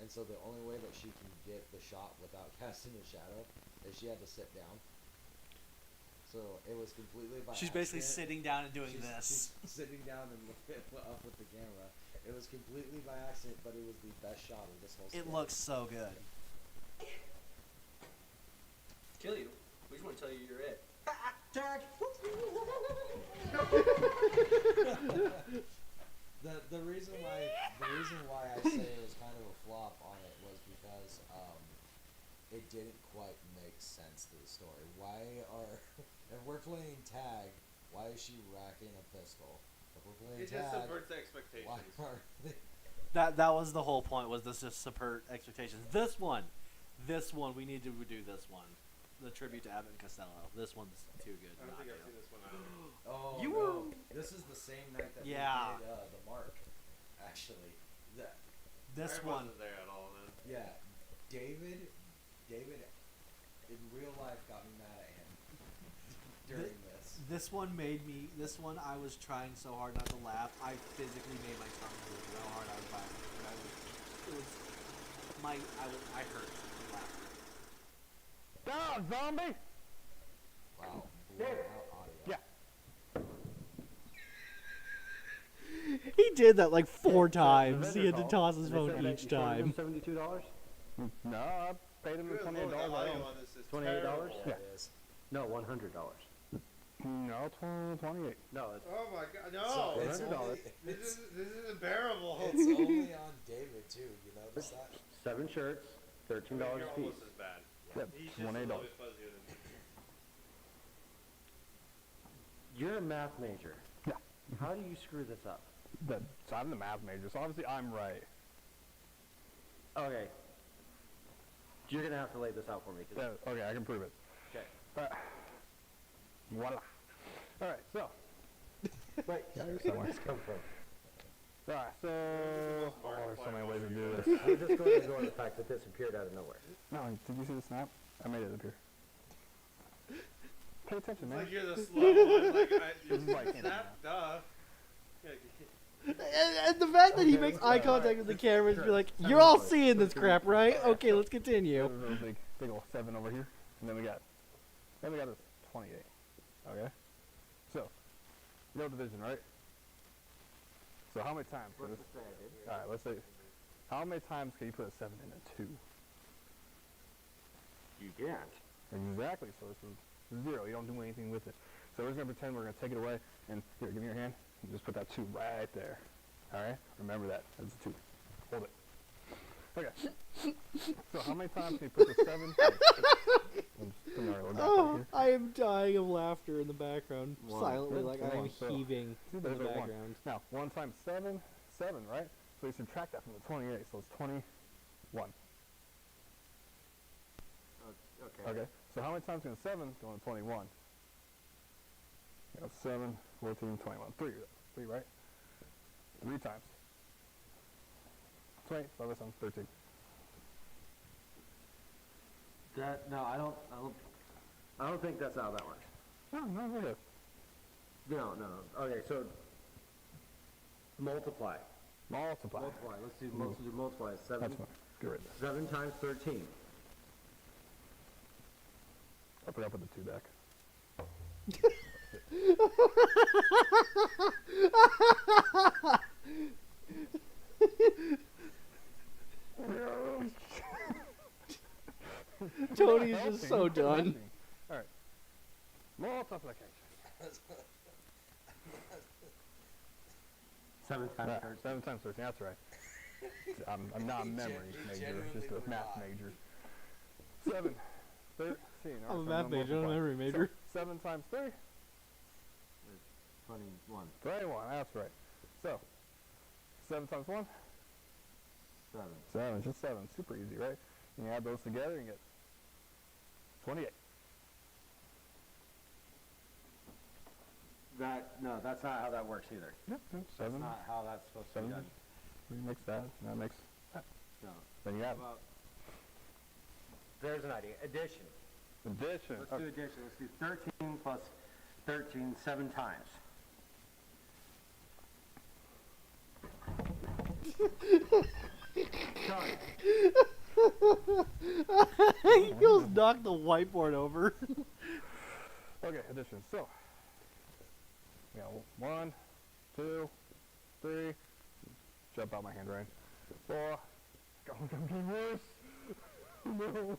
And so the only way that she can get the shot without casting a shadow is she had to sit down. So it was completely by She's basically accident. sitting down and doing She's this. sitting down and looking up with the camera. It was completely by accident, but it was the best shot of this whole It skit. looks so good. Kill you. We just want to tell you you're it. Tag! the reason why I say it was kind of a flop on it was because it didn't quite make sense to the story. If we're playing tag, why is she racking a pistol? If we're playing It tag, just subverts expectations. why are they? That was the whole point, was this just subvert expectations. This one, we need to do this one. The tribute to Abbott and Costello. This one's too good. I don't think I've seen this one either. Oh, You no. were- This is the same night that Yeah. we did the mark. Actually, This I one. wasn't there at all then. yeah, David, in real life got me mad at him during this. This one made me. This one I was trying so hard not to laugh. I physically made my tongue move. How hard I was laughing. I hurt from laughter. Down, zombie! Wow, blown out audio. Yeah. He did that like 4 The times. vendor He had to called, toss his and they phone said that each you shorted time. them $72? No, I paid him the Good $28. lord, the I audio own. on this is $28? terrible. Yeah. It is. No, $100. No, 28. No, it's Oh my god, So no! it's $100. only, This is unbearable. it's only on David too. You notice that? 7 shirts, $13 You're a piece. almost as bad. Yep, He's just $28. a little bit fuzzier than me. You're a math major. Yeah. How do you screw this up? So I'm the math major, so obviously I'm right. Okay. You're going to have to lay this out for me. 'Cause Yeah, okay, I can prove it. Okay. Voila. Alright, so. Wait, Yeah, where somewhere. did this come from? Alright, so. Oh, there's so many ways to do this. I'm just going to ignore the fact that this appeared out of nowhere. No, did you see the snap? I made it appear. Pay attention, man. Like you're the slow one. Like, This is like snap, duh. Yeah, And the fact that he makes eye contact with the camera and be like, "You're all seeing this crap, right? Okay, let's continue." There's a big old 7 over here, and then we got this 28. Okay, so you know division, right? So how many times? What's the standard? All right, let's say how many times can you put a 7 in a 2? You can't. Exactly. So this is 0. You don't do anything with it. So we're just gonna pretend we're gonna take it away, and here, give me your hand, and just put that 2 right there. All right, remember that. That's a 2. Hold it. Okay. So how many times can you put the 7? Oh, I am dying of laughter in the background, 1. silently, Good, like come I am on, so- heaving in the There's a 1. background. Now, 1 times 7, 7, right? So you subtract that from the 28, so it's 21. Okay. Okay, so how many times can 7 go into 21? You got 7, 14, 21. 3, right? 3 times. 20, so this one, 13. No, I don't think that's how that works. No, go ahead. No. Okay, so multiply. Multiply. Multiply. Let's do multiply. That's fine. Get rid of that. 7 times 13. I forgot to put the 2 back. Tony's just so done. Alright. Multiplication. 7 times Right, 13. 7 times 13. That's right. I'm not a memory major, just a math major. 7, 13. I'm a math major, not a memory major. So, 7 times 3. 21. 21. That's right. So 7 times 1. 7. 7. Just 7. Super easy, right? You add those together and get 28. No, that's not how that works either. Yep. 7. That's not how that's supposed to be 7. done. We mix that. And that makes that. No. Then you add. Well, there's an idea. Addition. Addition. Let's do addition. Let's do 13 plus 13 7 times. Done. He goes knock the whiteboard over. Okay, addition. So, we got 1, 2, 3. Jump out my handwriting. 4. Going to be worse. No.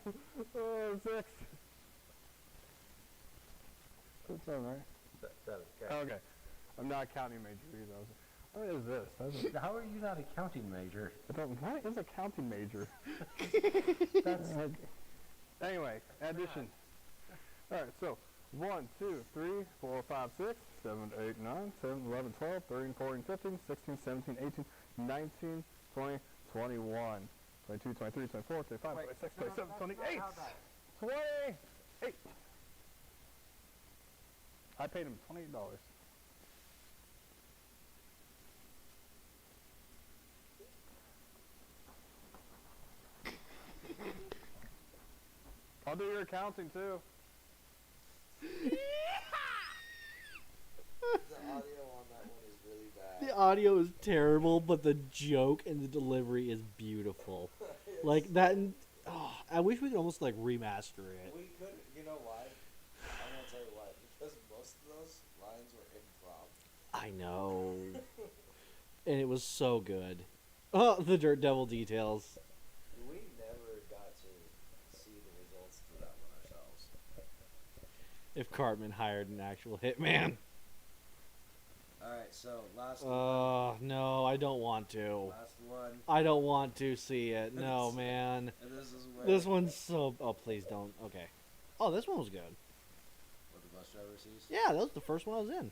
6. That's 7, right? 7. Okay. Okay. I'm not counting major either. What is this? How are you not a counting major? What is a counting major? That's anyway, addition. Alright, so 1, 2, 3, 4, 5, 6, 7, 8, 9, 10, 11, 12, 13, 14, 15, 16, 17, 18, 19, 20, 21, 22, 23, 24, 25, 26, 27, 28. 28. I paid him $28. I'll do your accounting too. The audio on that one is really bad. The audio is terrible, but the joke and the delivery is beautiful. Like that. Oh, I wish we could almost like remaster it. We could. You know why? I'm gonna tell you why. Because most of those lines were improv. I know. And it was so good. Oh, the Dirt Devil details. We never got to see the results for that one ourselves. If Cartman hired an actual hitman. Alright, so last no, I don't want to. Last one. I don't want to see it. No, man. And this is where This one's so... Oh, please don't. Okay. Oh, this one was good. What the bus driver sees? Yeah, that was the first one I was in.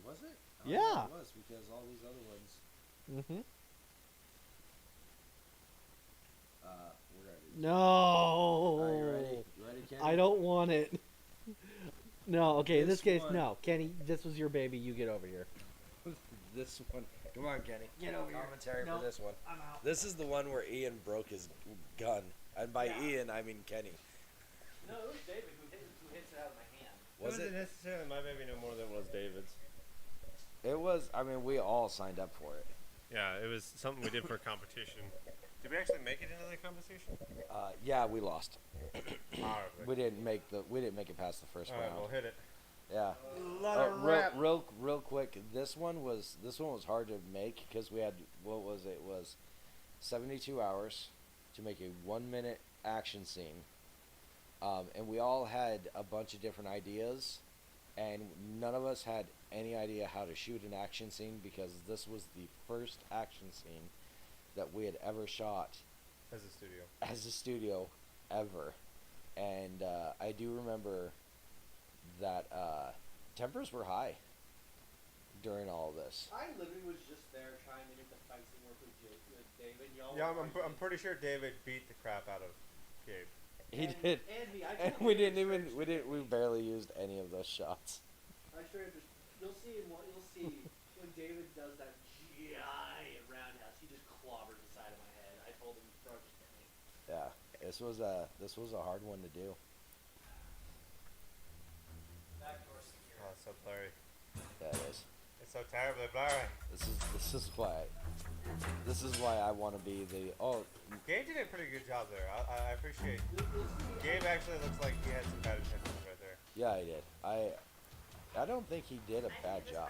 Was it? Yeah. It was, because all these other ones... Mm-hmm. We're ready. No. Are you ready? You ready, Kenny? I don't want it. No, okay, in this case, one- no. Kenny, this was your baby. You get over here. This one. Come on, Kenny. Get over here. Commentary No, for this one. I'm out. This is the one where Ian broke his gun. And by Ian, I mean Kenny. No, it was David who hits it out of my hand. Was it? necessarily my baby no more than it was David's? It was, I mean, we all signed up for it. Yeah, it was something we did for a competition. Did we actually make it into the competition? Yeah, we lost. Horribly. We didn't make it past the first All right, round. we'll hit it. Yeah. Real quick. This one was hard to make because we had what was it? It was 72 hours to make a 1-minute action scene, and we all had a bunch of different ideas, and none of us had any idea how to shoot an action scene because this was the first action scene that we had ever shot As a studio. ever, and I do remember that tempers were high during all of this. I literally was just there trying to get the fight scene work with David. Y'all Yeah, I'm pretty sure David beat the crap out of Gabe. He did, And me. and we barely used any of those shots. I straight up just, you'll see when David does that giant roundhouse, he just clobbers the side of my head. I told him, bro, just hit me. Yeah, this was a hard one to do. Oh, it's so blurry. Yeah, it is. It's so terribly blurry. This is why I want to be the Gabe did a pretty good job there. I appreciate. Gabe actually looks like he had some bad intentions right there. Yeah, he did. I don't think he did a bad job.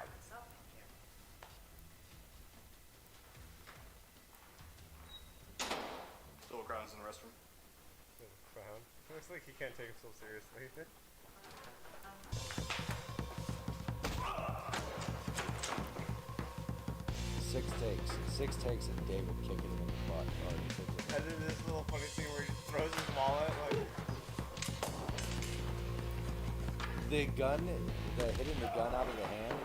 Still crowds in the restroom. Frown. Looks like he can't take himself seriously. 6 takes. 6 takes and David kicking him in the butt. And then this little funny scene where he just throws his wallet, like... The hitting the gun out of the hand,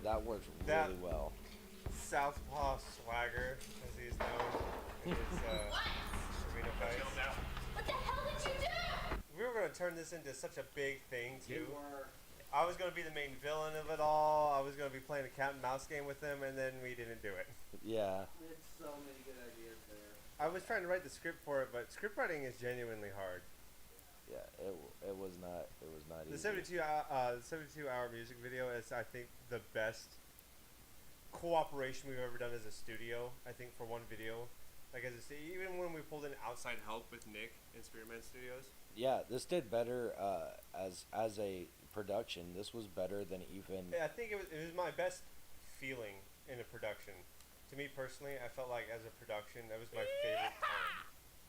that works really well. Southpaw swagger, as he's known in his arena fights. What the hell did you do? We were going to turn this into such a big thing, too. I was going to be the main villain of it all. I was going to be playing a cat and mouse game with them, and then we didn't do it. Yeah. It's so many good ideas there. I was trying to write the script for it, but script writing is genuinely hard. Yeah, it was not The easy. 72-hour music video is, I think, the best cooperation we've ever done as a studio. I think for one video, like even when we pulled in outside help with Nick in Spearman Studios. Yeah, this did better as a production. This was better than even. Yeah, I think it was my best feeling in a production. To me personally, I felt like as a production, that was my favorite time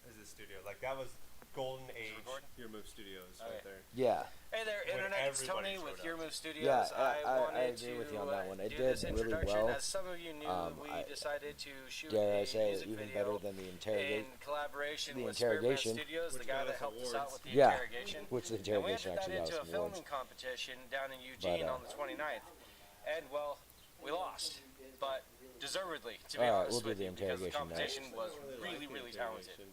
as a studio. Like that was golden age. YourMove Studios right there. Yeah. Hey there, When Internet. It's everybody Tony with showed up. YourMove Studios. Yeah, I wanted agree with you on to, that one. It do did this really introduction. well. As some of you knew, we decided to shoot Dare a I say, music even video better than the interrogation. in collaboration The with Spearman interrogation. Studios, the guy that helped us out with the Yeah, interrogation. which the interrogation and we actually entered got that us into a some awards. filming competition down in Eugene on the 29th. And, well, we lost. But deservedly, to be Alright, honest we'll do with the you, because the interrogation competition was really, really talented.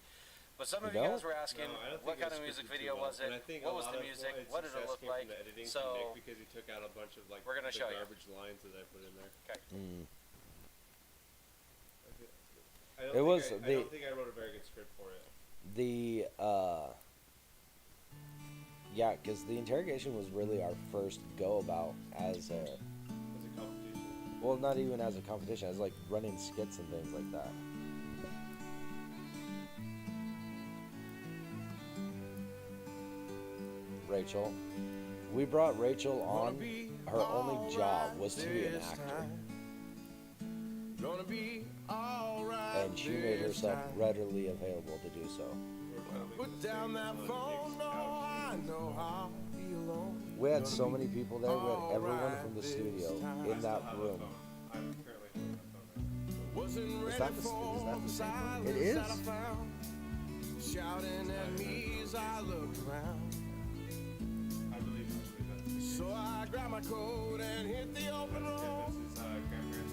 But some of You you don't? guys were asking, what kind of music video was it? What was the music? What did it look like? So, because he took out a bunch of like we're gonna the show you. garbage lines that I put in there. Okay. I don't think I wrote a very good script for it. Yeah, because the interrogation was really our first go about as a competition. Well, not even as a competition, as like running skits and things like that. Rachel. We brought Rachel on. Her only job was to be an actor. And she made herself readily available to do so. Put down that phone, no, I know how to be alone. We had so many people there. We had everyone from the studio in that room. I'm currently holding my phone. Is that the same one? It is? Shouting at me as I look around. I believe that's So I grabbed my coat and hit the open road,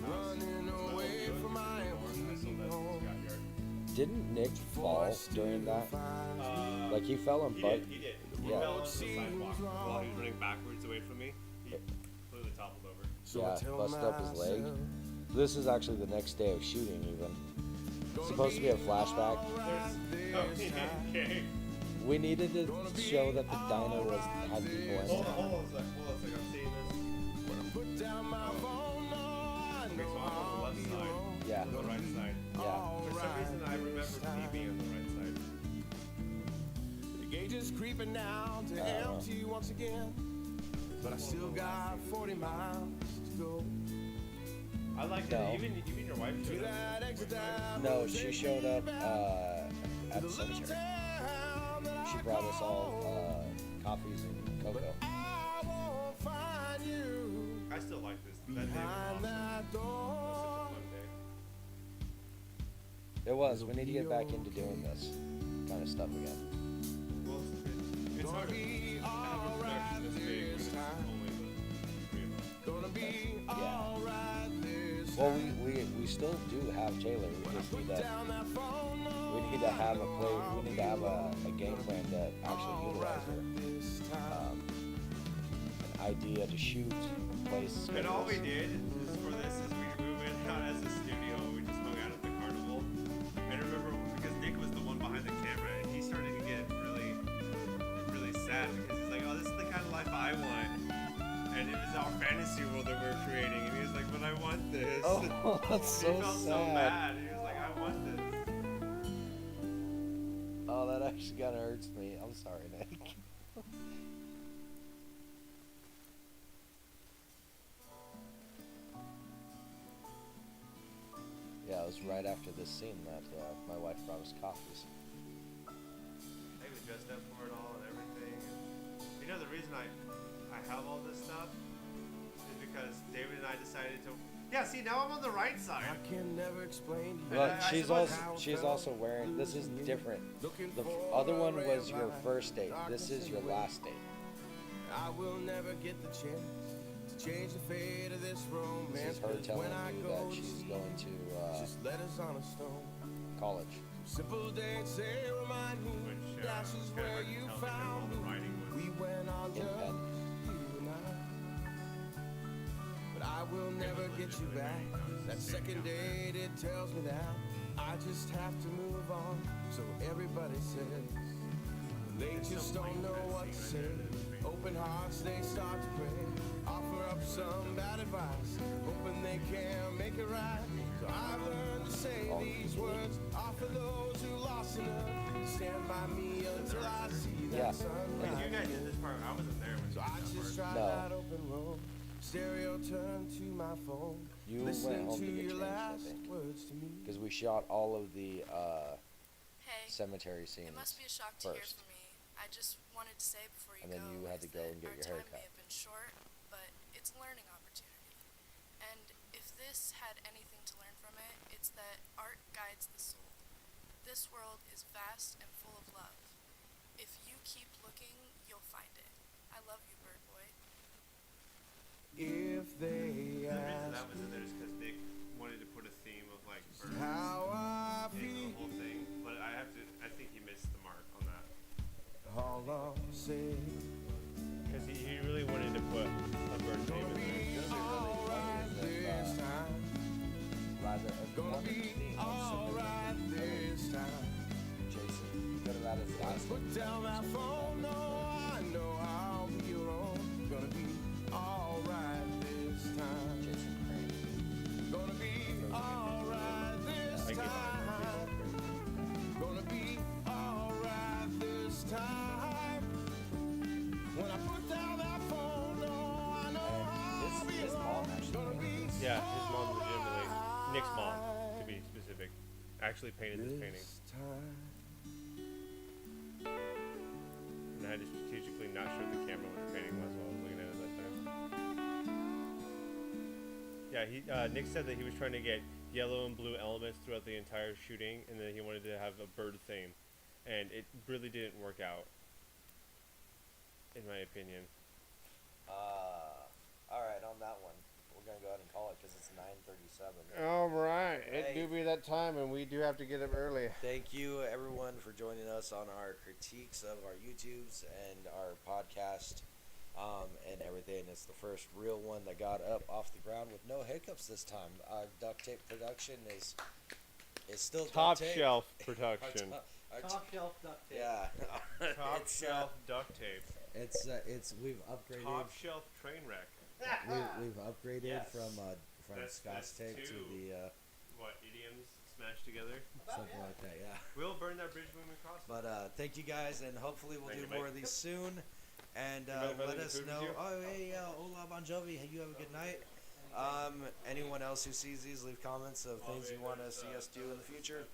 running away from my empty home. Didn't Nick fall during that? Like he fell on butt. He did. He Yeah. fell on the sidewalk while he was running backwards away from me. He completely toppled over. Yeah, busted up his leg. This is actually the next day of shooting even. It's supposed to be a flashback. We needed to show that the diner had people in Hold it. on a sec. I'm seeing this. Put down my phone, no, I Okay, so I'm on the left side. Yeah. On the right side. Yeah. For some reason, I remember me being on the right side. The gauge is creeping down to empty once again, but I still got 40 miles to go. I like No. that. Even your wife showed up. No, she showed up at the cemetery. She brought us all coffees and cocoa. I still like this. That day was awesome. That was such a fun day. It was. We need to get back into doing this kind of stuff again. Well, it's hard to have a production this big when it's only the three of us. Yeah. Well, we still do have Taylor. We just need to have a play. We need to have a game plan that actually utilizes her. An idea to shoot, place. And all we did is for this is we went out as a studio. We just hung out at the carnival. And I remember because Nick was the one behind the camera, and he started to get really, really sad because he's like, "Oh, this is the kind of life I want." And it was our fantasy world that we're creating, and he was like, "But I want this." Oh, that's so He felt sad. so bad. He was like, "I want this." Oh, that actually kind of hurts me. I'm sorry, Nick. Yeah, it was right after this scene that my wife brought us coffees. He was dressed up for it all and everything. And, you know, the reason I have all this stuff is because David and I decided to. Yeah, see, now I'm on the right side. I can never explain to you. Look, I she's suppose- also wearing. This is different. The other one was your first date. This is your last date. I will never get the chance to change the fate of this romance. This is her 'Cause telling when I you go that to she's sea, going to just letters on a stone. college. Simple dates say remind me that is where you found me. We went on just you and I. But I will never get you back. That second date, it tells me that I just have to move on. So everybody says they just don't know what to say. Open hearts, they start to pray. Offer up some bad advice, hoping they can make it right. So I've learned to say these words, offer those who lost enough to stand by me until I see that sunrise. You guys did this part. I wasn't there when So I just tried that open road. Stereo turned to my phone. You Listen went home to to get your changed, I last think, words to me. because we shot all of the Hey, cemetery scenes it must be a shock to hear first, from me. I just wanted to say before you and then go you had to is go that and get our your time hair may cut. have been short, but it's a learning opportunity. And if this had anything to learn from it, it's that art guides the soul. This world is vast and full of love. If you keep looking, you'll find it. I love you, Bird Boy. If they The reason that ask was in there is because Nick wanted to put a theme of like birds how I in feel, the whole thing, but I think he missed the mark on that. all I'll say, Because he really wanted to put a bird name in there. alright this time. Rather, if you Gonna wanted to be be alright this time. Jason, you could have added his last name. Put down that phone, no, I know I'll be your own. Gonna be alright this time. Jason Crane. Gonna be alright this time. Gonna be alright this time. When I put down that phone, no, I know I'll be His your mom own. actually Gonna painted be this. Yeah, his mom legitimately, Nick's mom, to be specific, actually painted this painting. time. And I had to strategically not show the camera what the painting was while I was looking at it that time. Yeah, Nick said that he was trying to get yellow and blue elements throughout the entire shooting, and then he wanted to have a bird theme, and it really didn't work out, in my opinion. All right, on that one, we're gonna go ahead and call it because it's 9:37. All right, it Hey. do be that time, and we do have to get up early. Thank you, everyone, for joining us on our critiques of our YouTubes and our podcast and everything. It's the first real one that got up off the ground with no hiccups this time. Our duct tape production is still Top duct tape. shelf production. Top shelf duct tape. Yeah. Top It's, shelf duct tape. It's we've upgraded. Top shelf train wreck. We've upgraded Yes. from That's Scotch tape to two, the what, idioms smashed together? something like that. Yeah. We'll burn that bridge when we cross it. But thank you guys, and hopefully we'll Thank do you, more mate. of these soon. And Anybody let leaving us food with know. you? Oh, hey, hola, Bon Jovi. Hey, you have a good night. Anyone else who sees these, leave comments of things you want to see us do in the future.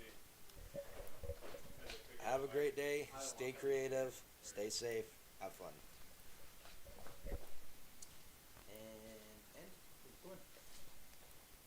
Have a great day. Stay creative. Stay safe. Have fun.